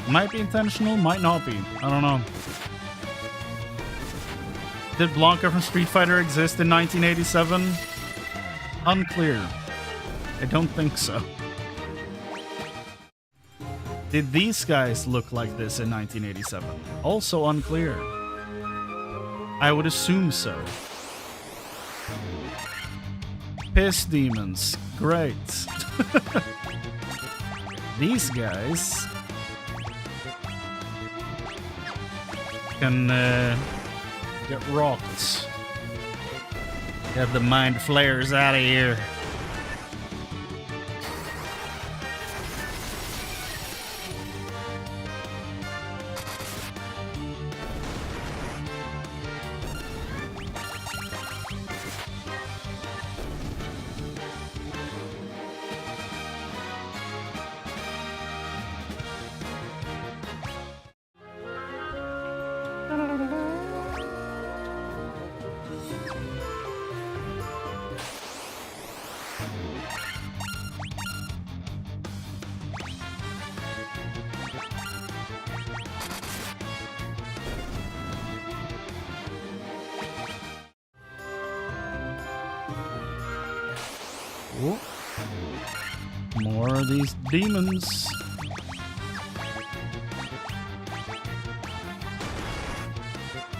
Speaker 3: Might be intentional, might not be. I don't know. Did Blanca from Street Fighter exist in 1987? Unclear. I don't think so. Did these guys look like this in 1987? Also unclear. I would assume so. Piss demons. Great. These guys can get rocked. Get the mind flares out of here. Oh. More of these demons.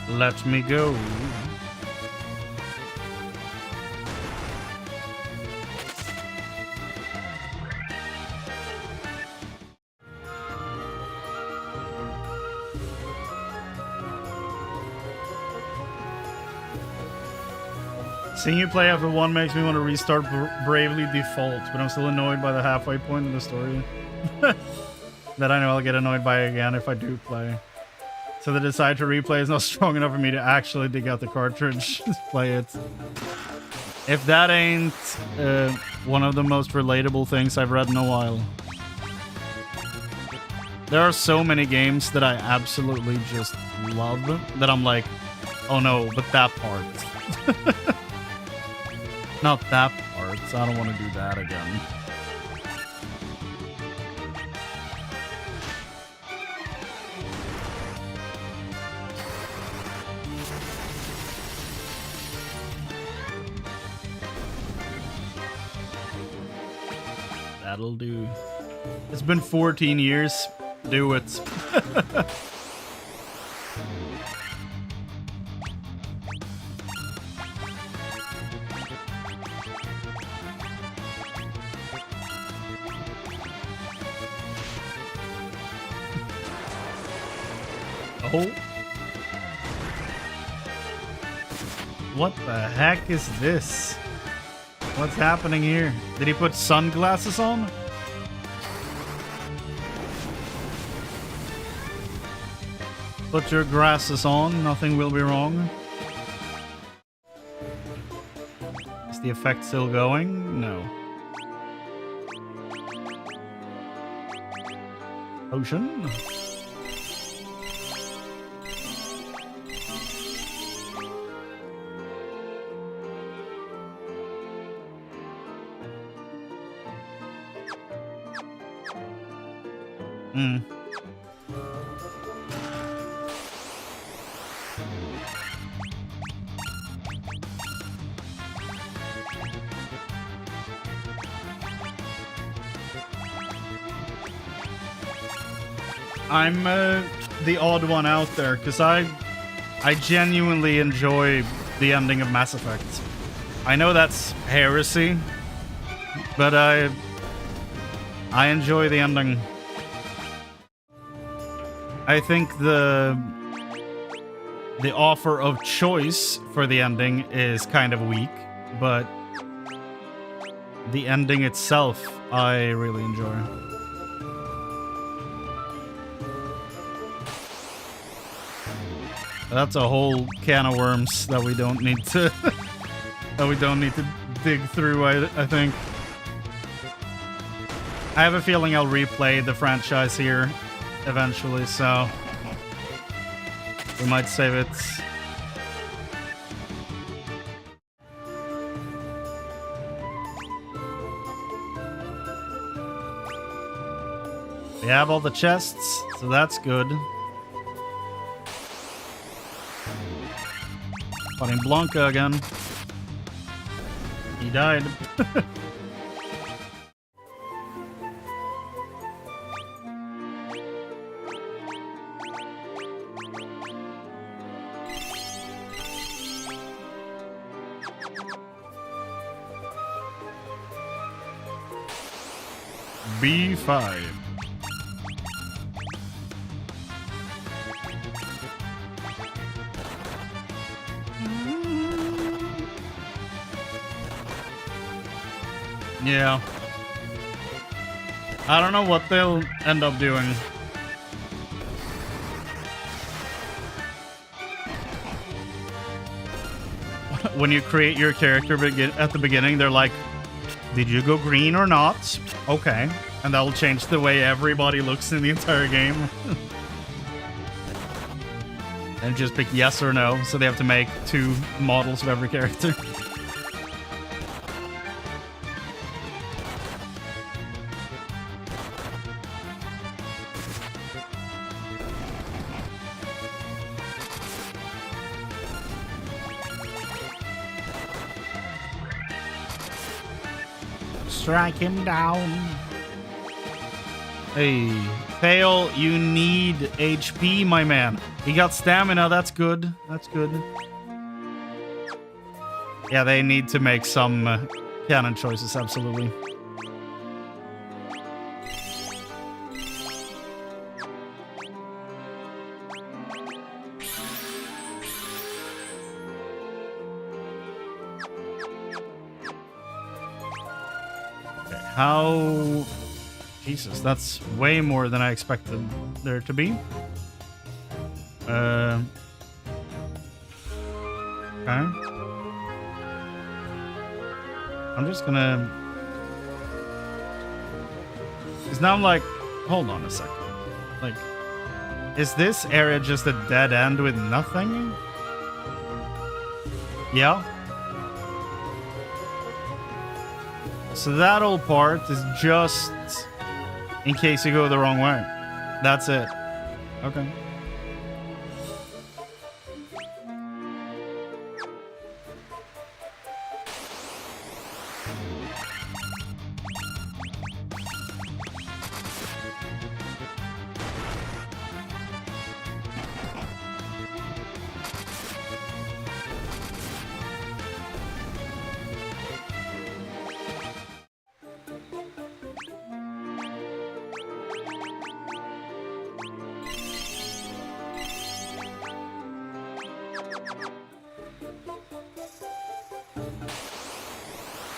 Speaker 3: Let me go. Seeing you play FF1 makes me want to restart Bravely Default, but I'm still annoyed by the halfway point in the story. That I know I'll get annoyed by again if I do play. So the decide to replay is not strong enough for me to actually dig out the cartridge to play it. If that ain't one of the most relatable things I've read in a while. There are so many games that I absolutely just love that I'm like, oh no, but that part. Not that part, so I don't want to do that again. That'll do. It's been 14 years. Do it. Oh. What the heck is this? What's happening here? Did he put sunglasses on? Put your glasses on, nothing will be wrong. Is the effect still going? No. Ocean? Hmm. I'm the odd one out there because I genuinely enjoy the ending of Mass Effect. I know that's heresy, but I enjoy the ending. I think the offer of choice for the ending is kind of weak, but the ending itself I really enjoy. That's a whole can of worms that we don't need to dig through, I think. I have a feeling I'll replay the franchise here eventually, so we might save it. We have all the chests, so that's good. Fighting Blanca again. He died. B5. Yeah. I don't know what they'll end up doing. When you create your character at the beginning, they're like, did you go green or not? Okay. And that will change the way everybody looks in the entire game. And just pick yes or no, so they have to make 2 models of every character. Strike him down. Hey, Fail, you need HP, my man. He got stamina, that's good. That's good. Yeah, they need to make some canon choices, absolutely. How... Jesus, that's way more than I expected there to be. Okay. I'm just gonna... Because now I'm like, hold on a second. Like, is this area just a dead end with nothing? Yeah. So that old part is just in case you go the wrong way. That's it. Okay.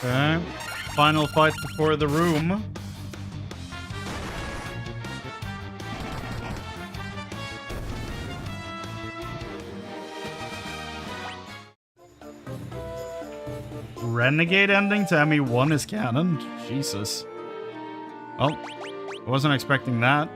Speaker 3: Okay. Final fight before the room. Renegade ending to ME1 is canon? Jesus. Well, I wasn't expecting that.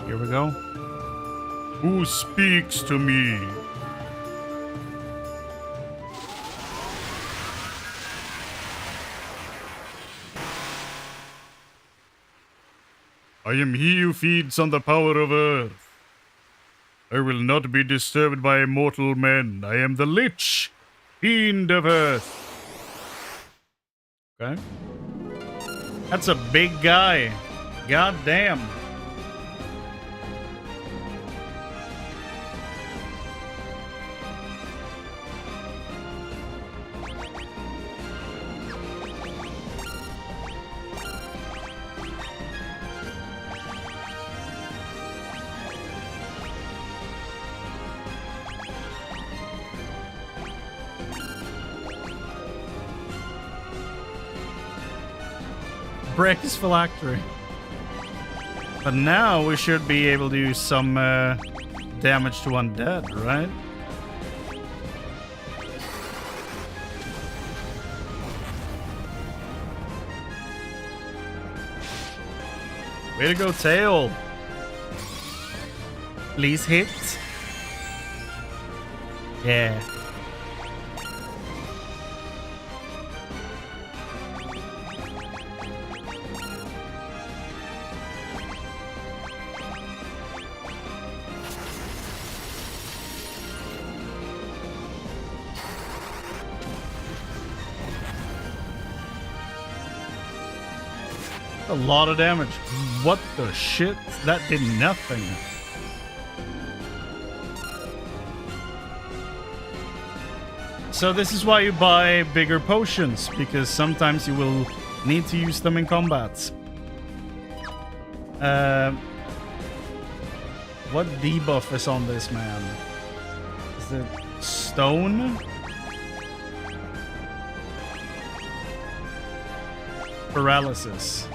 Speaker 3: Here we go.
Speaker 2: Who speaks to me? I am he who feeds on the power of earth. I will not be disturbed by mortal men. I am the Lich, fiend of earth.
Speaker 3: Okay. That's a big guy. God damn. Break his phylactery. But now we should be able to do some damage to undead, right? Way to go, Tail. Please hit. Yeah. A lot of damage. What the shit? That did nothing. So this is why you buy bigger potions, because sometimes you will need to use them in combat. What debuff is on this man? Is it stone? Paralysis.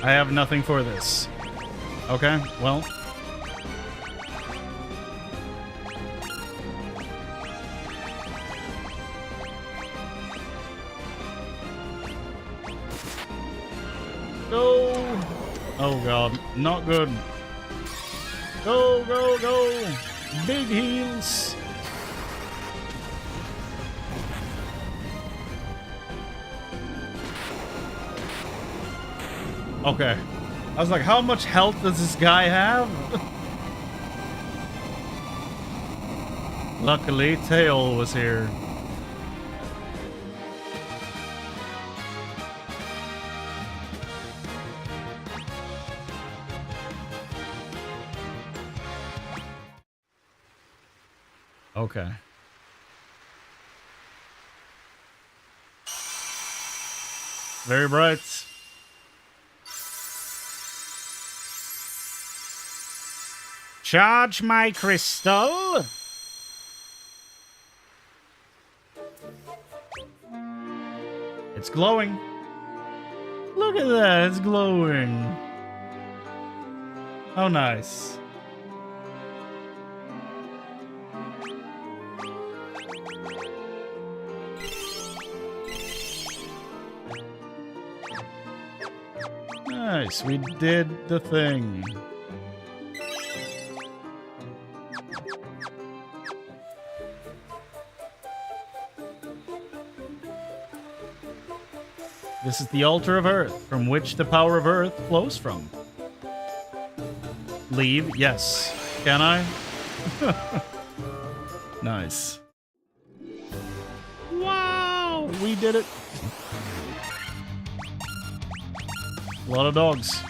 Speaker 3: I have nothing for this. Okay, well. Go! Oh god, not good. Go, go, go! Big heals! Okay. I was like, how much health does this guy have? Luckily, Tail was here. Okay. Very bright. Charge my crystal. It's glowing. Look at that, it's glowing. How nice. Nice, we did the thing. This is the altar of Earth, from which the power of Earth flows from. Leave? Yes. Can I? Nice. We did it. A lot of dogs.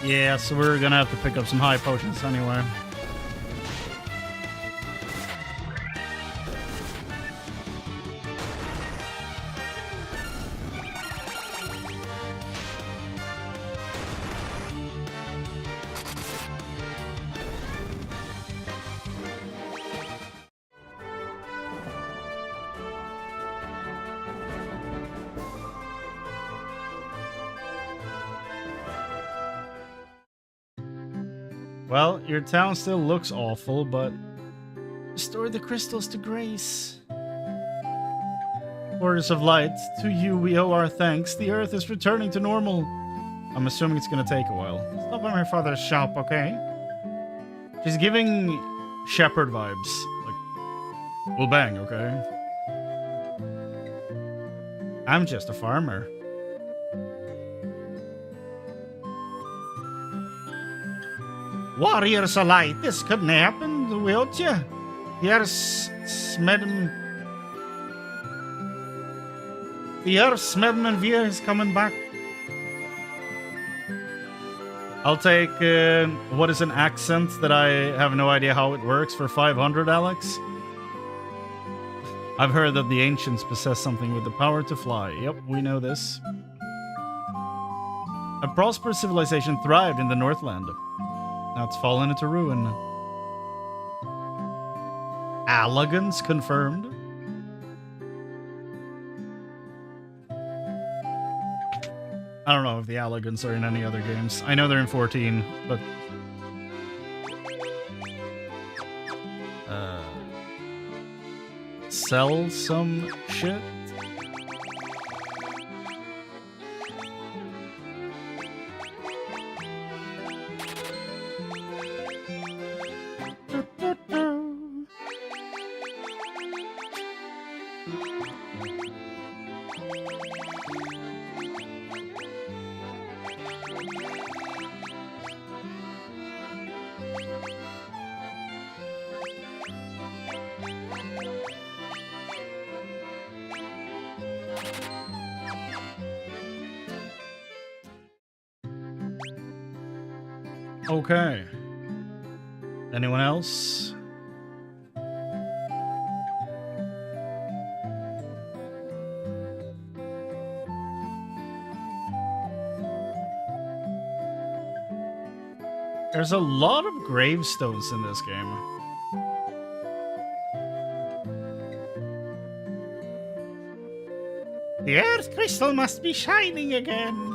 Speaker 3: Yeah, so we're gonna have to pick up some high potions anyway. Well, your town still looks awful, but restore the crystals to grace. Orders of Light, to you we owe our thanks. The Earth is returning to normal. I'm assuming it's gonna take a while. Stop by my father's shop, okay? She's giving shepherd vibes. Like, we'll bang, okay? I'm just a farmer.
Speaker 2: Warriors of Light, this couldn't happen without you. Here's Smedman. The Earth Smedman Via is coming back.
Speaker 3: I'll take, what is an accent that I have no idea how it works for 500, Alex? I've heard that the ancients possess something with the power to fly. Yep, we know this. A prosperous civilization thrived in the Northland. Now it's fallen into ruin. Allagans confirmed. I don't know if the Allagans are in any other games. I know they're in 14, but... sell some shit? Okay. Anyone else? There's a lot of gravestones in this game.
Speaker 2: The Earth Crystal must be shining again.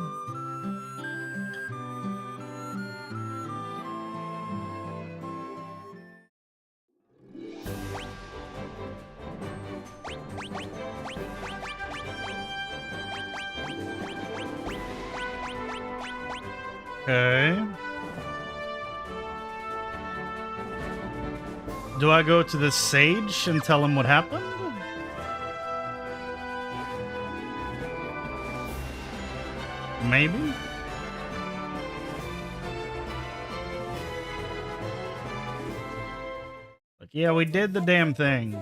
Speaker 3: Okay. Do I go to the sage and tell him what happened? Maybe? Like, yeah, we did the damn thing.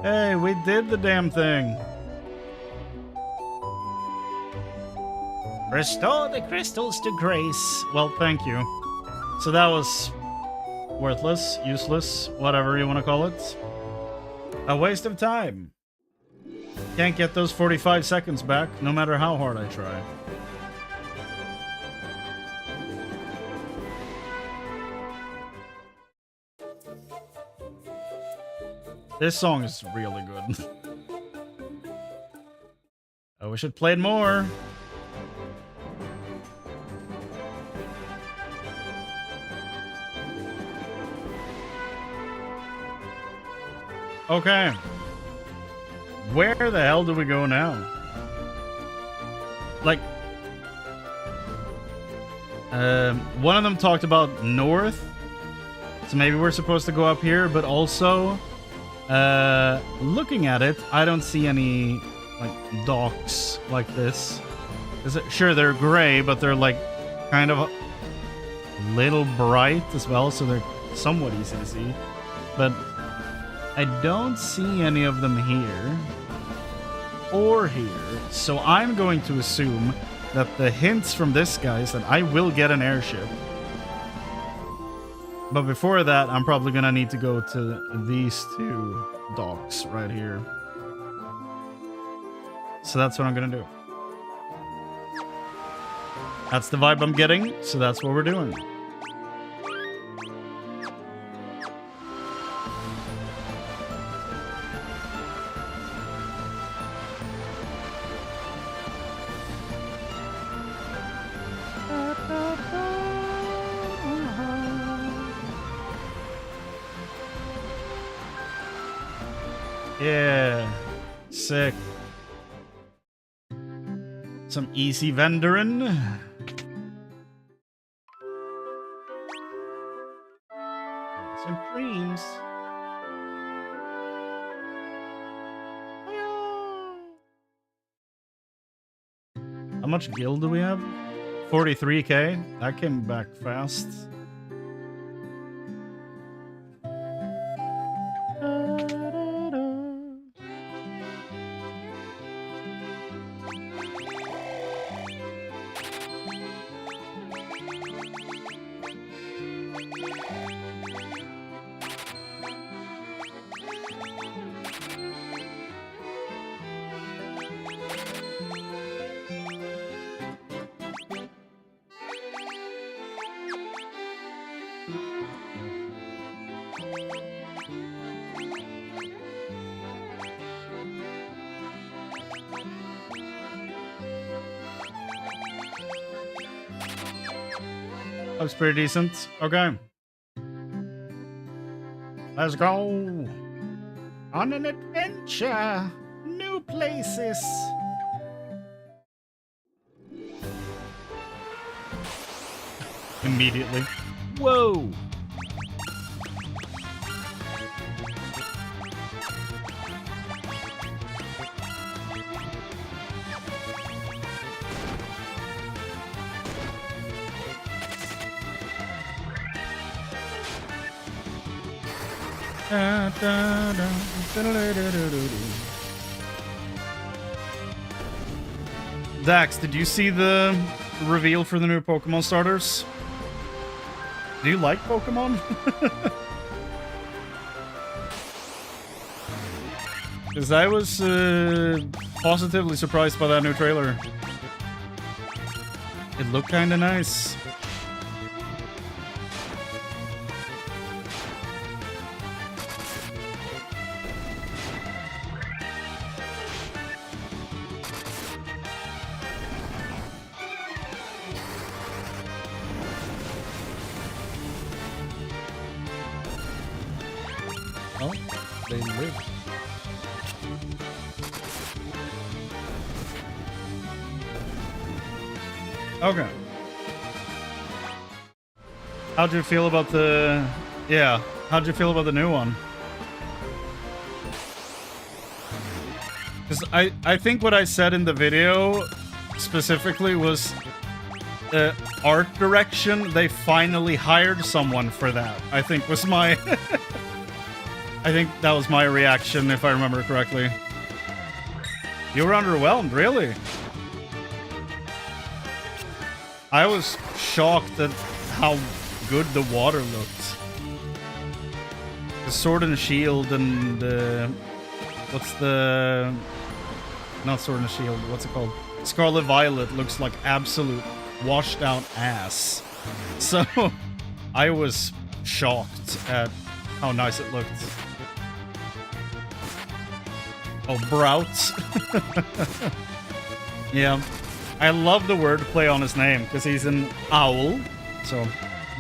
Speaker 3: Hey, we did the damn thing.
Speaker 2: Restore the crystals to grace.
Speaker 3: Well, thank you. So that was Worthless, useless, whatever you want to call it. A waste of time. Can't get those 45 seconds back, no matter how hard I try. This song is really good. I wish it played more. Okay. Where the hell do we go now? Like, one of them talked about north, so maybe we're supposed to go up here, but also, looking at it, I don't see any, like, docks like this. Sure, they're gray, but they're, like, kind of a little bright as well, so they're somewhat easy to see. But I don't see any of them here or here, so I'm going to assume that the hints from this guy is that I will get an airship. But before that, I'm probably gonna need to go to these two docks right here. So that's what I'm gonna do. That's the vibe I'm getting, so that's what we're doing. Yeah, sick. Some easy vendoring. Some dreams. How much gil do we have? 43k. That came back fast. Looks pretty decent. Okay. Let's go. On an adventure. New places. Immediately. Whoa. Dax, did you see the reveal for the new Pokemon starters? Do you like Pokemon? Because I was positively surprised by that new trailer. It looked kind of nice. Oh, they live. Okay. How'd you feel about the... Yeah, how'd you feel about the new one? Because I think what I said in the video specifically was art direction. They finally hired someone for that, I think was my... I think that was my reaction, if I remember correctly. You were underwhelmed, really? I was shocked at how good the water looked. Sword and Shield and what's the... Not Sword and Shield, what's it called? Scarlet Violet looks like absolute washed out ass. So I was shocked at how nice it looked. Oh, Brout. Yeah. I love the wordplay on his name because he's an owl. So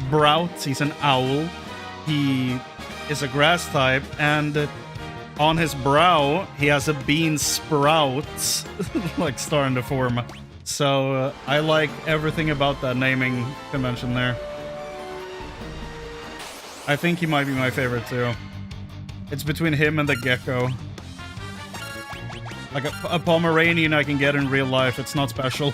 Speaker 3: Brout, he's an owl. He is a grass type, and on his brow he has a bean sprout like starting to form. So I like everything about that naming convention there. I think he might be my favorite too. It's between him and the gecko. Like a Pomeranian I can get in real life, it's not special.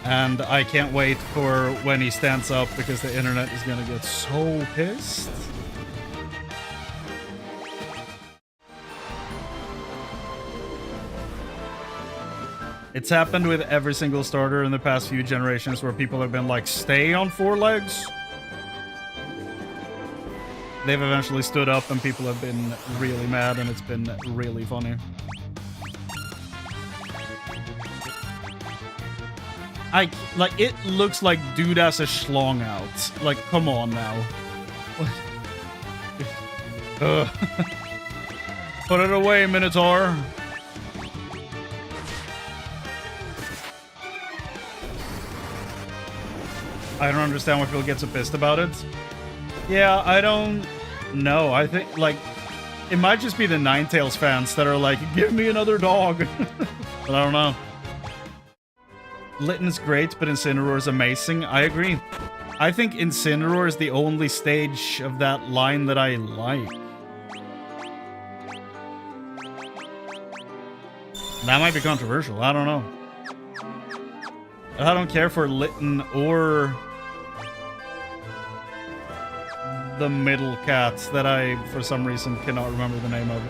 Speaker 3: And I can't wait for when he stands up because the internet is gonna get so pissed. It's happened with every single starter in the past few generations where people have been like, stay on 4 legs. They've eventually stood up and people have been really mad and it's been really funny. Like, it looks like dude has a schlong out. Like, come on now. Put it away, Minotaur. I don't understand why people get so pissed about it. Yeah, I don't know. I think, like, it might just be the Ninetales fans that are like, give me another dog. But I don't know. Litten's great, but Incineroar is amazing. I agree. I think Incineroar is the only stage of that line that I like. That might be controversial. I don't know. I don't care for Litten or the middle cat that I, for some reason, cannot remember the name of.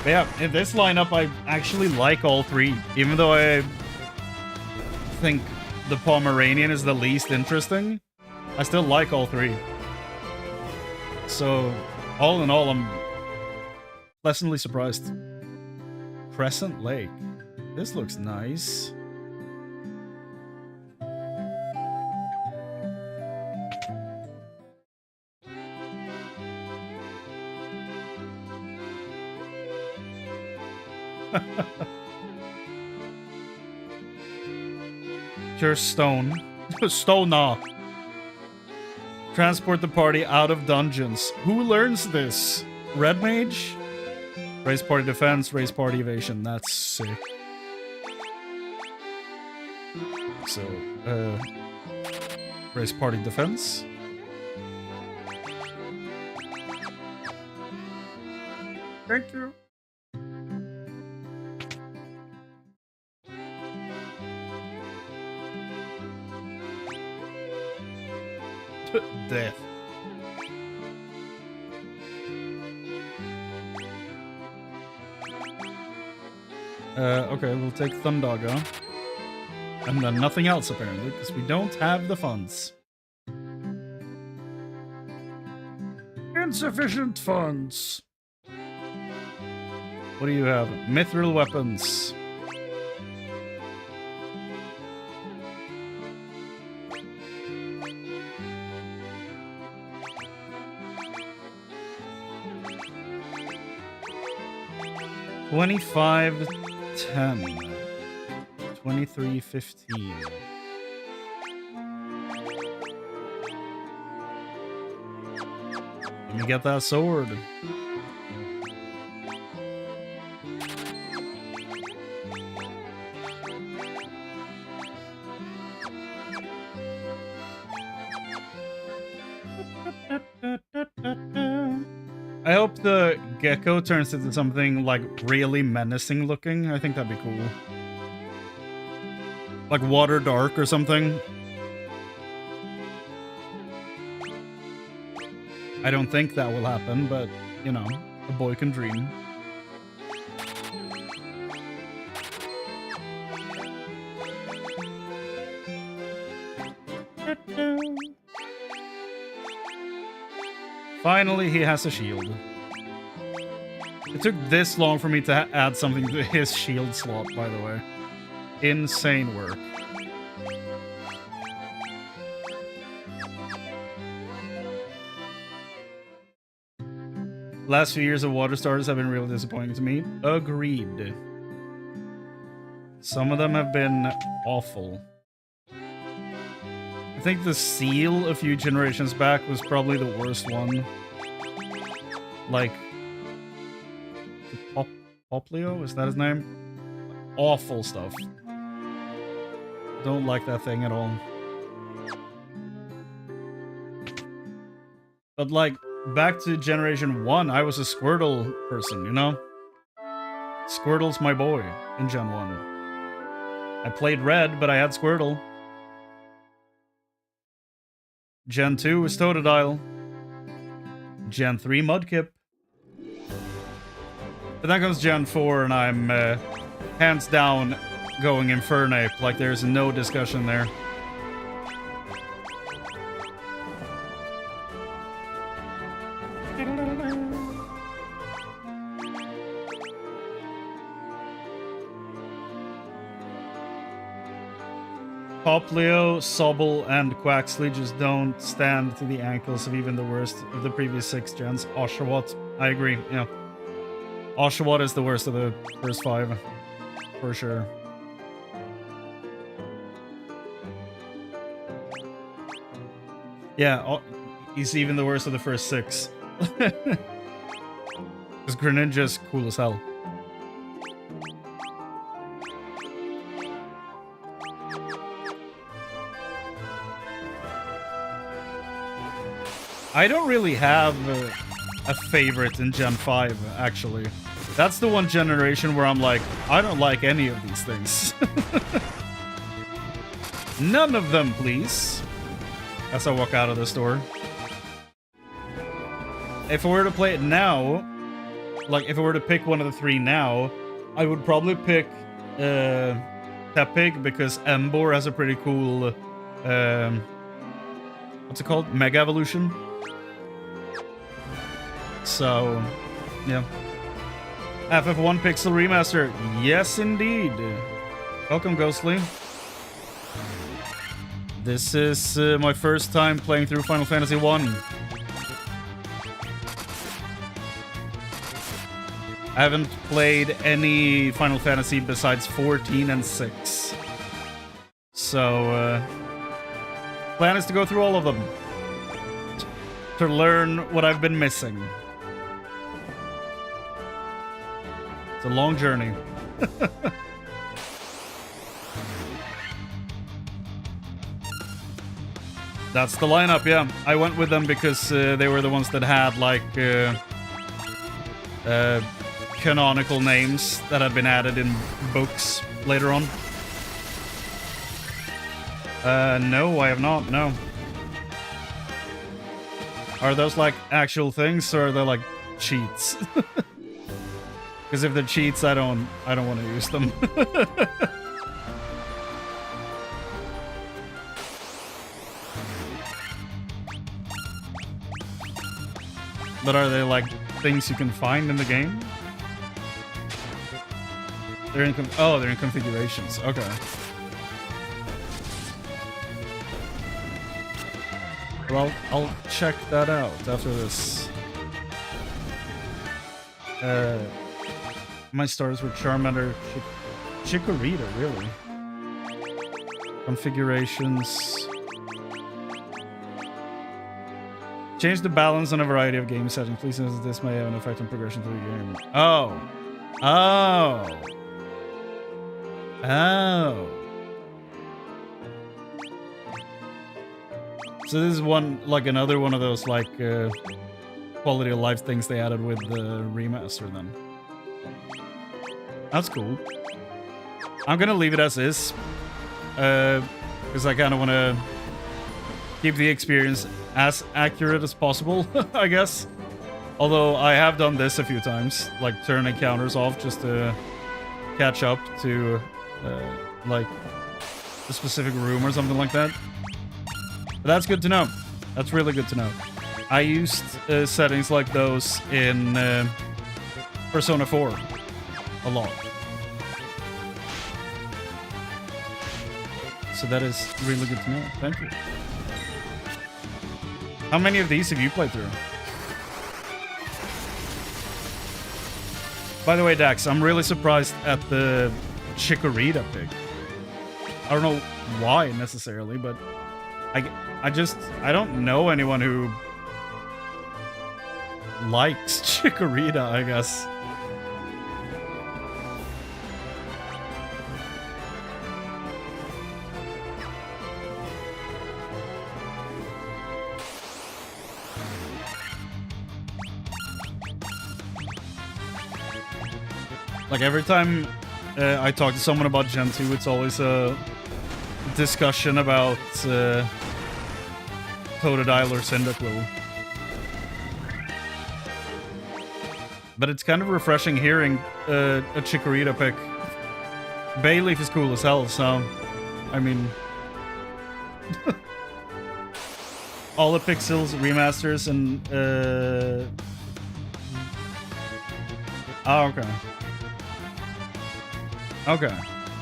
Speaker 3: But yeah, in this lineup, I actually like all 3, even though I think the Pomeranian is the least interesting. I still like all 3. So, all in all, I'm pleasantly surprised. Crescent Lake. This looks nice. Cure Stone. Stona. Transport the party out of dungeons. Who learns this? Red Mage? Raise party defense, raise party evasion. That's sick. So, raise party defense. Thank you. Death. Okay, we'll take Thundaga. And then nothing else, apparently, because we don't have the funds. Insufficient funds. What do you have? Mithril weapons. $25.10. $23.15. Let me get that sword. I hope the gecko turns into something like really menacing looking. I think that'd be cool. Like Water Dark or something. I don't think that will happen, but, you know, a boy can dream. Finally, he has a shield. It took this long for me to add something to his shield slot, by the way. Insane work. Last few years of water starters have been really disappointing to me. Agreed. Some of them have been awful. I think the seal a few generations back was probably the worst one. Like... Poplio? Is that his name? Awful stuff. Don't like that thing at all. But like, back to Generation 1, I was a Squirtle person, you know? Squirtle's my boy in Gen 1. I played Red, but I had Squirtle. Gen 2 was Totodile. Gen 3 Mudkip. But then comes Gen 4, and I'm hands down going Infernape. Like, there's no discussion there. Poplio, Sobble, and Quaxley just don't stand to the ankles of even the worst of the previous 6 gens. Oshawott, I agree, yeah. Oshawott is the worst of the first 5, for sure. Yeah, he's even the worst of the first 6. Because Greninja's cool as hell. I don't really have a favorite in Gen 5, actually. That's the one generation where I'm like, I don't like any of these things. None of them, please. As I walk out of the store. If I were to play it now, like if I were to pick one of the 3 now, I would probably pick Tepig because Emboar has a pretty cool, what's it called? Mega Evolution. So, yeah. FF1 Pixel Remaster. Yes, indeed. Welcome, Ghostly. This is my first time playing through Final Fantasy 1. I haven't played any Final Fantasy besides 14 and 6. So, plan is to go through all of them. To learn what I've been missing. It's a long journey. That's the lineup, yeah. I went with them because they were the ones that had, like, canonical names that had been added in books later on. No, I have not, no. Are those, like, actual things, or are they, like, cheats? Because if they're cheats, I don't want to use them. But are they, like, things you can find in the game? They're in they're in configurations. Okay. Well, I'll check that out after this. My stars were Charmander, Chikorita, really. Configurations. Change the balance on a variety of game settings. Please note that this may have an effect on progression through the game. Oh. Oh. Oh. So this is another one of those, like, quality of life things they added with the remaster then. That's cool. I'm gonna leave it as is. Because I kind of want to keep the experience as accurate as possible, I guess. Although I have done this a few times, like turn encounters off just to catch up to, like, a specific room or something like that. But that's good to know. That's really good to know. I used settings like those in Persona 4 a lot. So that is really good to know. Thank you. How many of these have you played through? By the way, Dax, I'm really surprised at the Chikorita pick. I don't know why necessarily, but I don't know anyone who likes Chikorita, I guess. Like every time I talk to someone about Gen 2, it's always a discussion about Totodile or Cyndaquil. But it's kind of refreshing hearing a Chikorita pick. Bayleaf is cool as hell, so I mean, all the Pixels remasters and oh, okay. Okay.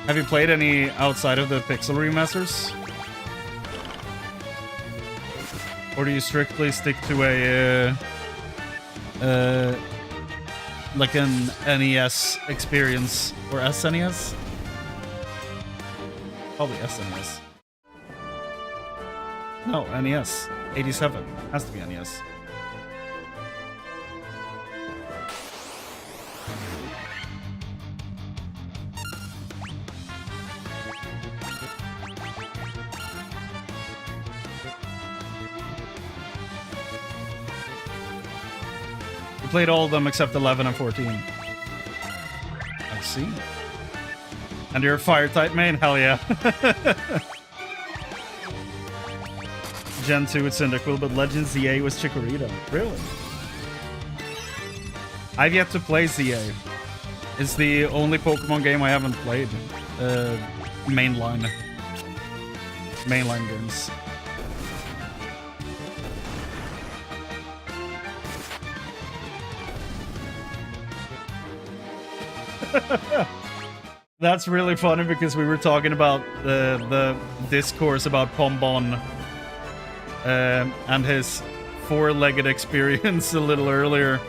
Speaker 3: Have you played any outside of the Pixel remasters? Or do you strictly stick to a like an NES experience or SNES? Probably SNES. No, NES. 87. Has to be NES. Played all of them except 11 and 14. I see. And you're a fire type main? Hell yeah. Gen 2 with Cyndaquil, but Legend ZA was Chikorita. Really? I've yet to play ZA. It's the only Pokemon game I haven't played. Mainline games. That's really funny because we were talking about the discourse about Pombon and his four-legged experience a little earlier.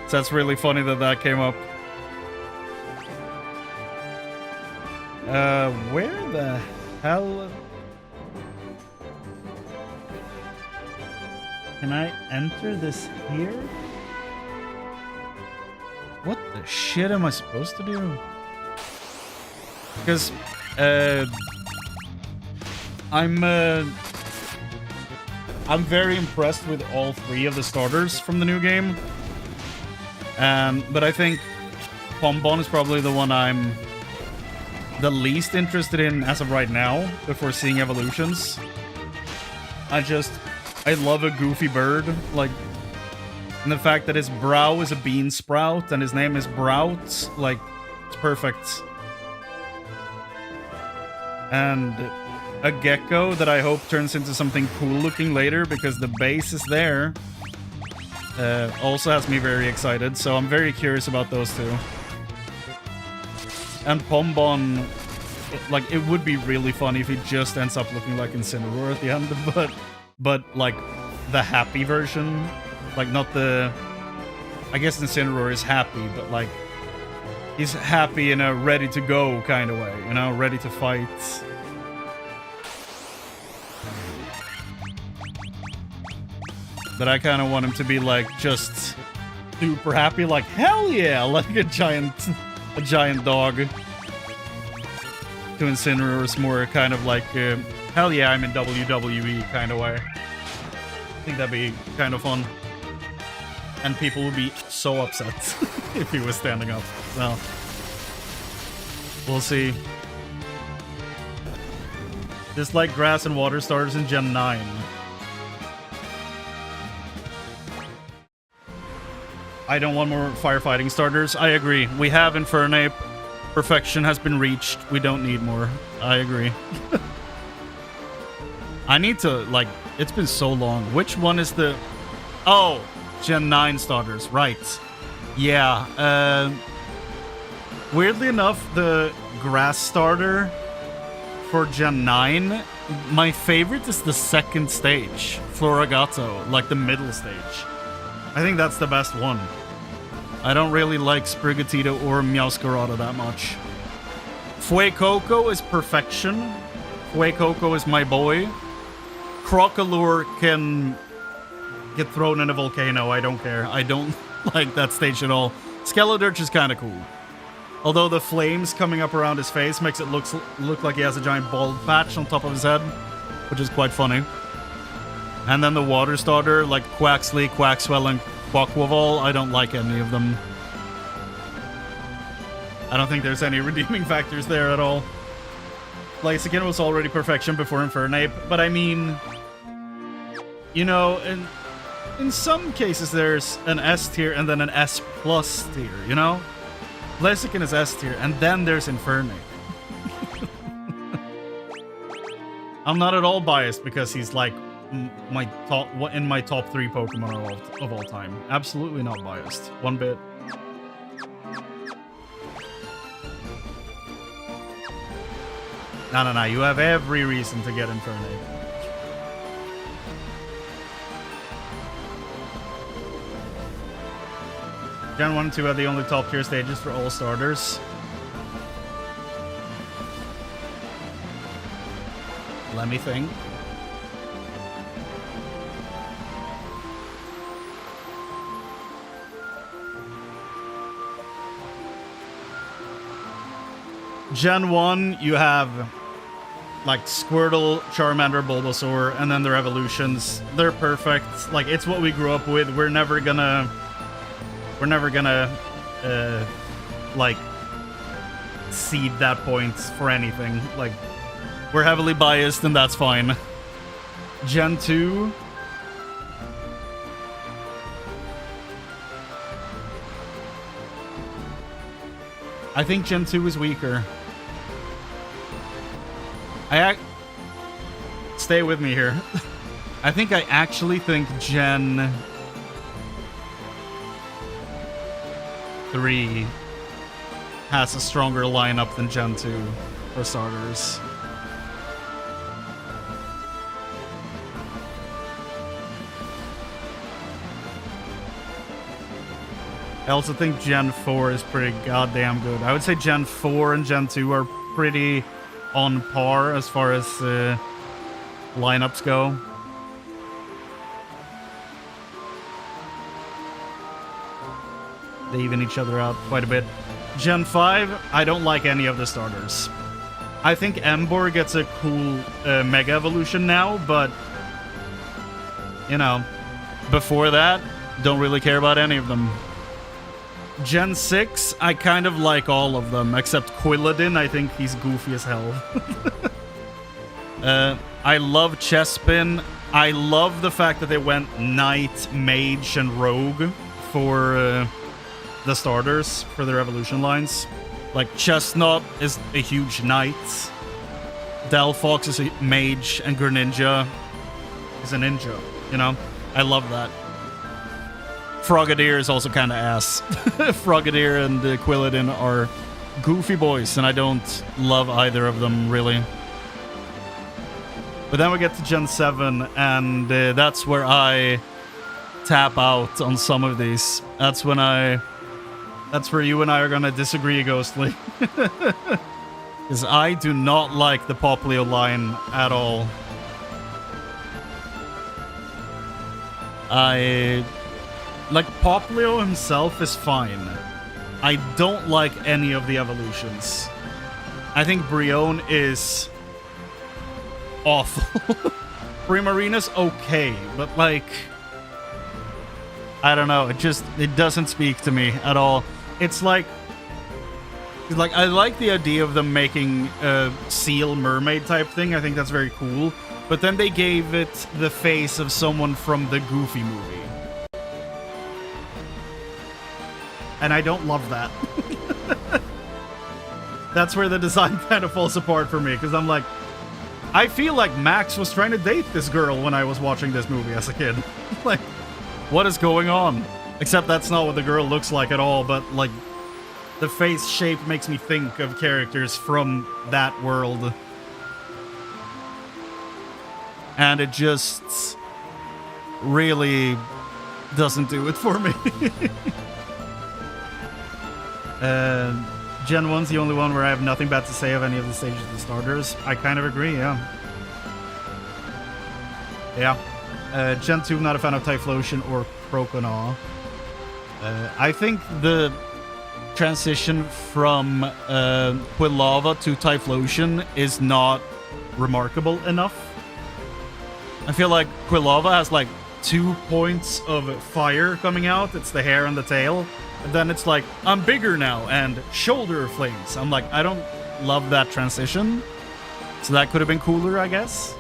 Speaker 3: So that's really funny that that came up. Where the hell... Can I enter this here? What the shit am I supposed to do? Because I'm very impressed with all three of the starters from the new game. But I think Pombon is probably the one I'm the least interested in as of right now, before seeing evolutions. I love a goofy bird, like, and the fact that his brow is a bean sprout and his name is Brout, like, it's perfect. And a gecko that I hope turns into something cool looking later, because the base is there, also has me very excited, so I'm very curious about those two. And Pombon, like, it would be really funny if he just ends up looking like Incineroar at the end, but like, the happy version, like, not the... I guess Incineroar is happy, but, like, he's happy in a ready-to-go kind of way, you know, ready to fight. But I kind of want him to be, like, just super happy, like, hell yeah, like a giant dog. To Incineroar is more kind of like, hell yeah, I'm in WWE kind of way. I think that'd be kind of fun. And people would be so upset if he was standing up. Well, we'll see. Just like grass and water starters in Gen 9. I don't want more firefighting starters. I agree. We have Infernape. Perfection has been reached. We don't need more. I agree. I need to, like, it's been so long. Which one is the... Oh, Gen 9 starters, right. Yeah, weirdly enough, the grass starter for Gen 9, my favorite is the second stage, Floragato, like the middle stage. I think that's the best one. I don't really like Sprigatito or Meowscarada that much. Fuecoco is perfection. Fuecoco is my boy. Crocalure can get thrown in a volcano, I don't care. I don't like that stage at all. Skeledirge is kind of cool. Although the flames coming up around his face makes it look like he has a giant bald patch on top of his head, which is quite funny. And then the water starter, like Quaxley, Quaxwell, and Quaquaval, I don't like any of them. I don't think there's any redeeming factors there at all. Blaziken was already perfection before Infernape, but I mean, you know, in some cases there's an S tier and then an S plus tier, you know? Blaziken is S tier, and then there's Infernape. I'm not at all biased because he's like in my top 3 Pokemon of all time. Absolutely not biased. One bit. No. You have every reason to get Infernape. Gen 1 and 2 are the only top tier stages for all starters. Let me think. Gen 1, you have like Squirtle, Charmander, Bulbasaur, and then their evolutions. They're perfect. Like, it's what we grew up with. We're never gonna like cede that point for anything. Like, we're heavily biased, and that's fine. Gen 2. I think Gen 2 is weaker. Stay with me here. I think I actually think Gen 3 has a stronger lineup than Gen 2 for starters. I also think Gen 4 is pretty goddamn good. I would say Gen 4 and Gen 2 are pretty on par as far as lineups go. They even each other out quite a bit. Gen 5, I don't like any of the starters. I think Emboar gets a cool Mega Evolution now, but, you know, before that, don't really care about any of them. Gen 6, I kind of like all of them, except Quilladin. I think he's goofy as hell. I love Chespin. I love the fact that they went Knight, Mage, and Rogue for the starters, for their evolution lines. Like, Chestnut is a huge Knight. Delphox is a Mage, and Greninja is a Ninja, you know? I love that. Frogadier is also kind of ass. Frogadier and Quilladin are goofy boys, and I don't love either of them, really. But then we get to Gen 7, and that's where I tap out on some of these. That's where you and I are gonna disagree, Ghostly. Because I do not like the Popplio line at all. Like, Popplio himself is fine. I don't like any of the evolutions. I think Brionne is awful. Primarina's okay, but, like, I don't know. It doesn't speak to me at all. It's like, I like the idea of them making a seal mermaid type thing. I think that's very cool. But then they gave it the face of someone from the Goofy movie. And I don't love that. That's where the design kind of falls apart for me, because I'm like, I feel like Max was trying to date this girl when I was watching this movie as a kid. Like, What is going on? Except that's not what the girl looks like at all, but like the face shape makes me think of characters from that world. And it just really doesn't do it for me. Gen 1's the only one where I have nothing bad to say of any of the stages of the starters. I kind of agree, yeah. Yeah. Gen 2, not a fan of Typhlosion or Croconaw. I think the transition from Quilava to Typhlosion is not remarkable enough. I feel like Quilava has like 2 points of fire coming out. It's the hair and the tail. And then it's like, I'm bigger now, and shoulder flames. I'm like, I don't love that transition. So that could have been cooler, I guess.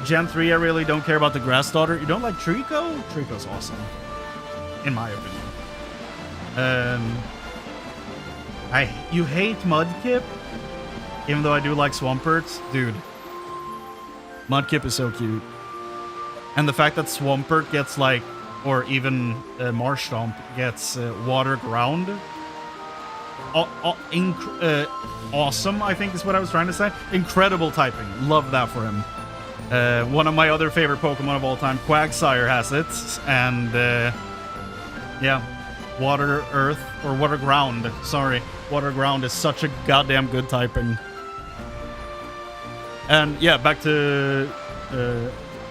Speaker 3: Gen 3, I really don't care about the Grass Daughter. You don't like Trico? Trico's awesome. In my opinion. You hate Mudkip? Even though I do like Swampert? Dude. Mudkip is so cute. And the fact that Swampert gets like, or even Marshtomp gets water ground. Awesome, I think is what I was trying to say. Incredible typing. Love that for him. One of my other favorite Pokemon of all time, Quagsire, has it. And yeah, Water Earth, or Water Ground. Sorry. Water Ground is such a goddamn good typing. And yeah, back to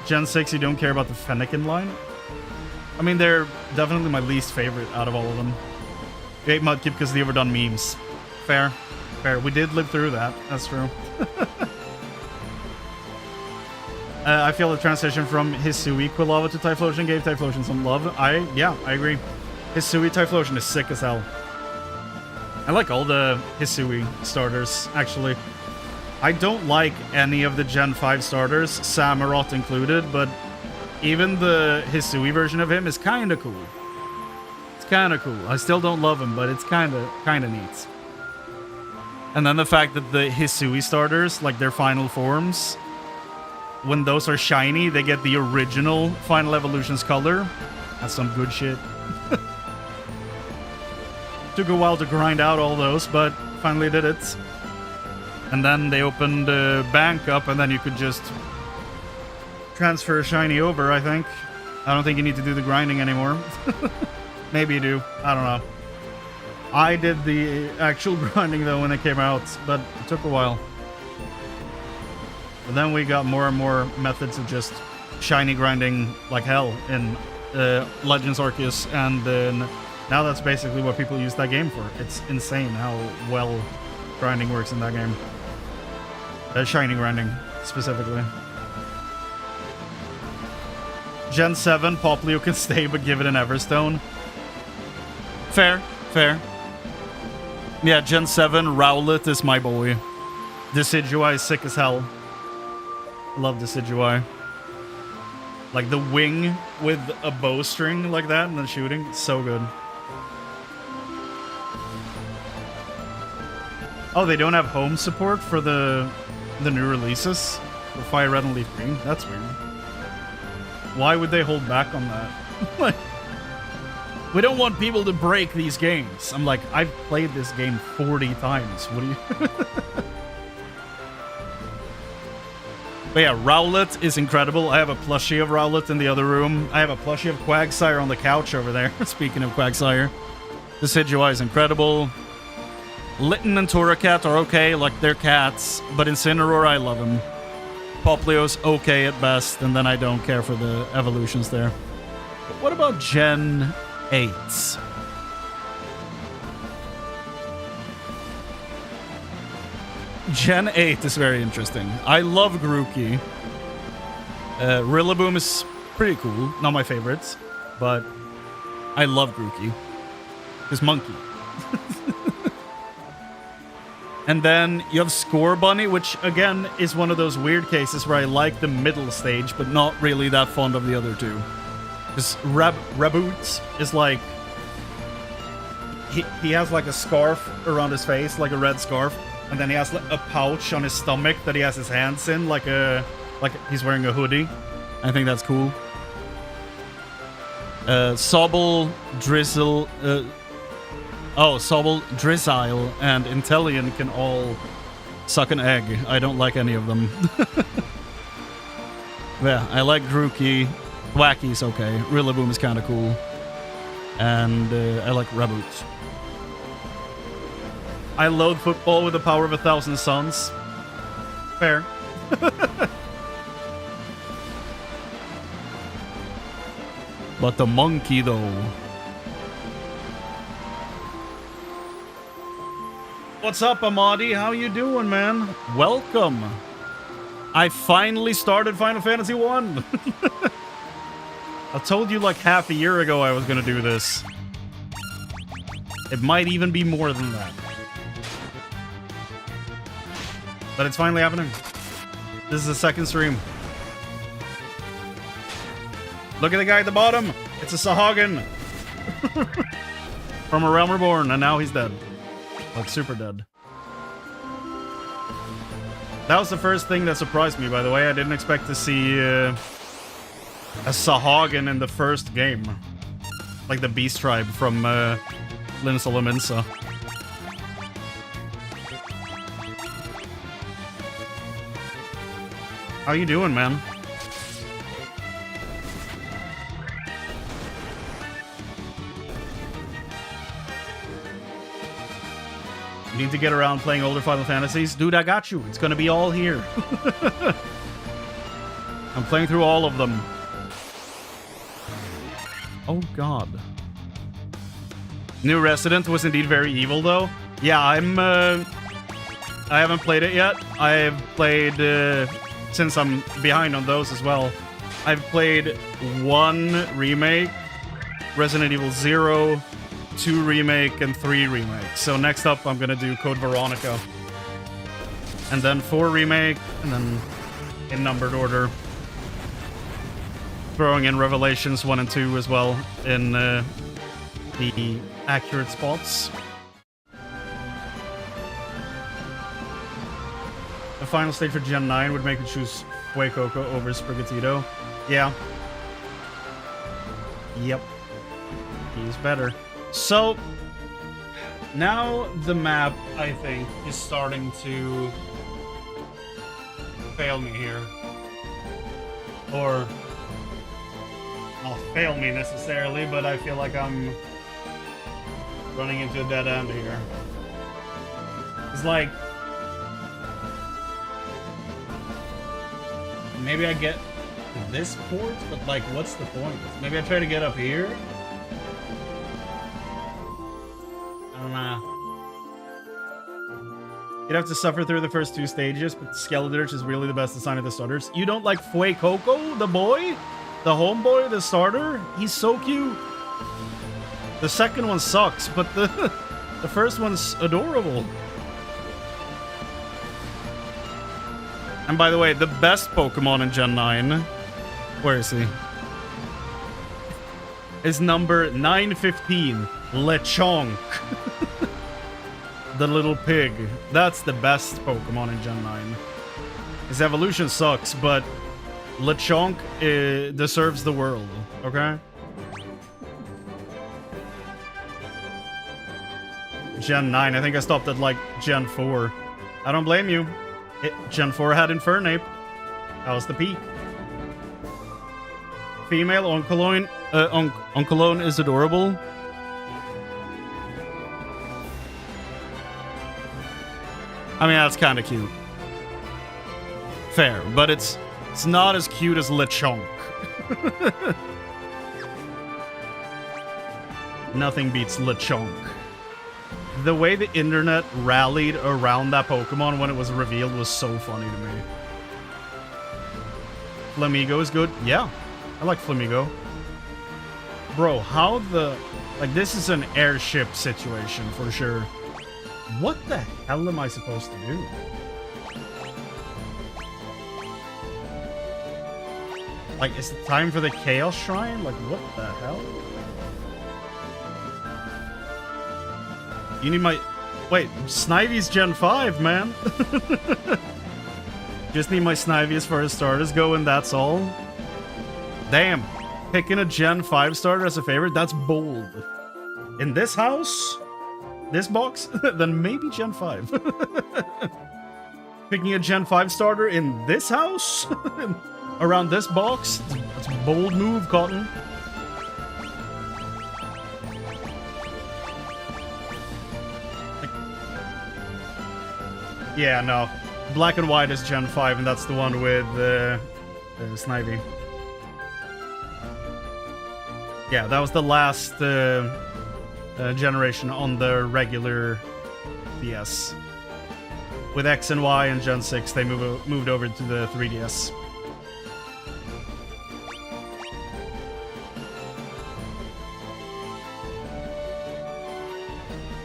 Speaker 3: Gen 6, you don't care about the Fennekin line? I mean, they're definitely my least favorite out of all of them. You hate Mudkip because of the overdone memes. Fair. Fair. We did live through that. That's true. I feel the transition from Hisui Quilava to Typhlosion gave Typhlosion some love. Yeah, I agree. Hisui Typhlosion is sick as hell. I like all the Hisui starters, actually. I don't like any of the Gen 5 starters, Samurott included, but even the Hisui version of him is kind of cool. It's kind of cool. I still don't love him, but it's kind of neat. And then the fact that the Hisui starters, like their final forms, when those are shiny, they get the original Final Evolutions color. That's some good shit. Took a while to grind out all those, but finally did it. And then they opened Bank up, and then you could just transfer shiny over, I think. I don't think you need to do the grinding anymore. Maybe you do. I don't know. I did the actual grinding, though, when it came out, but it took a while. But then we got more and more methods of just shiny grinding like hell in Legends Arceus, and then now that's basically what people use that game for. It's insane how well grinding works in that game. Shiny grinding, specifically. Gen 7, Popplio can stay, but give it an Everstone. Fair, fair. Yeah, Gen 7, Rowlet is my boy. Decidueye is sick as hell. Love Decidueye. Like the wing with a bowstring like that and then shooting. So good. Oh, they don't have home support for the new releases? For Fire Red and Leaf Green? That's weird. Why would they hold back on that? Like, we don't want people to break these games. I'm like, I've played this game 40 times. What do you... But yeah, Rowlet is incredible. I have a plushie of Rowlet in the other room. I have a plushie of Quagsire on the couch over there. Speaking of Quagsire. Decidueye is incredible. Litten and Torracat are okay, like they're cats. But Incineroar, I love him. Popplio's okay at best, and then I don't care for the evolutions there. But what about Gen 8? Gen 8 is very interesting. I love Grookey. Rillaboom is pretty cool. Not my favorites, but I love Grookey. His monkey. And then you have Scorbunny, which again is one of those weird cases where I like the middle stage, but not really that fond of the other two. Because Raboot is like... He has like a scarf around his face, like a red scarf. And then he has a pouch on his stomach that he has his hands in, like he's wearing a hoodie. I think that's cool. Sobble, Drizzle, Sobble, Drizzile, and Intellion can all suck an egg. I don't like any of them. Yeah, I like Grookey. Wacky's okay. Rillaboom is kind of cool. And I like Raboot. I load football with the power of 1,000 suns. Fair. But the monkey, though. What's up, Amadi? How you doing, man? Welcome. I finally started Final Fantasy 1. I told you like half a year ago I was gonna do this. It might even be more than that. But it's finally happening. This is the second stream. Look at the guy at the bottom. It's a Sahagin. From A Realm Reborn, and now he's dead. Like, super dead. That was the first thing that surprised me, by the way. I didn't expect to see a Sahagin in the first game. Like the Beast Tribe from Linus Olaminsa. How you doing, man? You need to get around playing older Final Fantasies? Dude, I got you. It's gonna be all here. I'm playing through all of them. Oh, God. New Resident was indeed very evil, though. Yeah, I haven't played it yet. I've played, since I'm behind on those as well, I've played 1 remake, Resident Evil 0, 2 remake, and 3 remake. So next up, I'm gonna do Code Veronica. And then 4 remake, and then in numbered order. Throwing in Revelations 1 and 2 as well in the accurate spots. The final stage for Gen 9 would make you choose Fuecoco over Sprigatito. Yeah. Yep. He's better. So, now the map, I think, is starting to fail me here. Or, not fail me necessarily, but I feel like I'm running into a dead end here. It's like, maybe I get this port, but like, what's the point? Maybe I try to get up here? You'd have to suffer through the first 2 stages, but Skeledirge is really the best design of the starters. You don't like Fuecoco, the boy? The homeboy, the starter? He's so cute. The second one sucks, but the first one's adorable. And by the way, the best Pokemon in Gen 9, where is he? Is number 915, Lechonk. The little pig. That's the best Pokemon in Gen 9. His evolution sucks, but Lechonk deserves the world, okay? Gen 9, I think I stopped at like Gen 4. I don't blame you. Gen 4 had Infernape. That was the peak. Female Oncologne is adorable. I mean, that's kind of cute. Fair, but it's not as cute as Lechonk. Nothing beats Lechonk. The way the internet rallied around that Pokemon when it was revealed was so funny to me. Flamigo is good. Yeah, I like Flamigo. Bro, how the... Like, this is an airship situation for sure. What the hell am I supposed to do? Like, is it time for the Chaos Shrine? Like, what the hell? You need my... Wait, Snivy's Gen 5, man. Just need my Snivy as far as starters go, and that's all. Damn. Picking a Gen 5 starter as a favorite, that's bold. In this house, this box, then maybe Gen 5. Picking a Gen 5 starter in this house, around this box, that's a bold move, Cotton. Yeah, no. Black and White is Gen 5, and that's the one with Snivy. Yeah, that was the last generation on the regular DS. With X and Y and Gen 6, they moved over to the 3DS.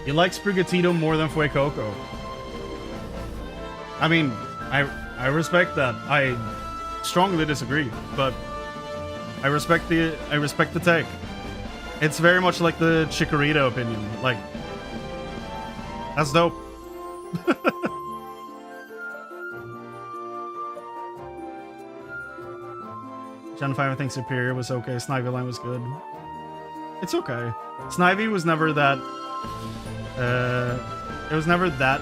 Speaker 3: You like Sprigatito more than Fuecoco? I mean, I respect that. I strongly disagree, but I respect the take. It's very much like the Chikorita opinion. Like, that's dope. Gen 5, I think Superior was okay. Snivy line was good. It's okay. Snivy was never that... it was never that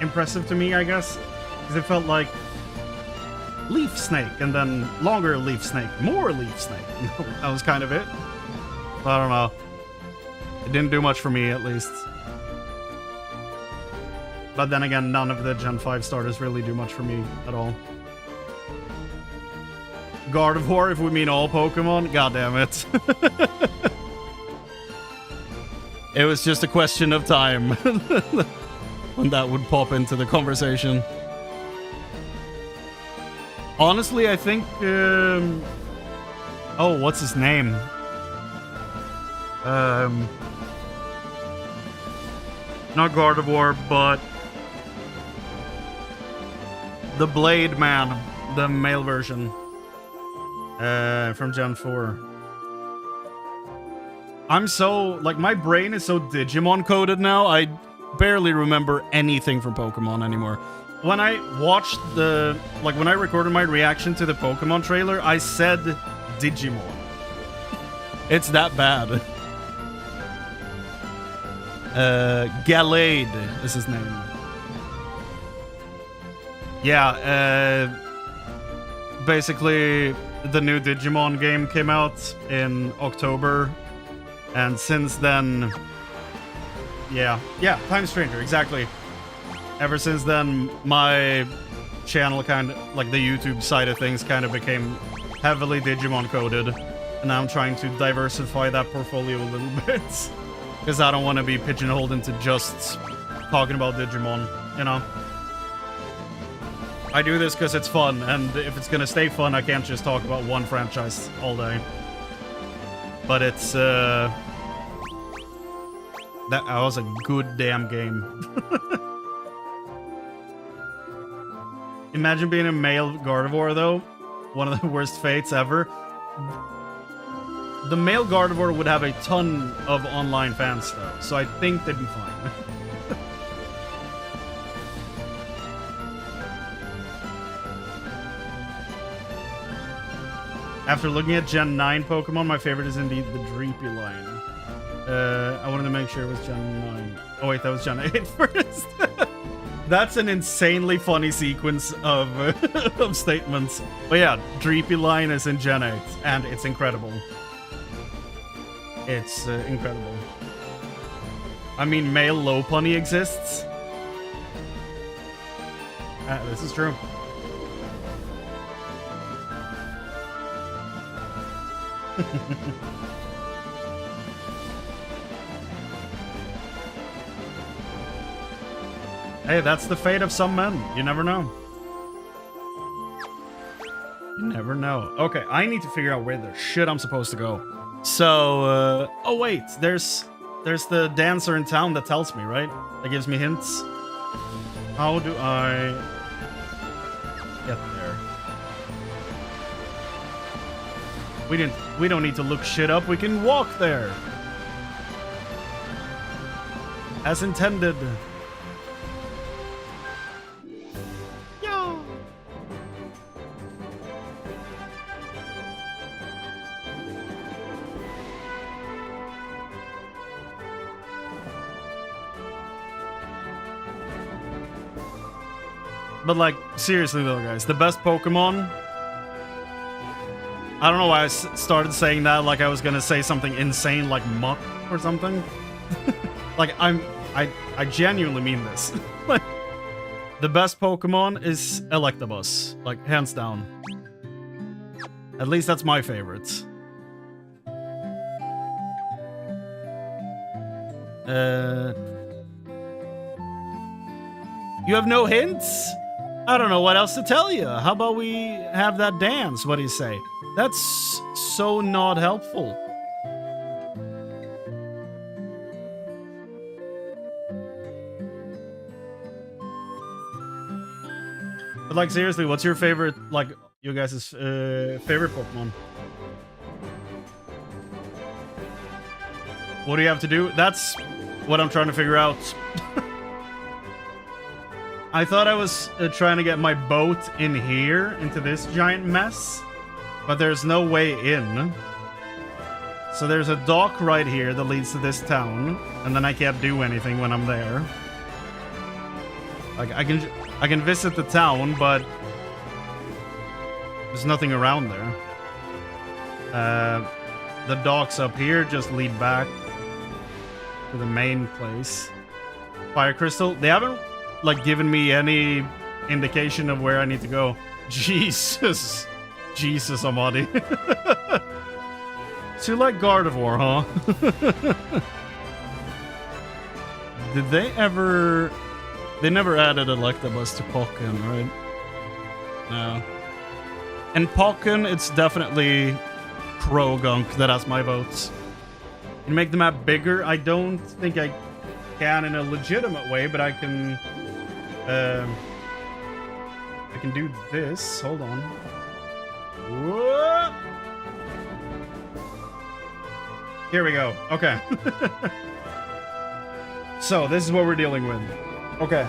Speaker 3: impressive to me, I guess. Because it felt like Leaf Snake, and then longer Leaf Snake, more Leaf Snake. That was kind of it. But I don't know. It didn't do much for me, at least. But then again, none of the Gen 5 starters really do much for me at all. Gardevoir, if we mean all Pokemon? God damn it. It was just a question of time when that would pop into the conversation. Honestly, I think... oh, what's his name? Not Gardevoir, but... the Blade Man. The male version. From Gen 4. I'm so... like, my brain is so Digimon coded now, I barely remember anything from Pokemon anymore. When I watched the... like, when I recorded my reaction to the Pokemon trailer, I said Digimon. It's that bad. Gallade is his name. Yeah, basically, the new Digimon game came out in October, and since then... yeah, Time Stranger, exactly. Ever since then, my channel kind of, like the YouTube side of things, kind of became heavily Digimon coded. And now I'm trying to diversify that portfolio a little bit. Because I don't want to be pigeonholed into just talking about Digimon, you know? I do this because it's fun, and if it's gonna stay fun, I can't just talk about one franchise all day. But it's, that was a good damn game. Imagine being a male Gardevoir, though. One of the worst fates ever. The male Gardevoir would have a ton of online fans, though, so I think they'd be fine. After looking at Gen 9 Pokemon, my favorite is indeed the Dreepy line. I wanted to make sure it was Gen 9. Oh wait, that was Gen 8 first. That's an insanely funny sequence of, of statements. But yeah, Dreepy line is in Gen 8, and it's incredible. It's incredible. I mean, male Lopunny exists. This is true. Hey, that's the fate of some men. You never know. You never know. Okay, I need to figure out where the shit I'm supposed to go. So, oh wait, there's the dancer in town that tells me, right? That gives me hints. How do I get there? We don't need to look shit up. We can walk there. As intended. But like, seriously though, guys, the best Pokemon... I don't know why I started saying that like I was gonna say something insane like Muck or something. Like, I genuinely mean this. Like, the best Pokemon is Electabuzz. Like, hands down. At least that's my favorite. You have no hints? I don't know what else to tell you. How about we have that dance? What do you say? That's so not helpful. But like, seriously, what's your favorite, like, you guys' favorite Pokemon? What do you have to do? That's what I'm trying to figure out. I thought I was trying to get my boat in here, into this giant mess, but there's no way in. So there's a dock right here that leads to this town, and then I can't do anything when I'm there. Like, I can visit the town, but there's nothing around there. The docks up here just lead back to the main place. Fire Crystal, they haven't like given me any indication of where I need to go. Jesus Amadi. So you like Gardevoir, huh? Did they ever... They never added Electabuzz to Pokken, right? No. And Pokken, it's definitely Krogunk that has my votes. Can you make the map bigger? I don't think I can in a legitimate way, but I can do this. Hold on. Whoa! Here we go. Okay. So, this is what we're dealing with. Okay.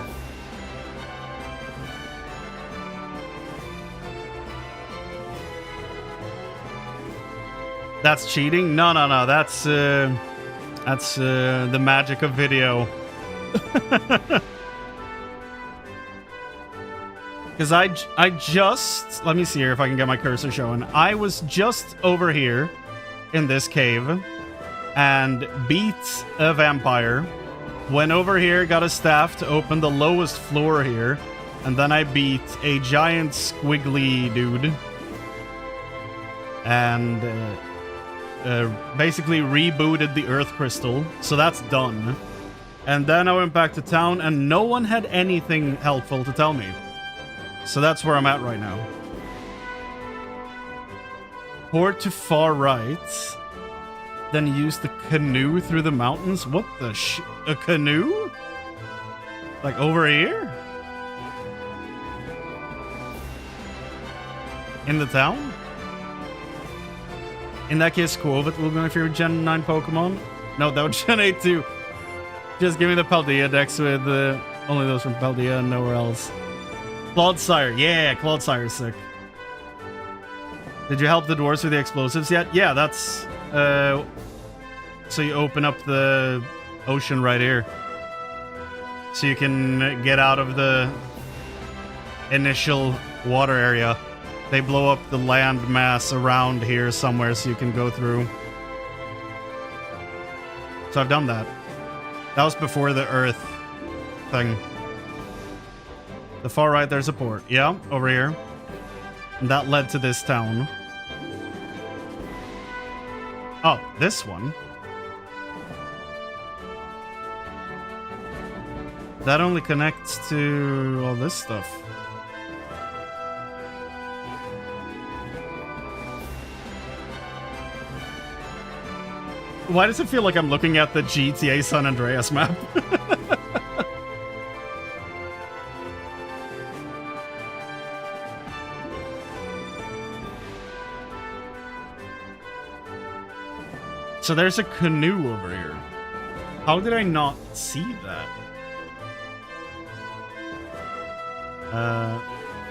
Speaker 3: That's cheating? No. That's the magic of video. Because I just... Let me see here if I can get my cursor showing. I was just over here in this cave and beat a vampire. Went over here, got a staff to open the lowest floor here. And then I beat a giant squiggly dude. And basically rebooted the Earth Crystal. So that's done. And then I went back to town and no one had anything helpful to tell me. So that's where I'm at right now. Port to far right. Then use the canoe through the mountains? What the a canoe? Like over here? In the town? In that case, Quovet will be my favorite Gen 9 Pokemon. No, that was Gen 8 too. Just give me the Paldea decks with only those from Paldea and nowhere else. Clodsire. Yeah, Clodsire is sick. Did you help the dwarves with the explosives yet? Yeah, that's... so you open up the ocean right here. So you can get out of the initial water area. They blow up the land mass around here somewhere so you can go through. So I've done that. That was before the Earth thing. The far right, there's a port. Yeah, over here. And that led to this town. Oh, this one. That only connects to all this stuff. Why does it feel like I'm looking at the GTA San Andreas map? So there's a canoe over here. How did I not see that?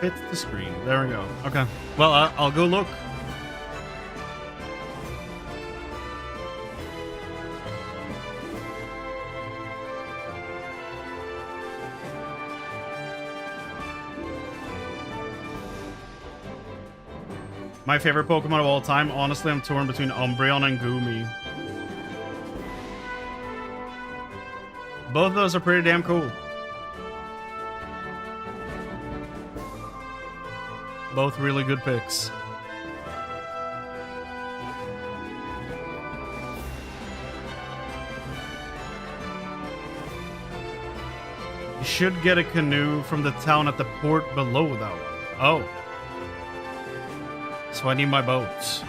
Speaker 3: Fit the screen. There we go. Okay. Well, I'll go look. My favorite Pokemon of all time, honestly, I'm torn between Umbreon and Goomy. Both of those are pretty damn cool. Both really good picks. You should get a canoe from the town at the port below, though. Oh. So I need my boats.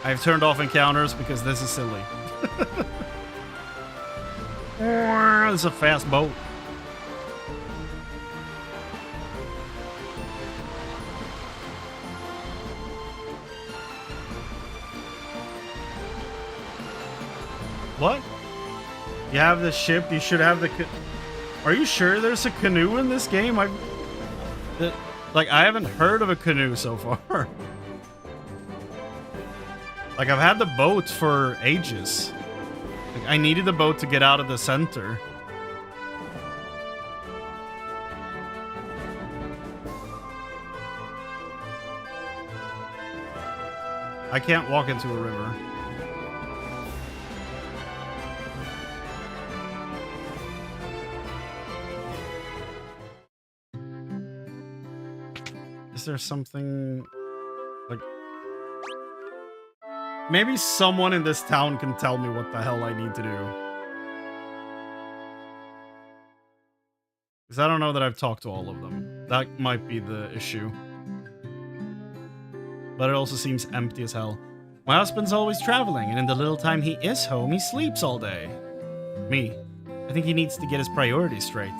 Speaker 3: I've turned off encounters because this is silly. It's a fast boat. What? You have the ship, you should have the... Are you sure there's a canoe in this game? I haven't heard of a canoe so far. Like, I've had the boat for ages. Like, I needed the boat to get out of the center. I can't walk into a river. Is there something... like... Maybe someone in this town can tell me what the hell I need to do. Because I don't know that I've talked to all of them. That might be the issue. But it also seems empty as hell. My husband's always traveling, and in the little time he is home, he sleeps all day. Me. I think he needs to get his priorities straight.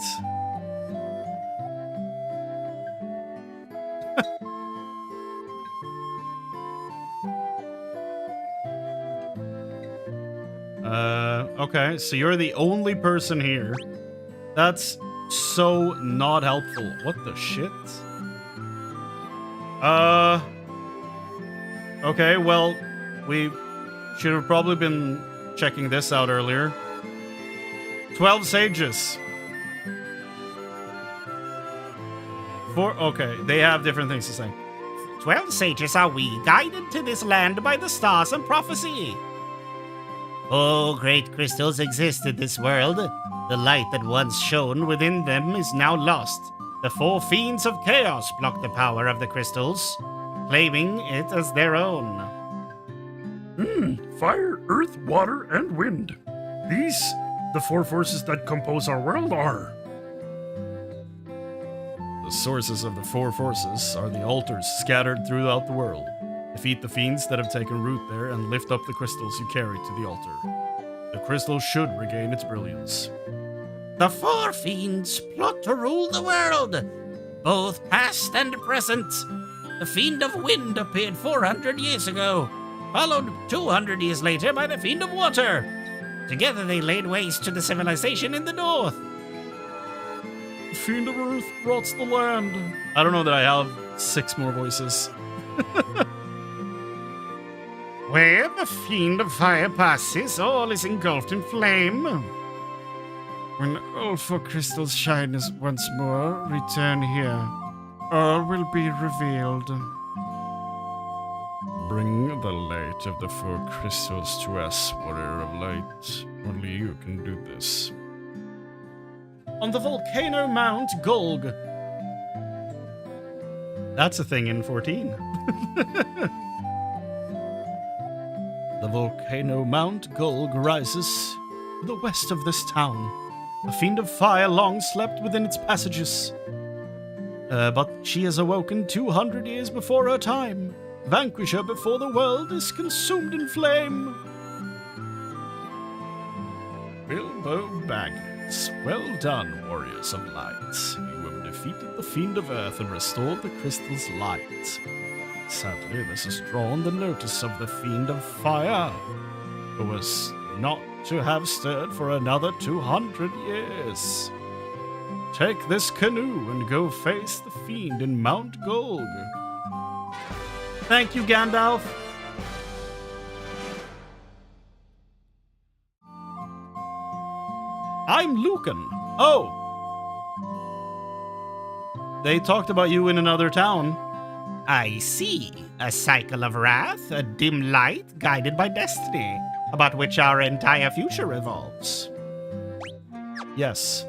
Speaker 3: Okay, so you're the only person here. That's so not helpful. What the shit? Okay, well, we should have probably been checking this out earlier. 12 sages. Okay, they have different things to say.
Speaker 2: 12 sages are we, guided to this land by the stars and prophecy. Oh, great crystals exist in this world. The light that once shone within them is now lost. The 4 fiends of chaos block the power of the crystals, claiming it as their own.
Speaker 4: Fire, earth, water, and wind. These, the 4 forces that compose our world, are.
Speaker 3: The sources of the 4 forces are the altars scattered throughout the world. Defeat the fiends that have taken root there and lift up the crystals you carry to the altar. The crystal should regain its brilliance.
Speaker 2: The 4 fiends plot to rule the world, both past and present. The Fiend of Wind appeared 400 years ago, followed 200 years later by the Fiend of Water. Together they laid waste to the civilization in the north.
Speaker 3: The Fiend of Earth rots the land. I don't know that I have 6 more voices.
Speaker 2: Where the Fiend of Fire passes, all is engulfed in flame. When all 4 crystals shine once more, return here. All will be revealed.
Speaker 3: Bring the light of the 4 crystals to us, warrior of light. Only you can do this. On the volcano Mount Golg. That's a thing in 14. The volcano Mount Golg rises to the west of this town. A fiend of fire long slept within its passages. But she has awoken 200 years before her time. Vanquish her before the world is consumed in flame. Bilbo Baggins. Well done, warriors of light. You have defeated the Fiend of Earth and restored the crystal's light. Sadly, this has drawn the notice of the Fiend of Fire, who was not to have stirred for another 200 years. Take this canoe and go face the Fiend in Mount Golg. Thank you, Gandalf. I'm Lucan. Oh. they talked about you in another town.
Speaker 2: I see. A cycle of wrath, a dim light guided by destiny, about which our entire future revolves.
Speaker 3: Yes.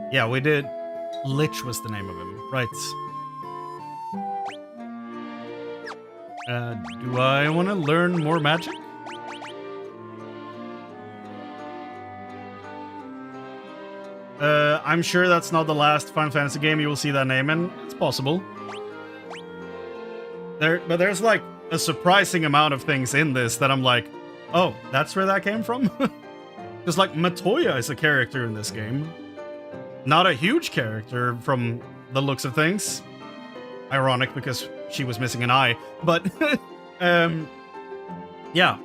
Speaker 3: Yeah, we did. Lich was the name of him, right? Do I want to learn more magic? I'm sure that's not the last Final Fantasy game you will see that name in. It's possible. But there's like a surprising amount of things in this that I'm like, oh, that's where that came from? Because like Matoya is a character in this game. Not a huge character from the looks of things. Ironic because she was missing an eye. But, yeah.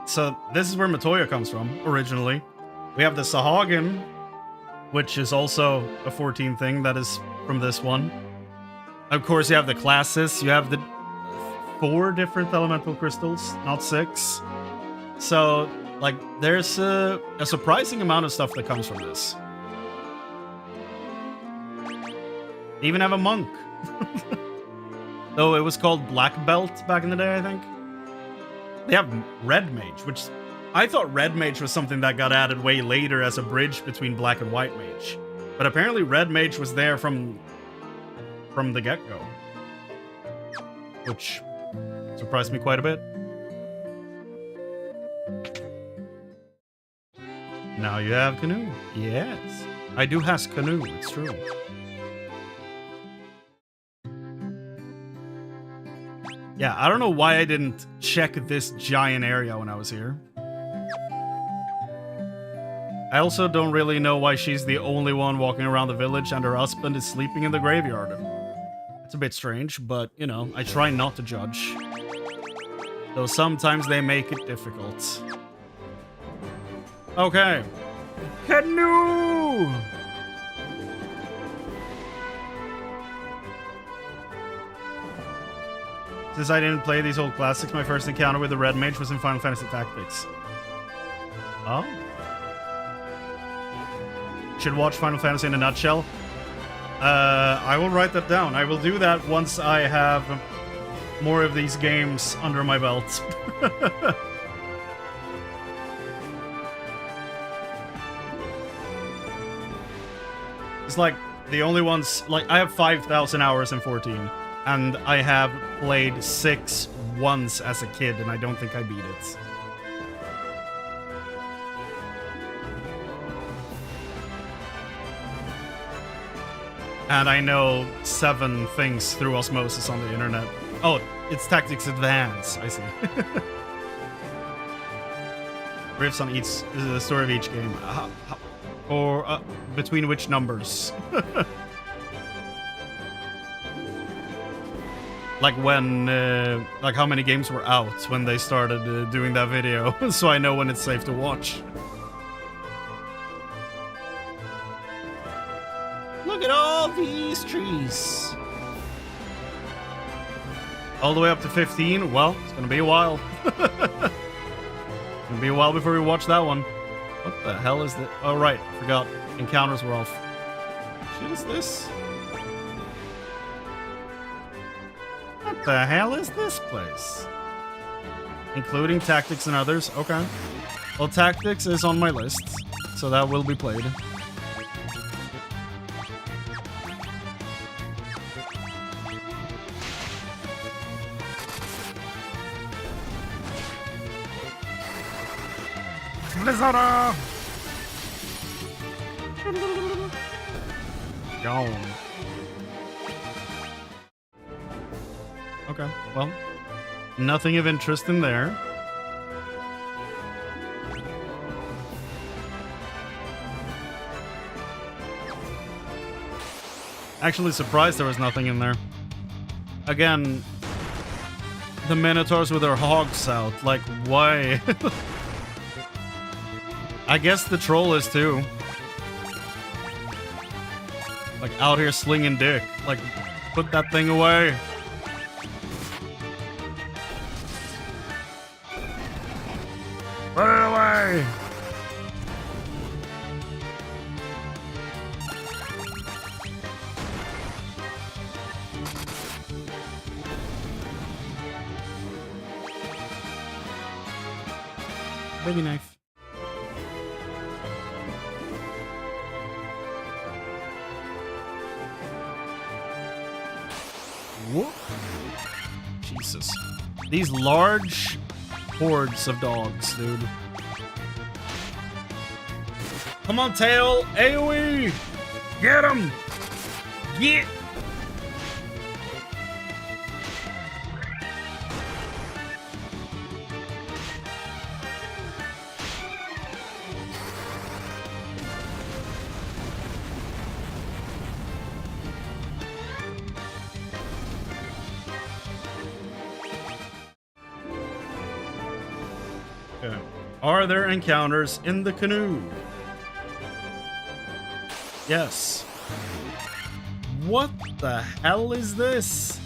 Speaker 3: So this is where Matoya comes from, originally. We have the Sahagin, which is also a 14 thing that is from this one. Of course, you have the classes. You have the 4 different elemental crystals, not 6. So, like, there's a surprising amount of stuff that comes from this. They even have a monk. Though it was called Black Belt back in the day, I think. They have Red Mage, which I thought Red Mage was something that got added way later as a bridge between Black and White Mage. But apparently Red Mage was there from the get-go. Which surprised me quite a bit. Now you have Canoe. Yes. I do has Canoe, it's true. Yeah, I don't know why I didn't check this giant area when I was here. I also don't really know why she's the only one walking around the village and her husband is sleeping in the graveyard. It's a bit strange, but, you know, I try not to judge. Though sometimes they make it difficult. Okay. Canoe! Since I didn't play these old classics, my first encounter with the Red Mage was in Final Fantasy Tactics. Oh? Should watch Final Fantasy in a nutshell. I will write that down. I will do that once I have more of these games under my belt. It's like the only ones, like I have 5,000 hours in 14. And I have played 6 once as a kid, and I don't think I beat it. And I know 7 things through osmosis on the internet. Oh, it's Tactics Advance, I see. Riffs on the story of each game. Or between which numbers? Like when, like how many games were out when they started doing that video, so I know when it's safe to watch. Look at all these trees. All the way up to 15? Well, it's gonna be a while. It's gonna be a while before we watch that one. What the hell is that? Oh, right, forgot. Encounters were off. Shit is this? What the hell is this place? Including Tactics and others. Okay. Well, Tactics is on my list, so that will be played.
Speaker 4: Blizzard!
Speaker 3: Gone. Okay, well, nothing of interest in there. Actually surprised there was nothing in there. Again, the Minotaurs with their hogs out. Like, why? I guess the troll is too. Like, out here slinging dick. Like, put that thing away.
Speaker 4: Put it away!
Speaker 3: Baby knife. Whoop. Jesus. These large hordes of dogs, dude. Come on, tail! AoE!
Speaker 4: Get him!
Speaker 3: Get! Okay. Are there encounters in the canoe? Yes. What the hell is this?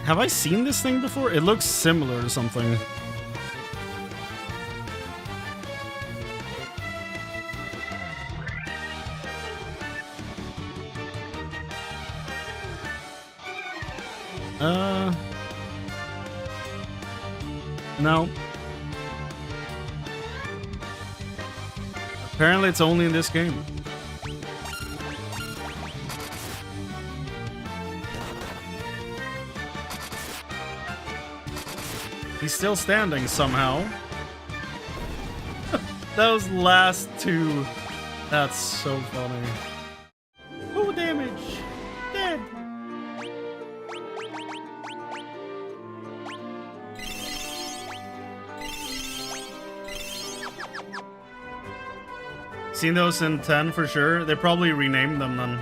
Speaker 3: Have I seen this thing before? It looks similar to something. No. Apparently it's only in this game. He's still standing somehow. Those last two. That's so funny. Oh, damage. Dead. Seen those in 10 for sure. They probably renamed them then.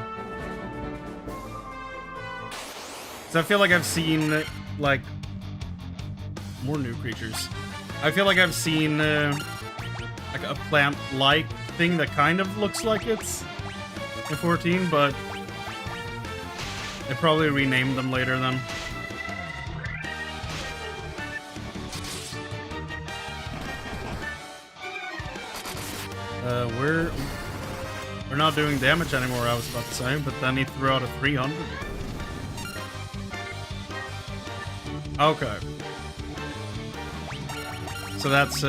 Speaker 3: So I feel like I've seen like more new creatures. I feel like I've seen like a plant-like thing that kind of looks like it's in 14, but they probably renamed them later then. We're not doing damage anymore, I was about to say, but then he threw out a 300. Okay. So that's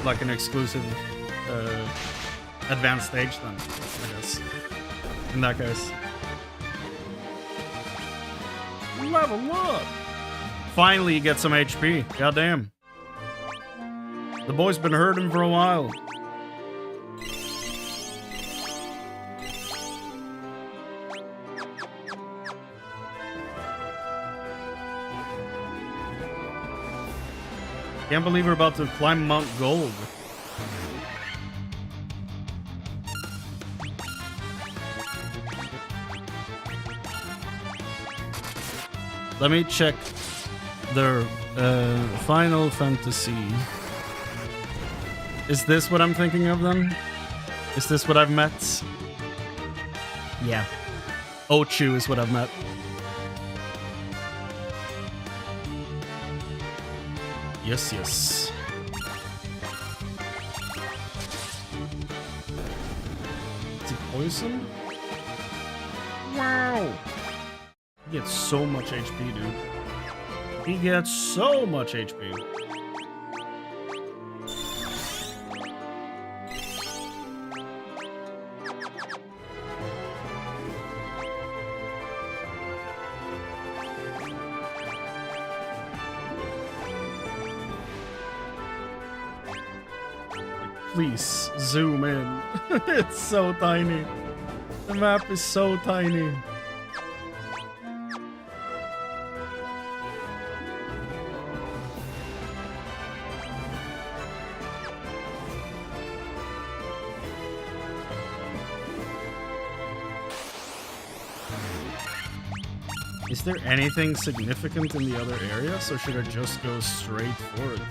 Speaker 3: like an exclusive advanced stage then, I guess. In that case. Level up! Finally you get some HP. Goddamn. The boy's been hurting for a while. Can't believe we're about to climb Mount Gold. Let me check the Final Fantasy. Is this what I'm thinking of then? Is this what I've met? Yeah. Ochu is what I've met. Yes, yes. Is he poison? Wow! He gets so much HP, dude. He gets so much HP. Please, zoom in. It's so tiny. The map is so tiny. Is there anything significant in the other areas, or should I just go straight for it?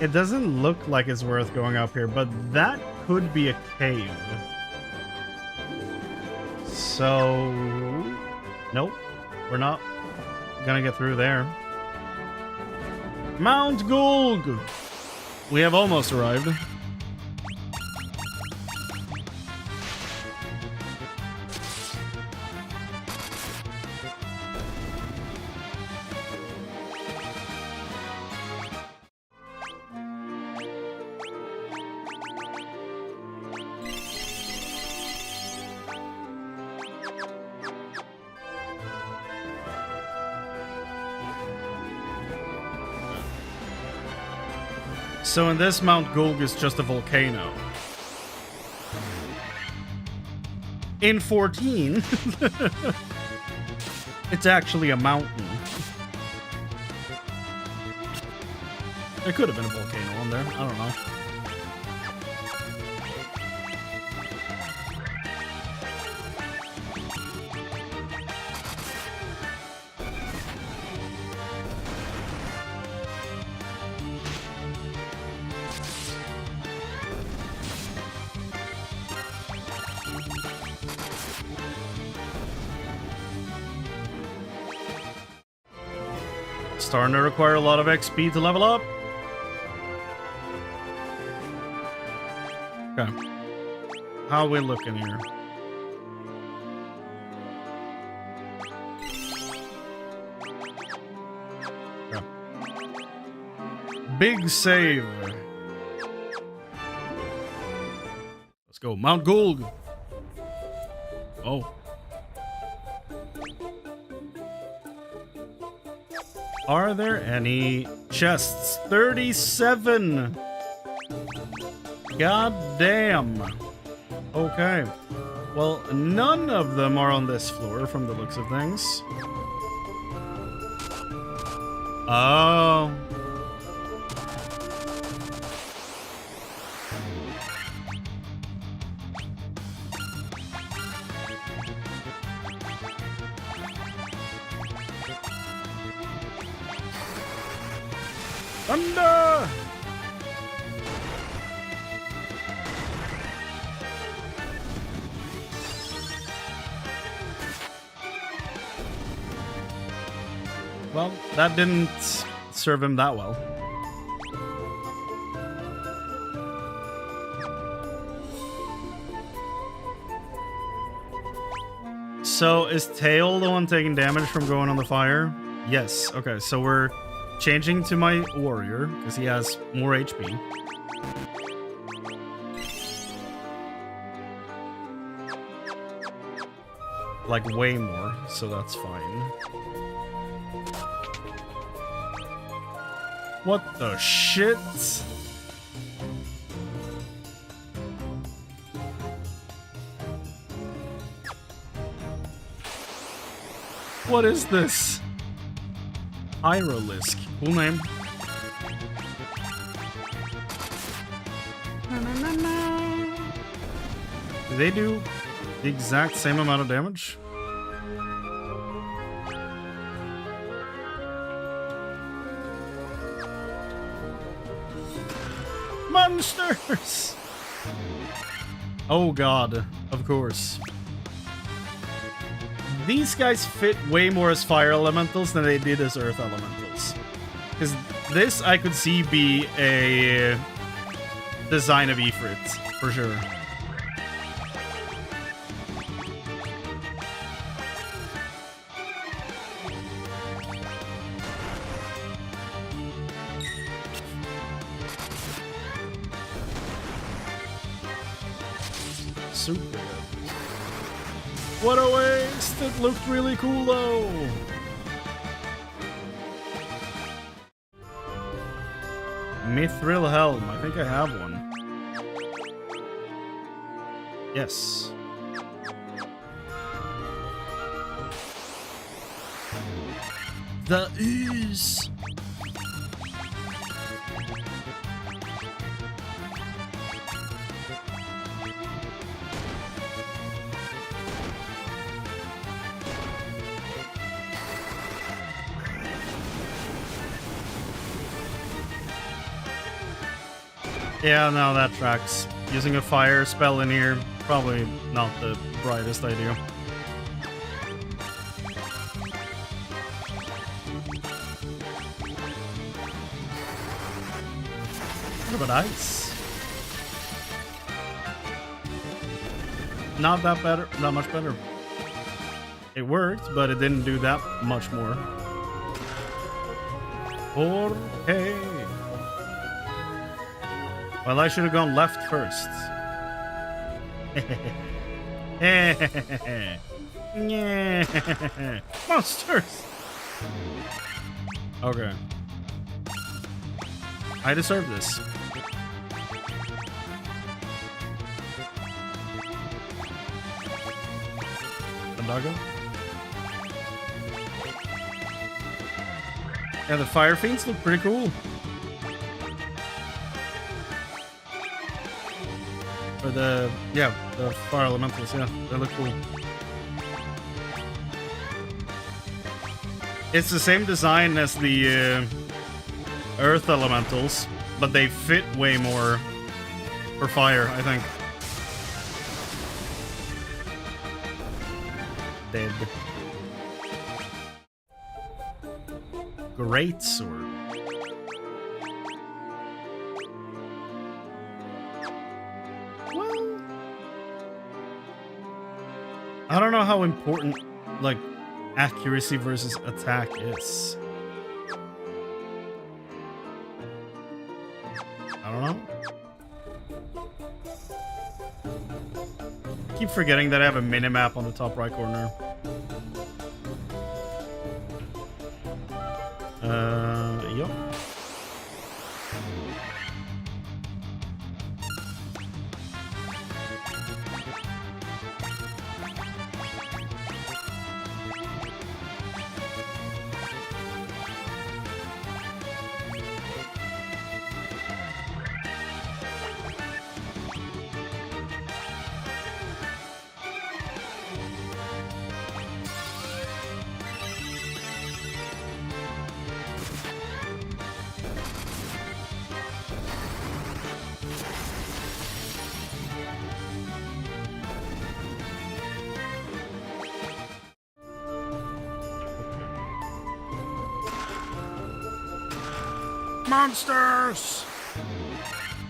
Speaker 3: It doesn't look like it's worth going up here, but that could be a cave. So... Nope. We're not gonna get through there. Mount Gulg! We have almost arrived. So in this, Mount Gulg is just a volcano. In 14, it's actually a mountain. There could have been a volcano on there. I don't know. Starting to require a lot of XP to level up. Okay. How are we looking here? Okay. Big save. Let's go. Mount Gulg. Oh. Are there any chests? 37! God damn. Okay. Well, none of them are on this floor from the looks of things. Oh. Thunder! Well, that didn't serve him that well. So, is Tail the one taking damage from going on the fire? Yes. Okay, so we're changing to my warrior, because he has more HP. Like, way more, so that's fine. What the shit? What is this? Hyrolisk. Cool name. Do they do the exact same amount of damage? Monsters! Oh god, of course. These guys fit way more as fire elementals than they did as earth elementals. Because this I could see be a design of Ifrit, for sure. Super good. What a waste! It looked really cool though! Mithril Helm. I think I have one. Yes. The ooze. Yeah, no, that tracks. Using a fire spell in here, probably not the brightest idea. What about ice? Not that better, not much better. It worked, but it didn't do that much more. Okay. Well, I should have gone left first. Monsters! Okay. I deserve this. Doggo? Yeah, the fire fiends look pretty cool. Or the fire elementals, yeah, they look cool. It's the same design as the earth elementals, but they fit way more for fire, I think. Dead. Great sword. Well, I don't know how important, like, accuracy versus attack is. I don't know. I keep forgetting that I have a minimap on the top right corner. Yep.
Speaker 2: Monsters!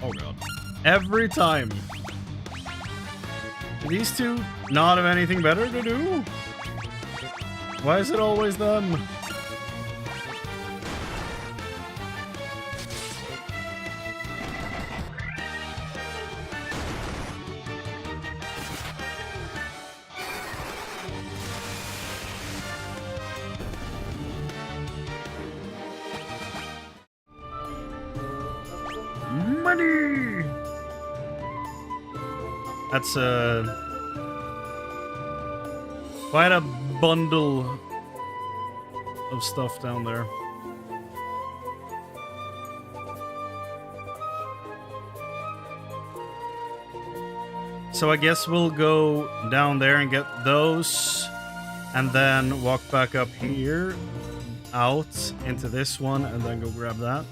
Speaker 3: Oh god. Every time. Do these two not have anything better to do? Why is it always them?
Speaker 4: Money!
Speaker 3: That's quite a bundle of stuff down there. So I guess we'll go down there and get those, and then walk back up here, out into this one, and then go grab that.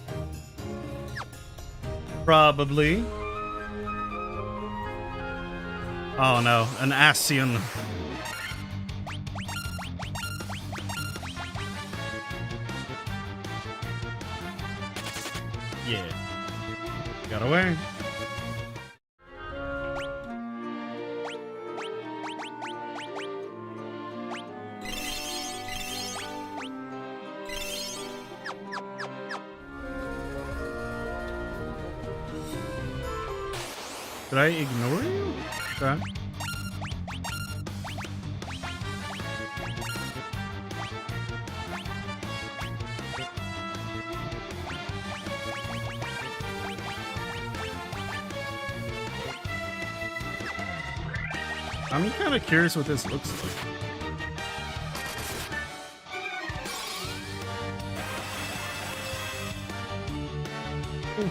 Speaker 3: Probably. Oh no, an Asian. Yeah. Got away. Did I ignore you? Okay. I'm kind of curious what this looks like. Ooh.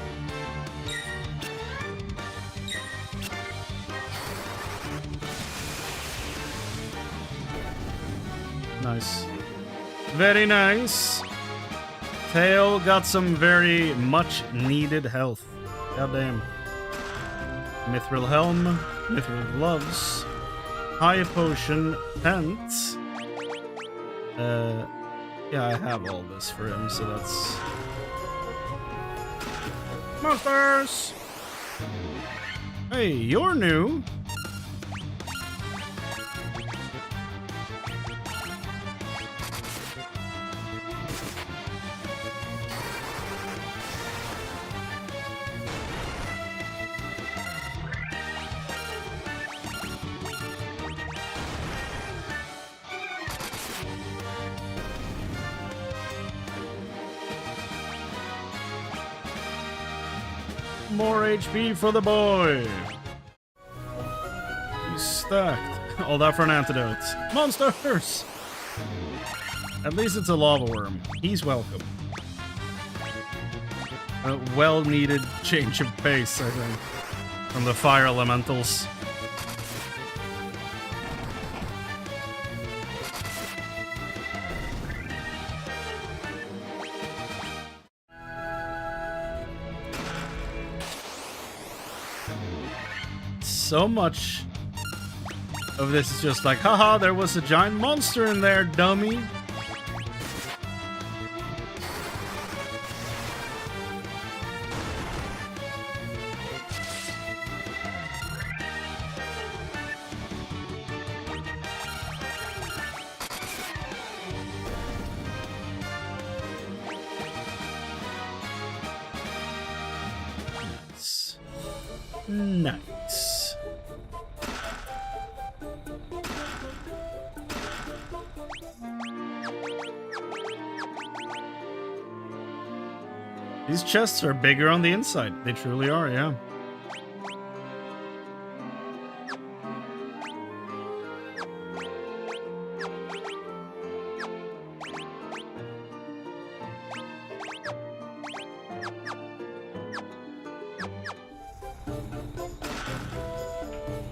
Speaker 3: Nice. Very nice. Tail got some very much needed health. God damn. Mithril helm, mithril gloves, high potion, pants. Yeah, I have all this for him, so that's... Monsters! Hey, you're new. More HP for the boy. He's stacked. All that for an antidote. Monsters! At least it's a lava worm. He's welcome. A well-needed change of pace, I think, from the fire elementals. So much of this is just like, haha, there was a giant monster in there, dummy. Nice. These chests are bigger on the inside. They truly are, yeah.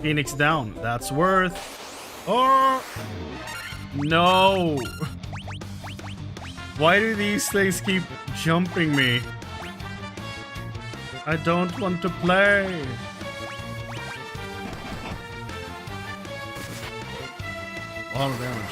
Speaker 3: Phoenix down. That's worth. Oh! No! Why do these things keep jumping me? I don't want to play. A lot of damage.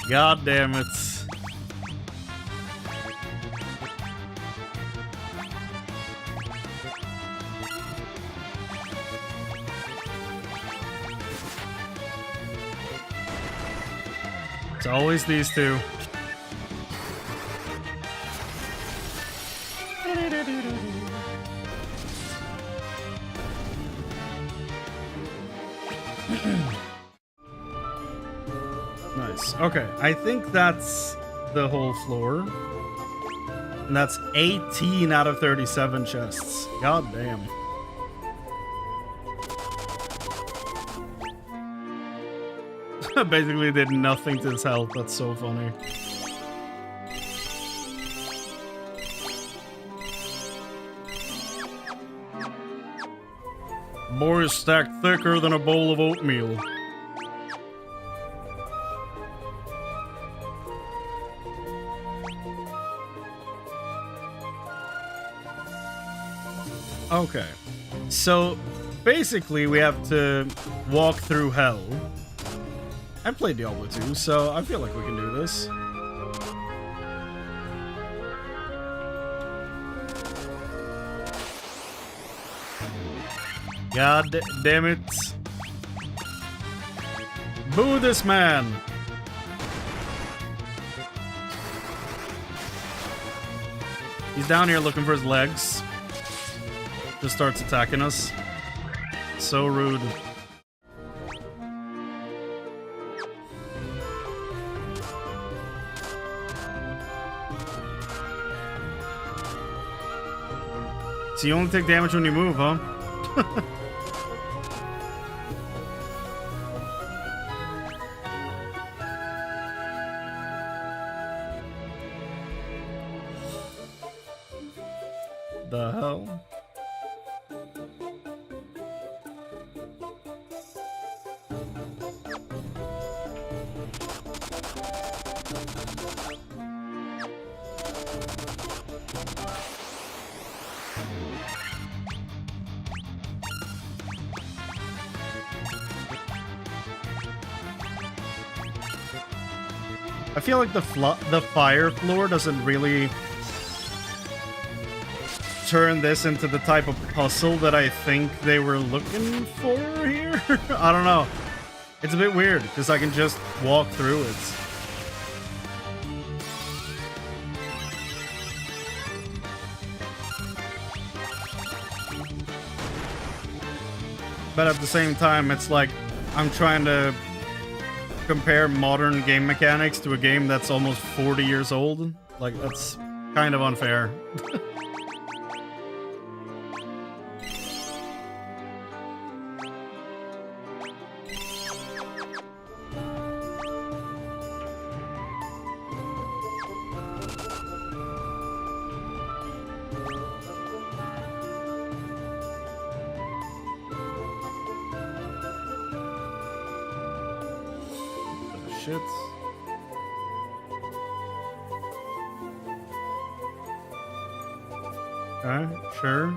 Speaker 3: God damn it. It's always these two. Nice. Okay, I think that's the whole floor. And that's 18 out of 37 chests. God damn. Basically did nothing to his health. That's so funny. Boy is stacked thicker than a bowl of oatmeal. Okay, so basically we have to walk through hell. I played Diablo 2, so I feel like we can do this. God damn it. Boo this man. He's down here looking for his legs. Just starts attacking us. So rude. So you only take damage when you move, huh? What the hell? I feel like the fire floor doesn't really turn this into the type of puzzle that I think they were looking for here. I don't know. It's a bit weird because I can just walk through it. But at the same time, it's like I'm trying to compare modern game mechanics to a game that's almost 40 years old. Like, that's kind of unfair. Shit. Okay, sure.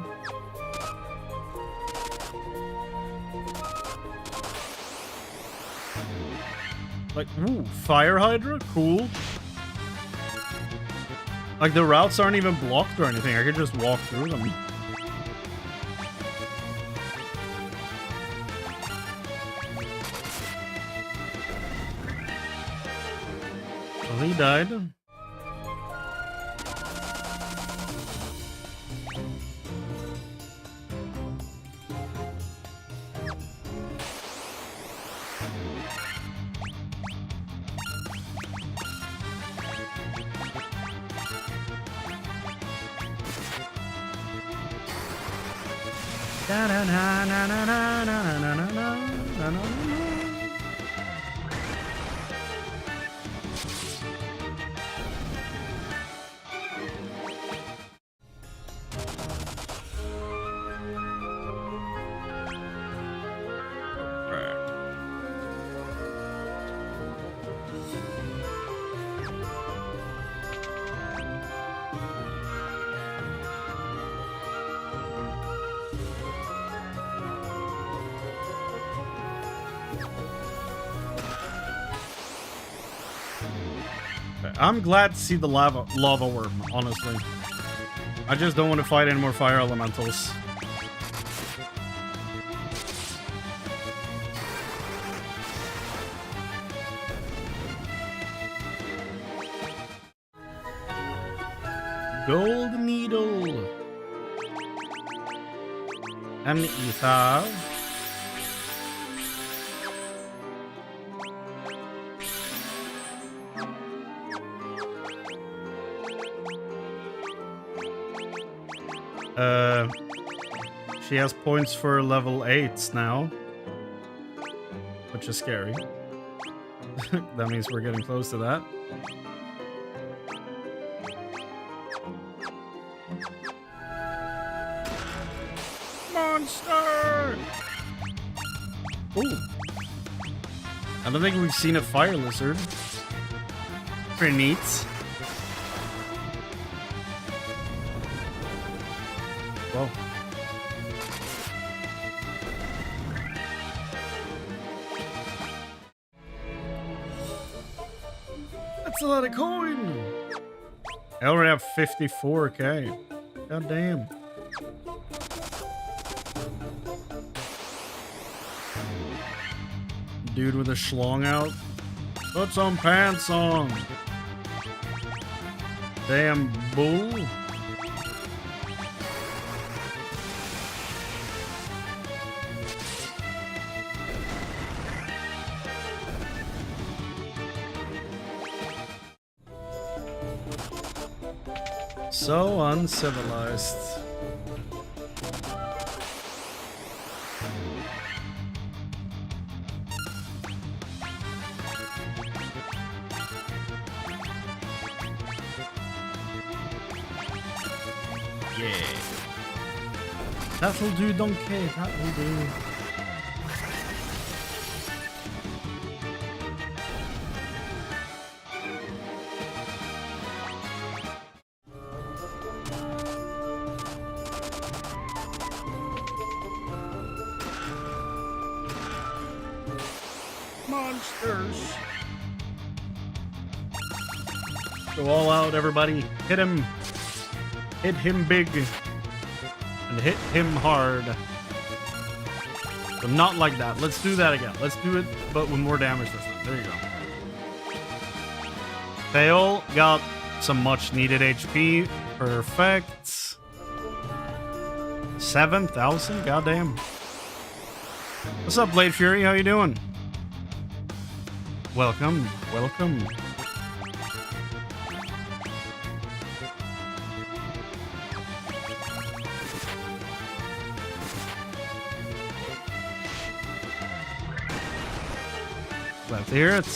Speaker 3: Like, ooh, fire hydra? Cool. Like, the routes aren't even blocked or anything. I could just walk through them. Well, he died. I'm glad to see the lava worm, honestly. I just don't want to fight any more fire elementals. Gold needle. And ether. She has points for level 8s now, which is scary. That means we're getting close to that. Monster! Ooh. I don't think we've seen a fire lizard. Pretty neat. Whoa. That's a lot of coin. I already have 54k. God damn. Dude with a schlong out. Put some pants on. Damn bull. So uncivilized. Yeah. That'll do, donkey. That'll do.
Speaker 2: Monsters.
Speaker 3: Go all out, everybody. Hit him. Hit him big. And hit him hard. But not like that. Let's do that again. Let's do it, but with more damage this time. There you go. Fail. Got some much needed HP. Perfect. 7,000? Goddamn. What's up, Blade Fury? How you doing? Welcome. Welcome. Glad to hear it.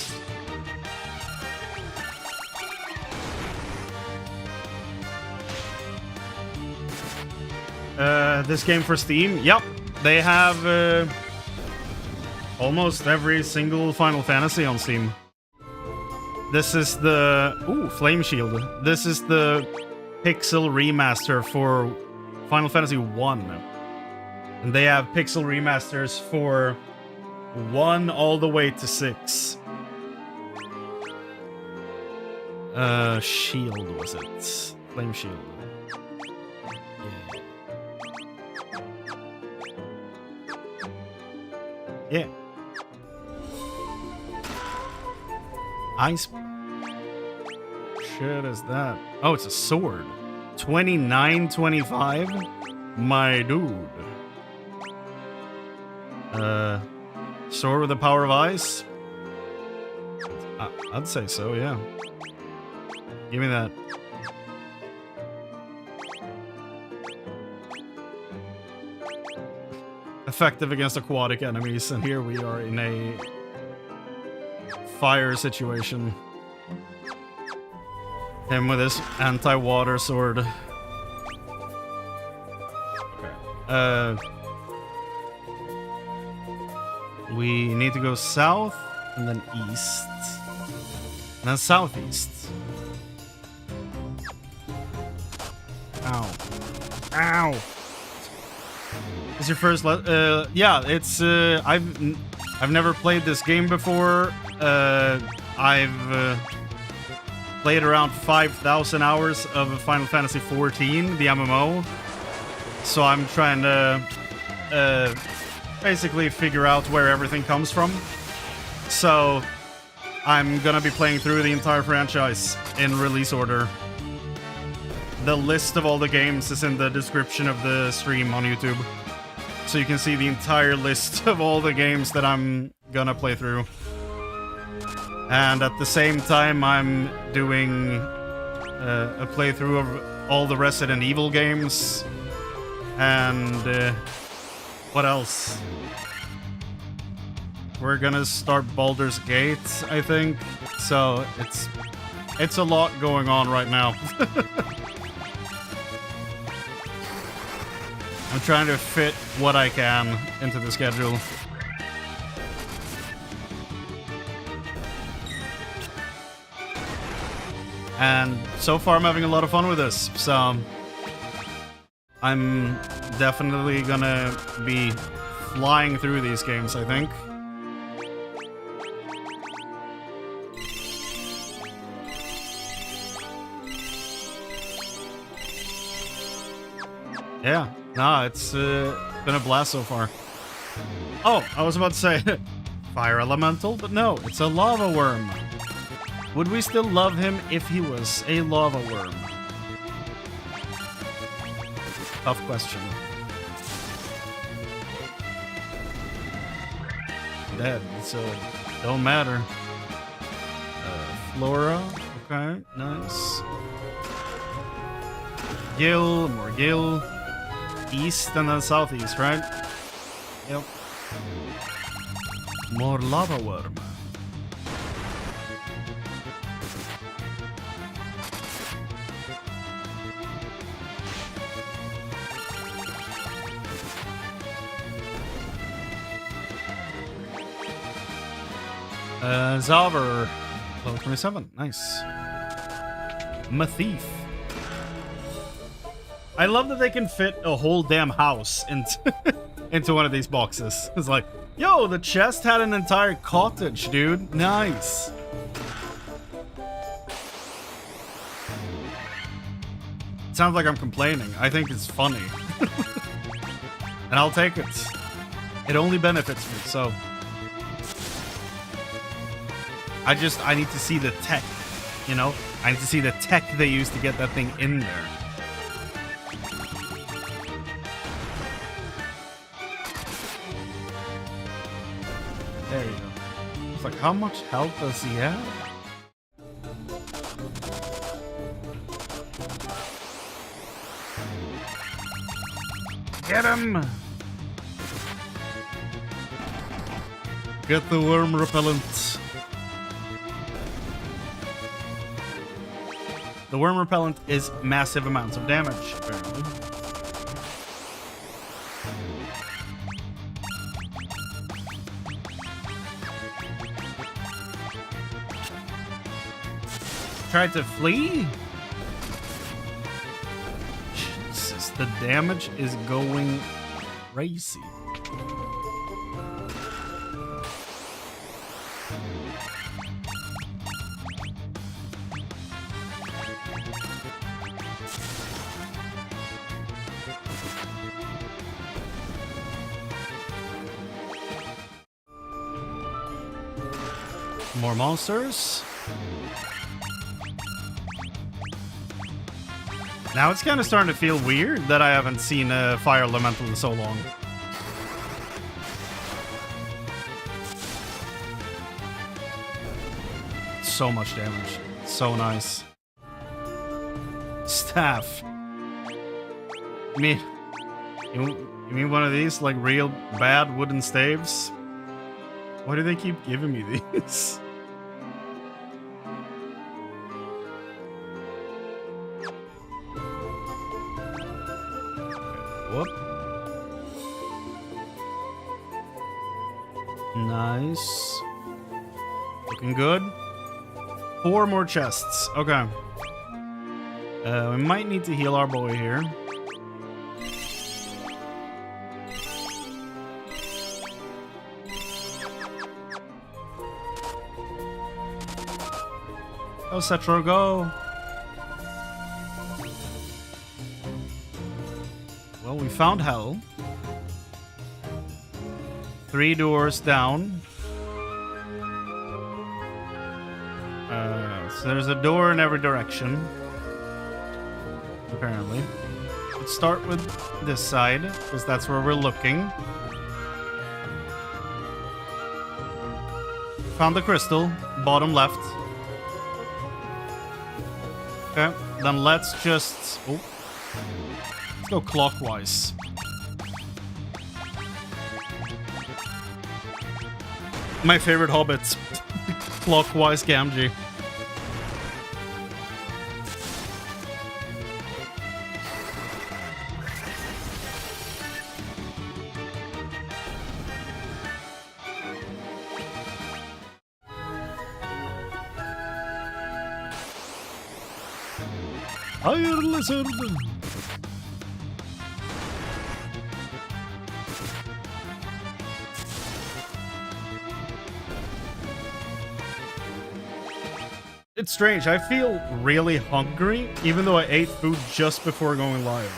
Speaker 3: This game for Steam? Yep. They have almost every single Final Fantasy on Steam. This is the... Ooh, Flame Shield. This is the Pixel Remaster for Final Fantasy 1. And they have Pixel Remasters for 1 all the way to 6. Shield was it? Flame Shield. Yeah. Ice. Shit is that? Oh, it's a sword. 29.25? My dude. Sword with the power of ice? I'd say so, yeah. Give me that. Effective against aquatic enemies, and here we are in a fire situation. Him with his anti-water sword. Okay. We need to go south, and then east. And then southeast. Ow. Ow! It's your first yeah, it's I've never played this game before. I've played around 5,000 hours of Final Fantasy XIV, the MMO. So I'm trying to basically figure out where everything comes from. So I'm gonna be playing through the entire franchise in release order. The list of all the games is in the description of the stream on YouTube. So you can see the entire list of all the games that I'm gonna play through. And at the same time, I'm doing a playthrough of all the Resident Evil games. And what else? We're gonna start Baldur's Gate, I think. So it's a lot going on right now. I'm trying to fit what I can into the schedule. And so far I'm having a lot of fun with this, so I'm definitely gonna be flying through these games, I think. Yeah. Nah, it's been a blast so far. Oh, I was about to say fire elemental, but no, it's a lava worm. Would we still love him if he was a lava worm? Tough question. Dead, so don't matter. Flora, okay, nice. Gil, more Gil. East and then southeast, right? Yep. More lava worm. Zaver. Level 27. Nice. Mathief. I love that they can fit a whole damn house into one of these boxes. It's like, yo, the chest had an entire cottage, dude. Nice. It sounds like I'm complaining. I think it's funny. And I'll take it. It only benefits me, so. I need to see the tech, you know? I need to see the tech they use to get that thing in there. There you go. It's like, how much health does he have? Get him! Get the worm repellent. The worm repellent is massive amounts of damage, apparently. Tried to flee? Jesus, the damage is going crazy. More monsters. Now it's kind of starting to feel weird that I haven't seen a fire elemental in so long. So much damage. So nice. Staff. You mean one of these, like, real bad wooden staves? Why do they keep giving me these? Whoop. Nice. Looking good. 4 more chests. Okay. We might need to heal our boy here. Go, Cetro, go. Well, we found hell. 3 doors down. So there's a door in every direction. Apparently. Let's start with this side, because that's where we're looking. Found the crystal, bottom left. Okay, then let's just... Oh. Let's go clockwise. My favorite hobbits. Clockwise Gamgee. Fire lizard. It's strange. I feel really hungry, even though I ate food just before going live.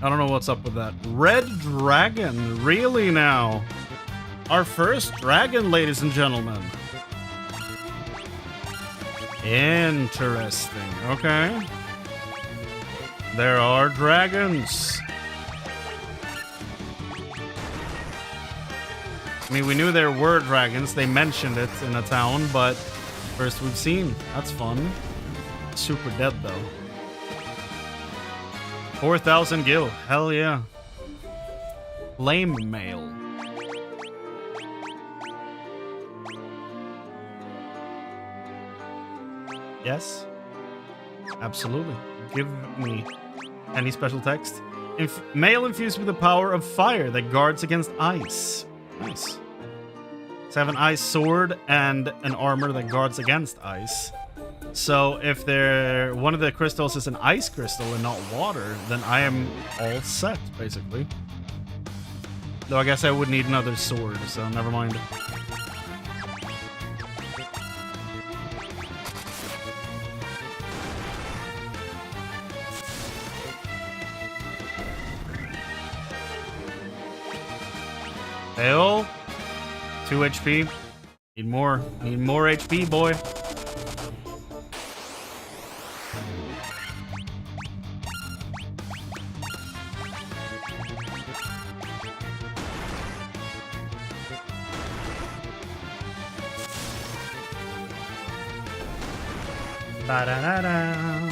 Speaker 3: I don't know what's up with that. Red Dragon. Really now? Our first dragon, ladies and gentlemen. Interesting. Okay. There are dragons. I mean, we knew there were dragons. They mentioned it in a town, but first we've seen. That's fun. Super dead, though. 4,000 gil. Hell yeah. Flame mail. Yes. Absolutely. Give me any special text. Mail infused with the power of fire that guards against ice. Nice. So I have an ice sword and an armor that guards against ice. So if one of the crystals is an ice crystal and not water, then I am all set, basically. Though I guess I would need another sword, so never mind. Fail. 2 HP. Need more. Need more HP, boy. Ba-da-da-da.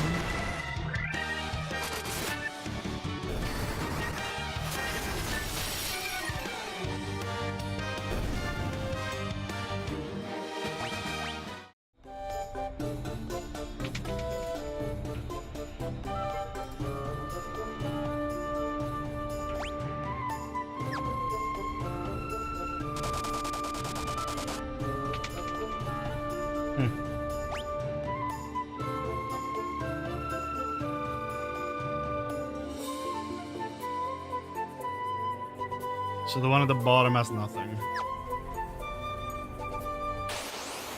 Speaker 3: So the one at the bottom has nothing.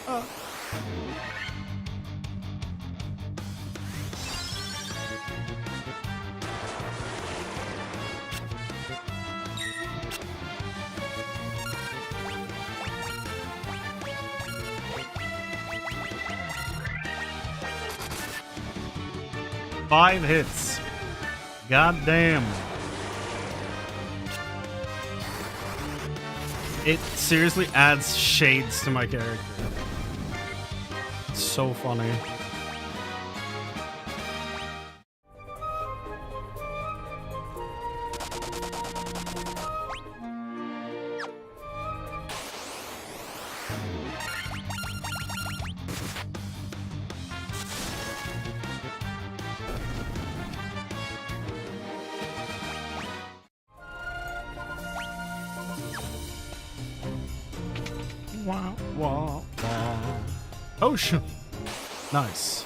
Speaker 3: Oh. Five hits. God damn. It seriously adds shades to my character. It's so funny. Wow, wow, wow. Potion. Nice.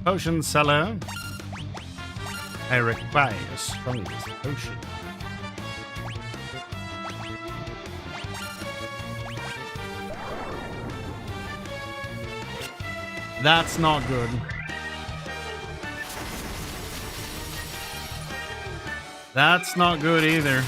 Speaker 3: Potion seller. I require a strongest potion. That's not good. That's not good either.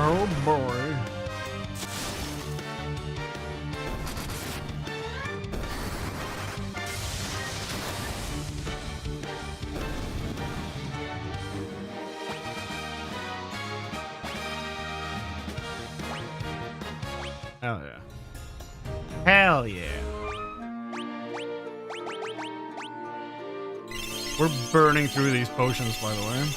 Speaker 3: Oh boy. Hell yeah. Hell yeah. We're burning through these potions, by the way.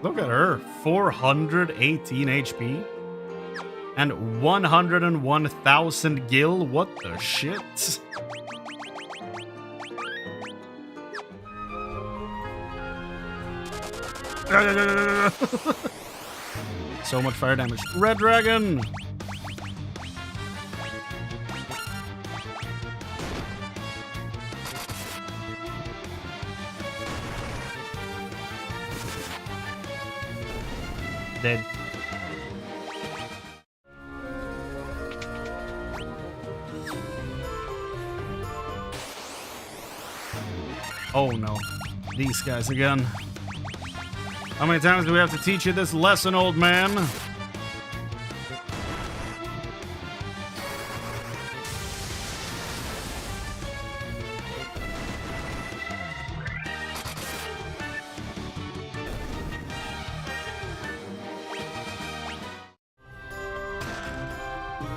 Speaker 3: Look at her, 418 HP and 101,000 gil. What the shit? So much fire damage. Red Dragon! Dead. Oh no. These guys again. How many times do we have to teach you this lesson, old man?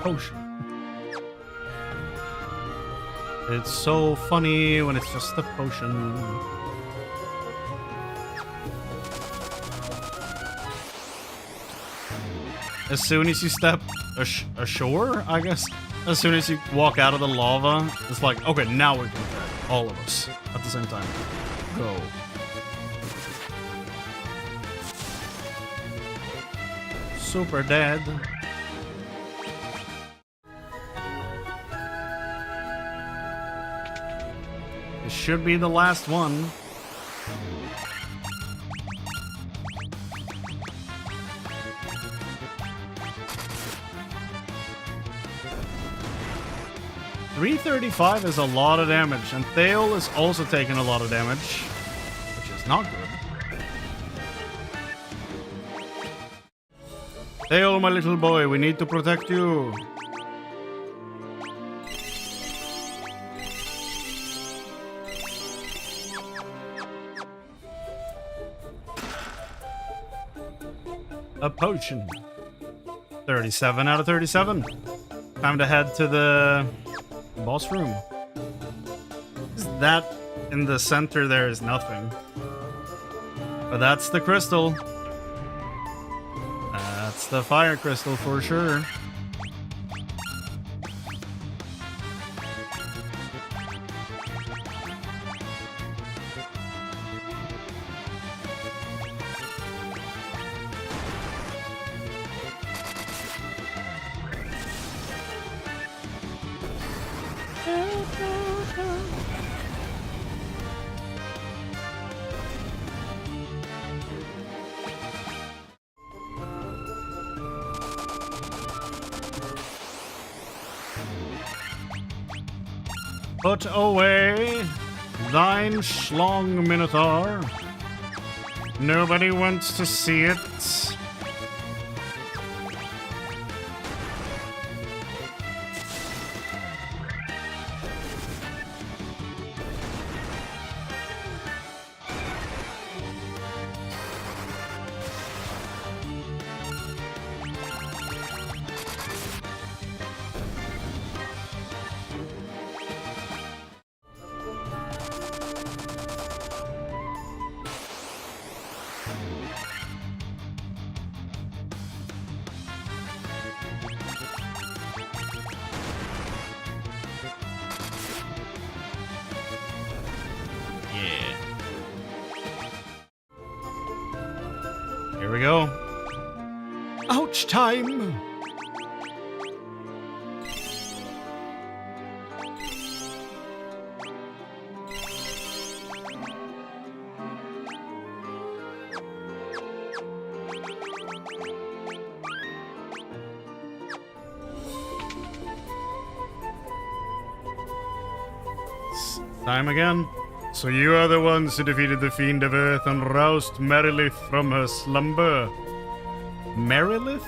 Speaker 3: potion. It's so funny when it's just a potion. As soon as you step ashore, I guess, as soon as you walk out of the lava, it's like, okay, now we're gonna dead. All of us at the same time. Go. Super dead. This should be the last one. $335 is a lot of damage, and Thale is also taking a lot of damage, which is not good. Thale, my little boy, we need to protect you. A potion. 37 out of 37. Time to head to the boss room. That in the center there is nothing. But that's the crystal. That's the fire crystal for sure. Put away thine schlong, Minotaur. Nobody wants to see it. Here we go.
Speaker 2: Ouch time!
Speaker 3: Time again. So you are the ones who defeated the Fiend of Earth and roused Merilith from her slumber. Merilith?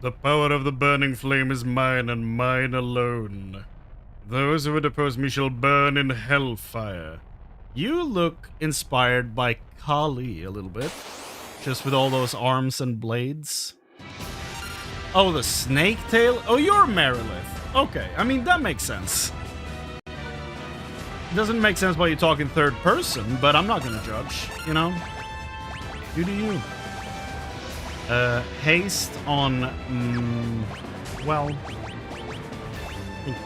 Speaker 3: The power of the burning flame is mine and mine alone. Those who would oppose me shall burn in hellfire. You look inspired by Kali a little bit. Just with all those arms and blades. Oh, the snake tail? Oh, you're Merilith. Okay, I mean, that makes sense. It doesn't make sense why you talk in third person, but I'm not gonna judge, you know? You do you. Haste on... well...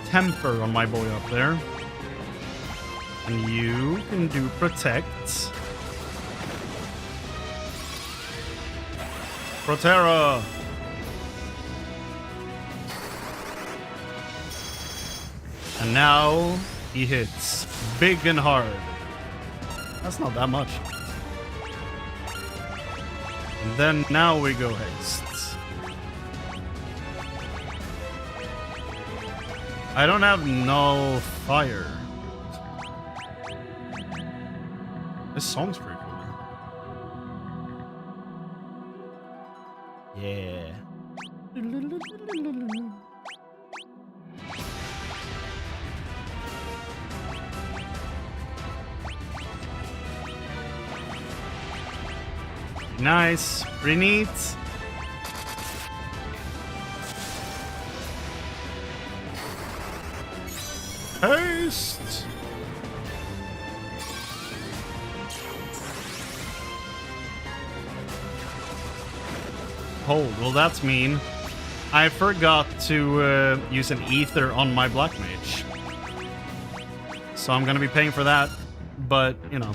Speaker 3: temper on my boy up there. And you can do protect. Tera. And now he hits big and hard. That's not that much. And then now we go haste. I don't have no fire. This song's pretty cool. Yeah. nice. Pretty neat.
Speaker 2: Haste!
Speaker 3: Oh, well that's mean. I forgot to use an ether on my black mage. So I'm gonna be paying for that, but, you know.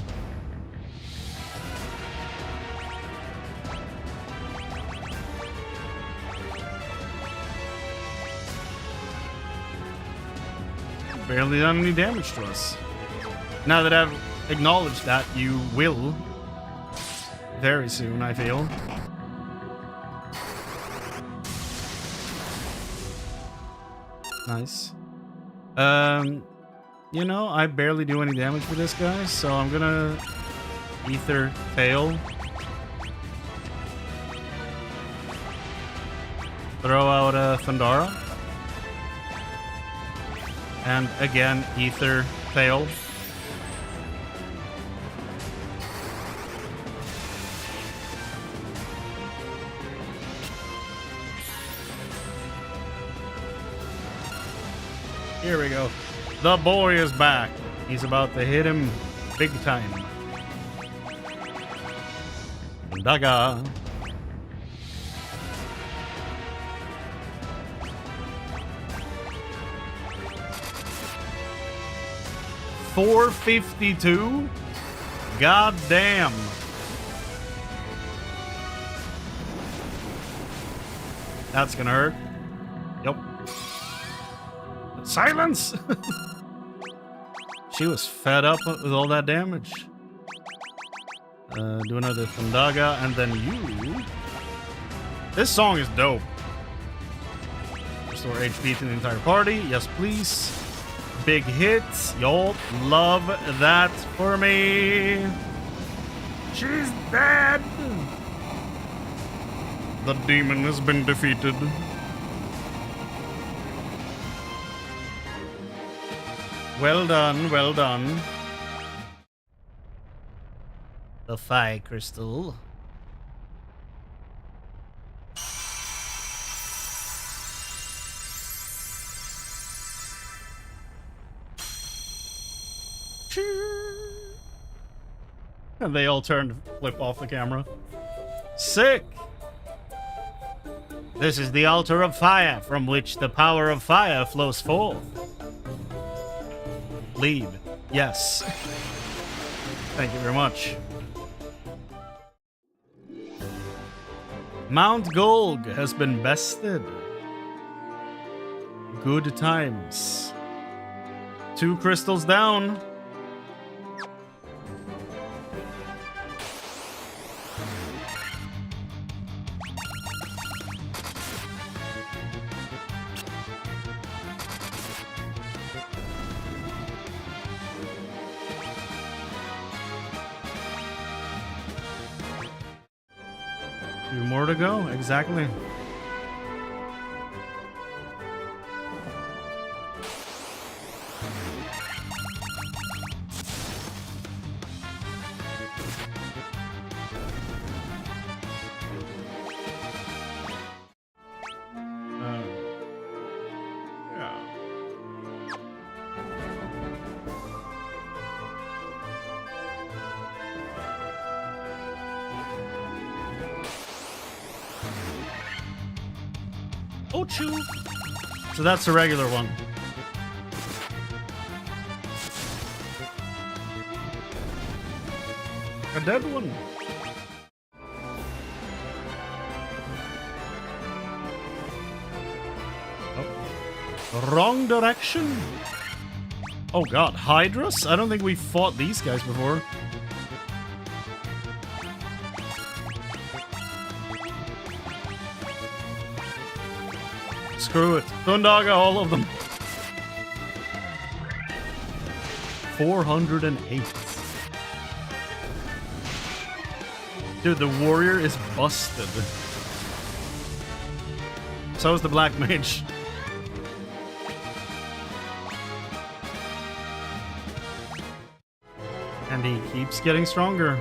Speaker 3: Barely done any damage to us. Now that I've acknowledged that, you will very soon, I feel. Nice. You know, I barely do any damage with this guy, so I'm gonna ether tail. Throw out a Thundara. And again, ether tail. Here we go. The boy is back. He's about to hit him big time. Daga. $452? God damn. That's gonna hurt. Yep. Silence! She was fed up with all that damage. Do another Thundaga, and then you. This song is dope. Restore HP to the entire party. Yes, please. Big hits. Y'all love that for me.
Speaker 4: She's dead!
Speaker 3: The demon has been defeated. Well done, well done. The Phi Crystal. And they all turned to flip off the camera. Sick! This is the altar of fire, from which the power of fire flows forth. Lead. Yes. Thank you very much. Mount Golg has been bested. Good times. 2 crystals down. Two more to go, exactly. Ochu. So that's a regular one. A dead one. Oh. Wrong direction. Oh god, Hydras? I don't think we fought these guys before. Screw it. Thundaga, all of them. 408. Dude, the warrior is busted. So is the black mage. And he keeps getting stronger.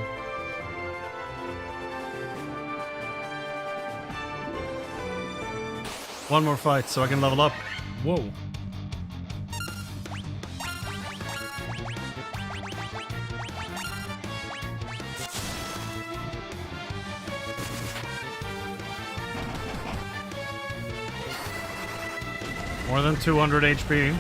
Speaker 3: One more fight so I can level up. Whoa. More than 200 HP.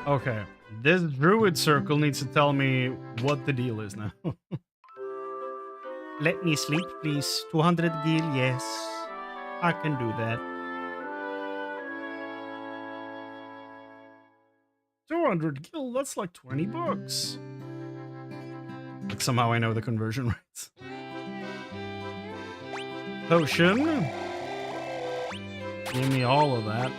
Speaker 3: Okay, this druid circle needs to tell me what the deal is now. Let me sleep, please. 200 gil, yes. I can do that. 200 gil, that's like 20 bucks. Like somehow I know the conversion rates. Potion. Give me all of that.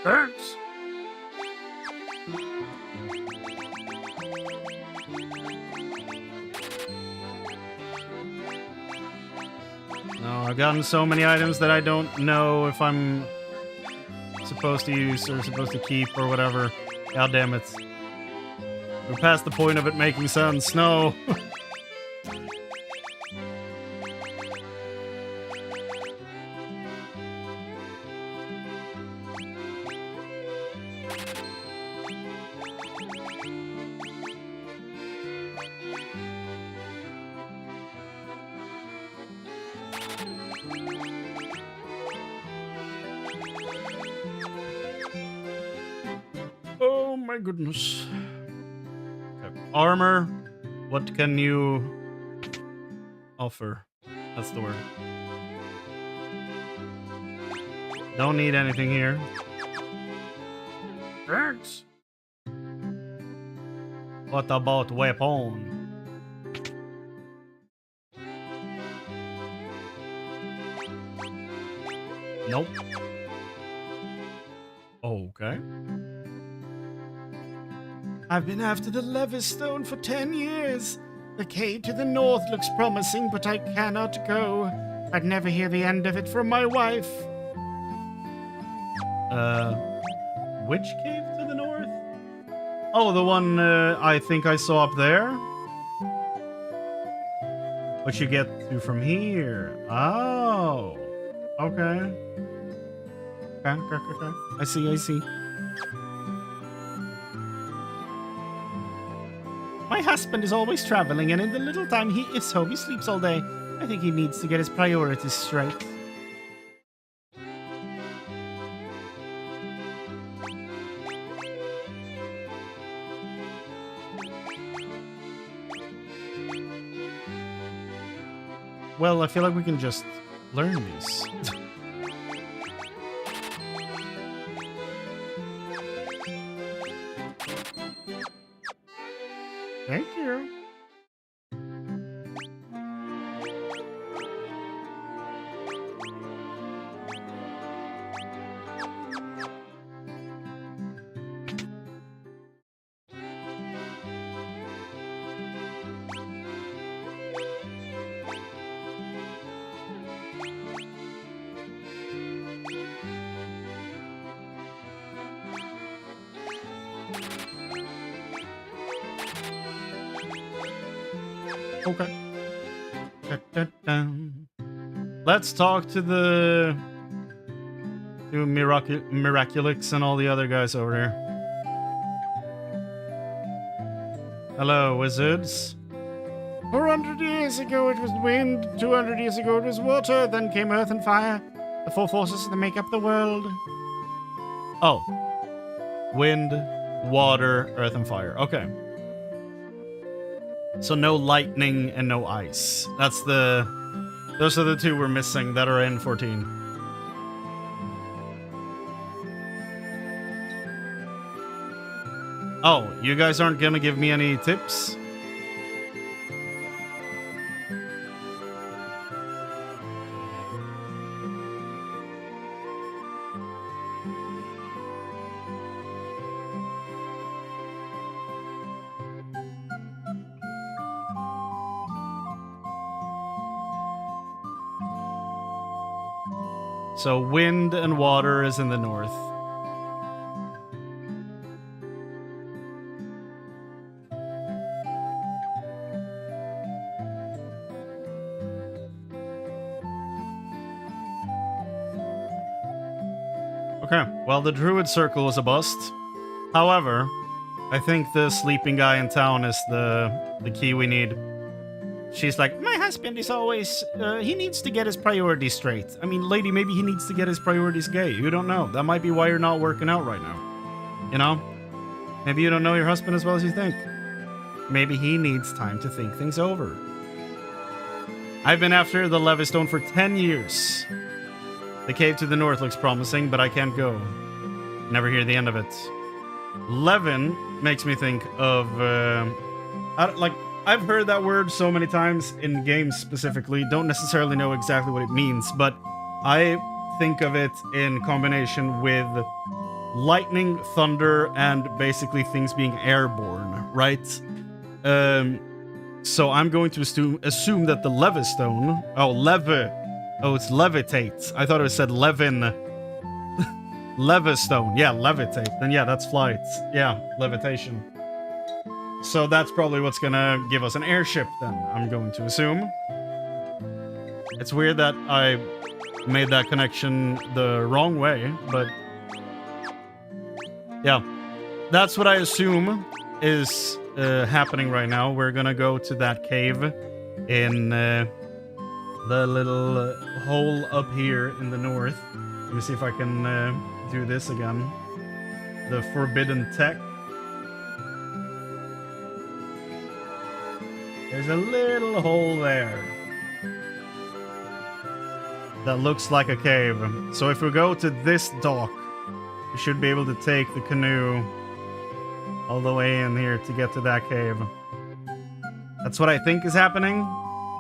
Speaker 4: Thanks.
Speaker 3: No, I've gotten so many items that I don't know if I'm supposed to use or supposed to keep or whatever. God damn it. We're past the point of it making sense. No.
Speaker 4: Oh my goodness.
Speaker 3: Okay. Armor. What can you offer? That's the word. Don't need anything here.
Speaker 4: Thanks.
Speaker 3: What about weapon? Nope. Okay.
Speaker 2: I've been after the Levis Stone for 10 years. The cave to the north looks promising, but I cannot go. I'd never hear the end of it from my wife.
Speaker 3: Which cave to the north? Oh, the one I think I saw up there? What you get to from here? Oh. Okay. Okay. I see. My husband is always traveling, and in the little time he is home, he sleeps all day. I think he needs to get his priorities straight. Well, I feel like we can just learn these. Thank you. Okay. Let's talk to the Miraculix and all the other guys over here. Hello, wizards.
Speaker 2: 400 years ago it was wind, 200 years ago it was water, then came earth and fire, the four forces that make up the world.
Speaker 3: Oh. Wind, water, earth, and fire. Okay. So no lightning and no ice. Those are the two we're missing that are in 14. Oh, you guys aren't gonna give me any tips? So wind and water is in the north. Okay, well, the Druid Circle was a bust. However, I think the sleeping guy in town is the key we need. She's like, my husband is always, he needs to get his priorities straight. I mean, lady, maybe he needs to get his priorities gay. You don't know. That might be why you're not working out right now. You know? Maybe you don't know your husband as well as you think. Maybe he needs time to think things over. I've been after the Levistone for 10 years. The cave to the north looks promising, but I can't go. Never hear the end of it. Levin makes me think of, I've heard that word so many times in games specifically. Don't necessarily know exactly what it means, but I think of it in combination with lightning, thunder, and basically things being airborne, right? So I'm going to assume that the Levistone... Oh, it's levitate. I thought it said Levin. Levistone. Yeah, levitate. Then yeah, that's flight. Yeah, levitation. So that's probably what's gonna give us an airship then, I'm going to assume. It's weird that I made that connection the wrong way, but... yeah. That's what I assume is happening right now. We're gonna go to that cave in the little hole up here in the north. Let me see if I can do this again. The Forbidden Tech. There's a little hole there that looks like a cave. So if we go to this dock, we should be able to take the canoe all the way in here to get to that cave. That's what I think is happening.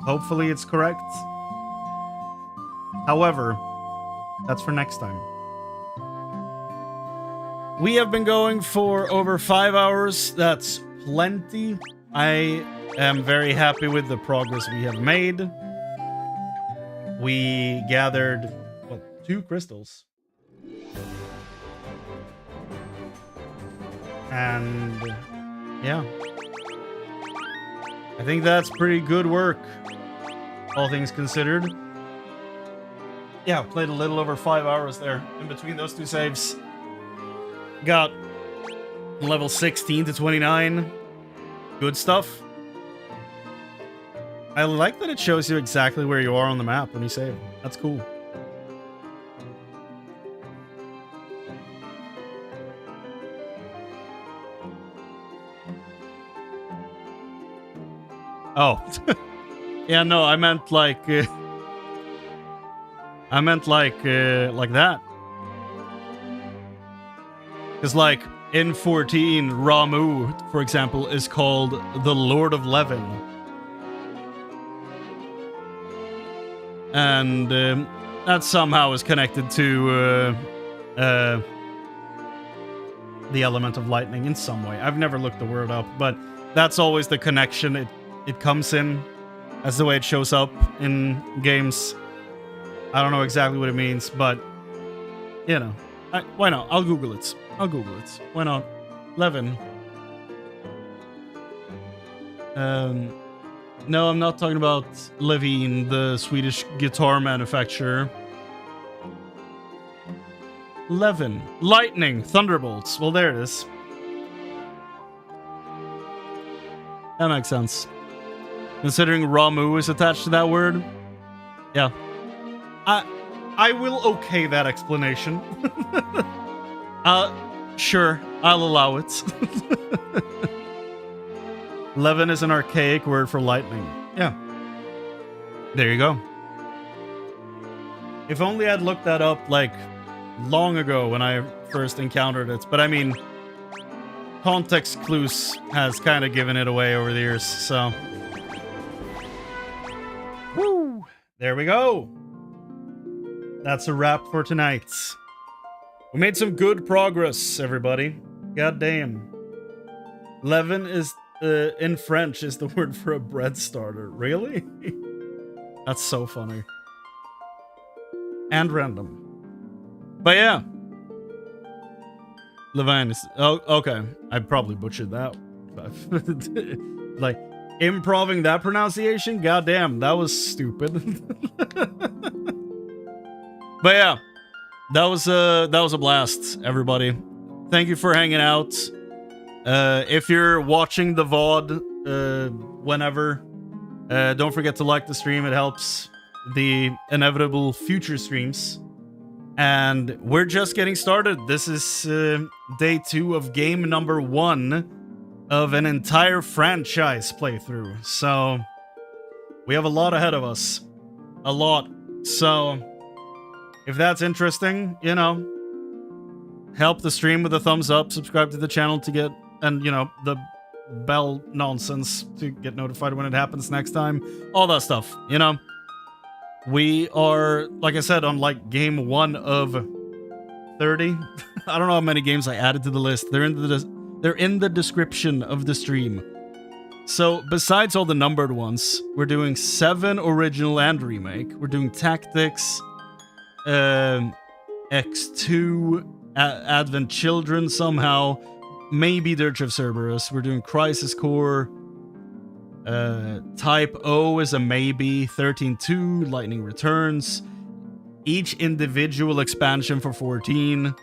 Speaker 3: Hopefully it's correct. However, that's for next time. We have been going for over 5 hours. That's plenty. I am very happy with the progress we have made. We gathered, what, 2 crystals. And yeah. I think that's pretty good work, all things considered. Yeah, played a little over 5 hours there in between those 2 saves. Got level 16 to 29. Good stuff. I like that it shows you exactly where you are on the map when you save. That's cool. Oh. Yeah, no, I meant like... I meant like that. Because like in 14, Ramu, for example, is called the Lord of Levin. And that somehow is connected to the element of lightning in some way. I've never looked the word up, but that's always the connection it comes in. That's the way it shows up in games. I don't know exactly what it means, but, you know, why not? I'll Google it. Why not? Levin. No, I'm not talking about Levine, the Swedish guitar manufacturer. Levin. Lightning. Thunderbolts. Well, there it is. That makes sense. Considering Ramu is attached to that word. Yeah. I will okay that explanation. Sure, I'll allow it. Levin is an archaic word for lightning. Yeah. There you go. If only I'd looked that up, like, long ago when I first encountered it. But I mean, context clues has kind of given it away over the years, so... Woo! There we go! That's a wrap for tonight. We made some good progress, everybody. God damn. Levin is, in French, is the word for a bread starter. Really? That's so funny. And random. But yeah. Levine is... Oh, okay. I probably butchered that. Like, improving that pronunciation? Goddamn, that was stupid. But yeah. That was a blast, everybody. Thank you for hanging out. If you're watching the VOD, whenever, don't forget to like the stream. It helps the inevitable future streams. And we're just getting started. This is day 2 of game number 1 of an entire franchise playthrough. So we have a lot ahead of us. A lot. So if that's interesting, you know, help the stream with a thumbs up, subscribe to the channel to get, and, you know, the bell nonsense to get notified when it happens next time. All that stuff, you know. We are, like I said, on like game 1 of 30. I don't know how many games I added to the list. They're in the description of the stream. So besides all the numbered ones, we're doing 7 original and remake. We're doing Tactics, X2, Advent Children somehow, maybe Dirge of Cerberus. We're doing Crisis Core. Type O is a maybe. 13-2, Lightning Returns. Each individual expansion for 14.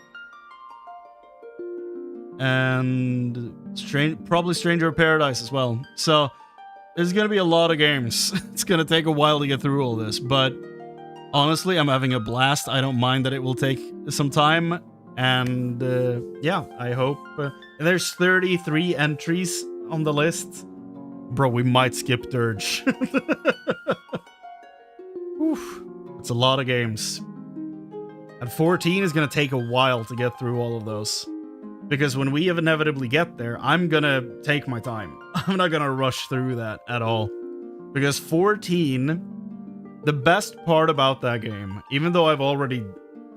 Speaker 3: And probably Stranger of Paradise as well. So there's gonna be a lot of games. It's gonna take a while to get through all this, but honestly, I'm having a blast. I don't mind that it will take some time. And yeah, I hope... there's 33 entries on the list. Bro, we might skip Dirge. Oof. It's a lot of games. And 14 is going to take a while to get through all of those. Because when we inevitably get there, I'm going to take my time. I'm not going to rush through that at all. Because 14, the best part about that game, even though I've already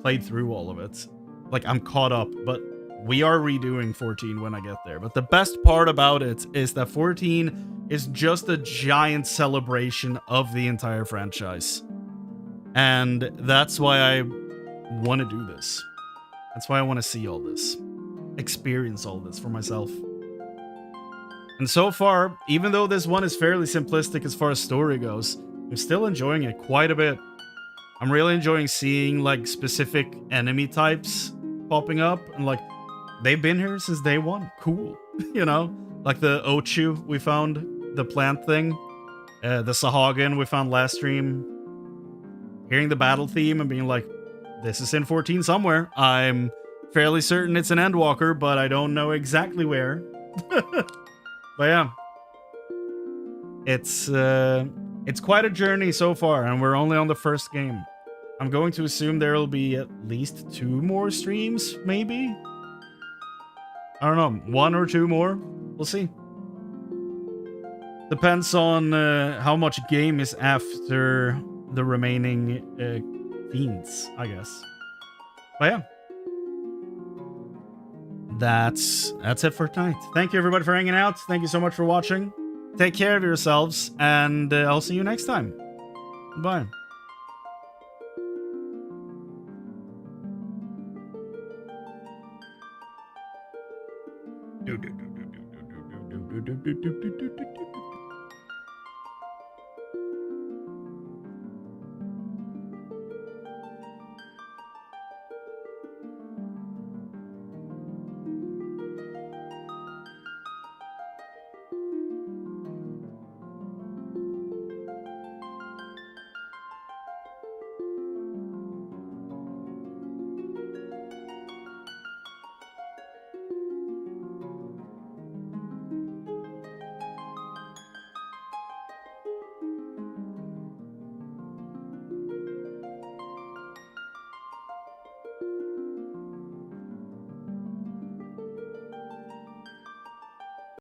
Speaker 3: played through all of it, like, I'm caught up, but we are redoing 14 when I get there. But the best part about it is that 14 is just a giant celebration of the entire franchise. And that's why I want to do this. That's why I want to see all this. Experience all this for myself. And so far, even though this one is fairly simplistic as far as story goes, I'm still enjoying it quite a bit. I'm really enjoying seeing, like, specific enemy types popping up. And, like, they've been here since day 1. Cool. You know? Like the Ochu we found, the plant thing. The Sahagin we found last stream. Hearing the battle theme and being like, this is in 14 somewhere. I'm fairly certain it's an Endwalker, but I don't know exactly where. But yeah. It's quite a journey so far, and we're only on the first game. I'm going to assume there will be at least 2 more streams, maybe? I don't know, 1 or 2 more? We'll see. Depends on how much game is after the remaining fiends, I guess. But yeah. That's it for tonight. Thank you everybody for hanging out. Thank you so much for watching. Take care of yourselves, and I'll see you next time. Bye. Do do do do do do do do do do do do.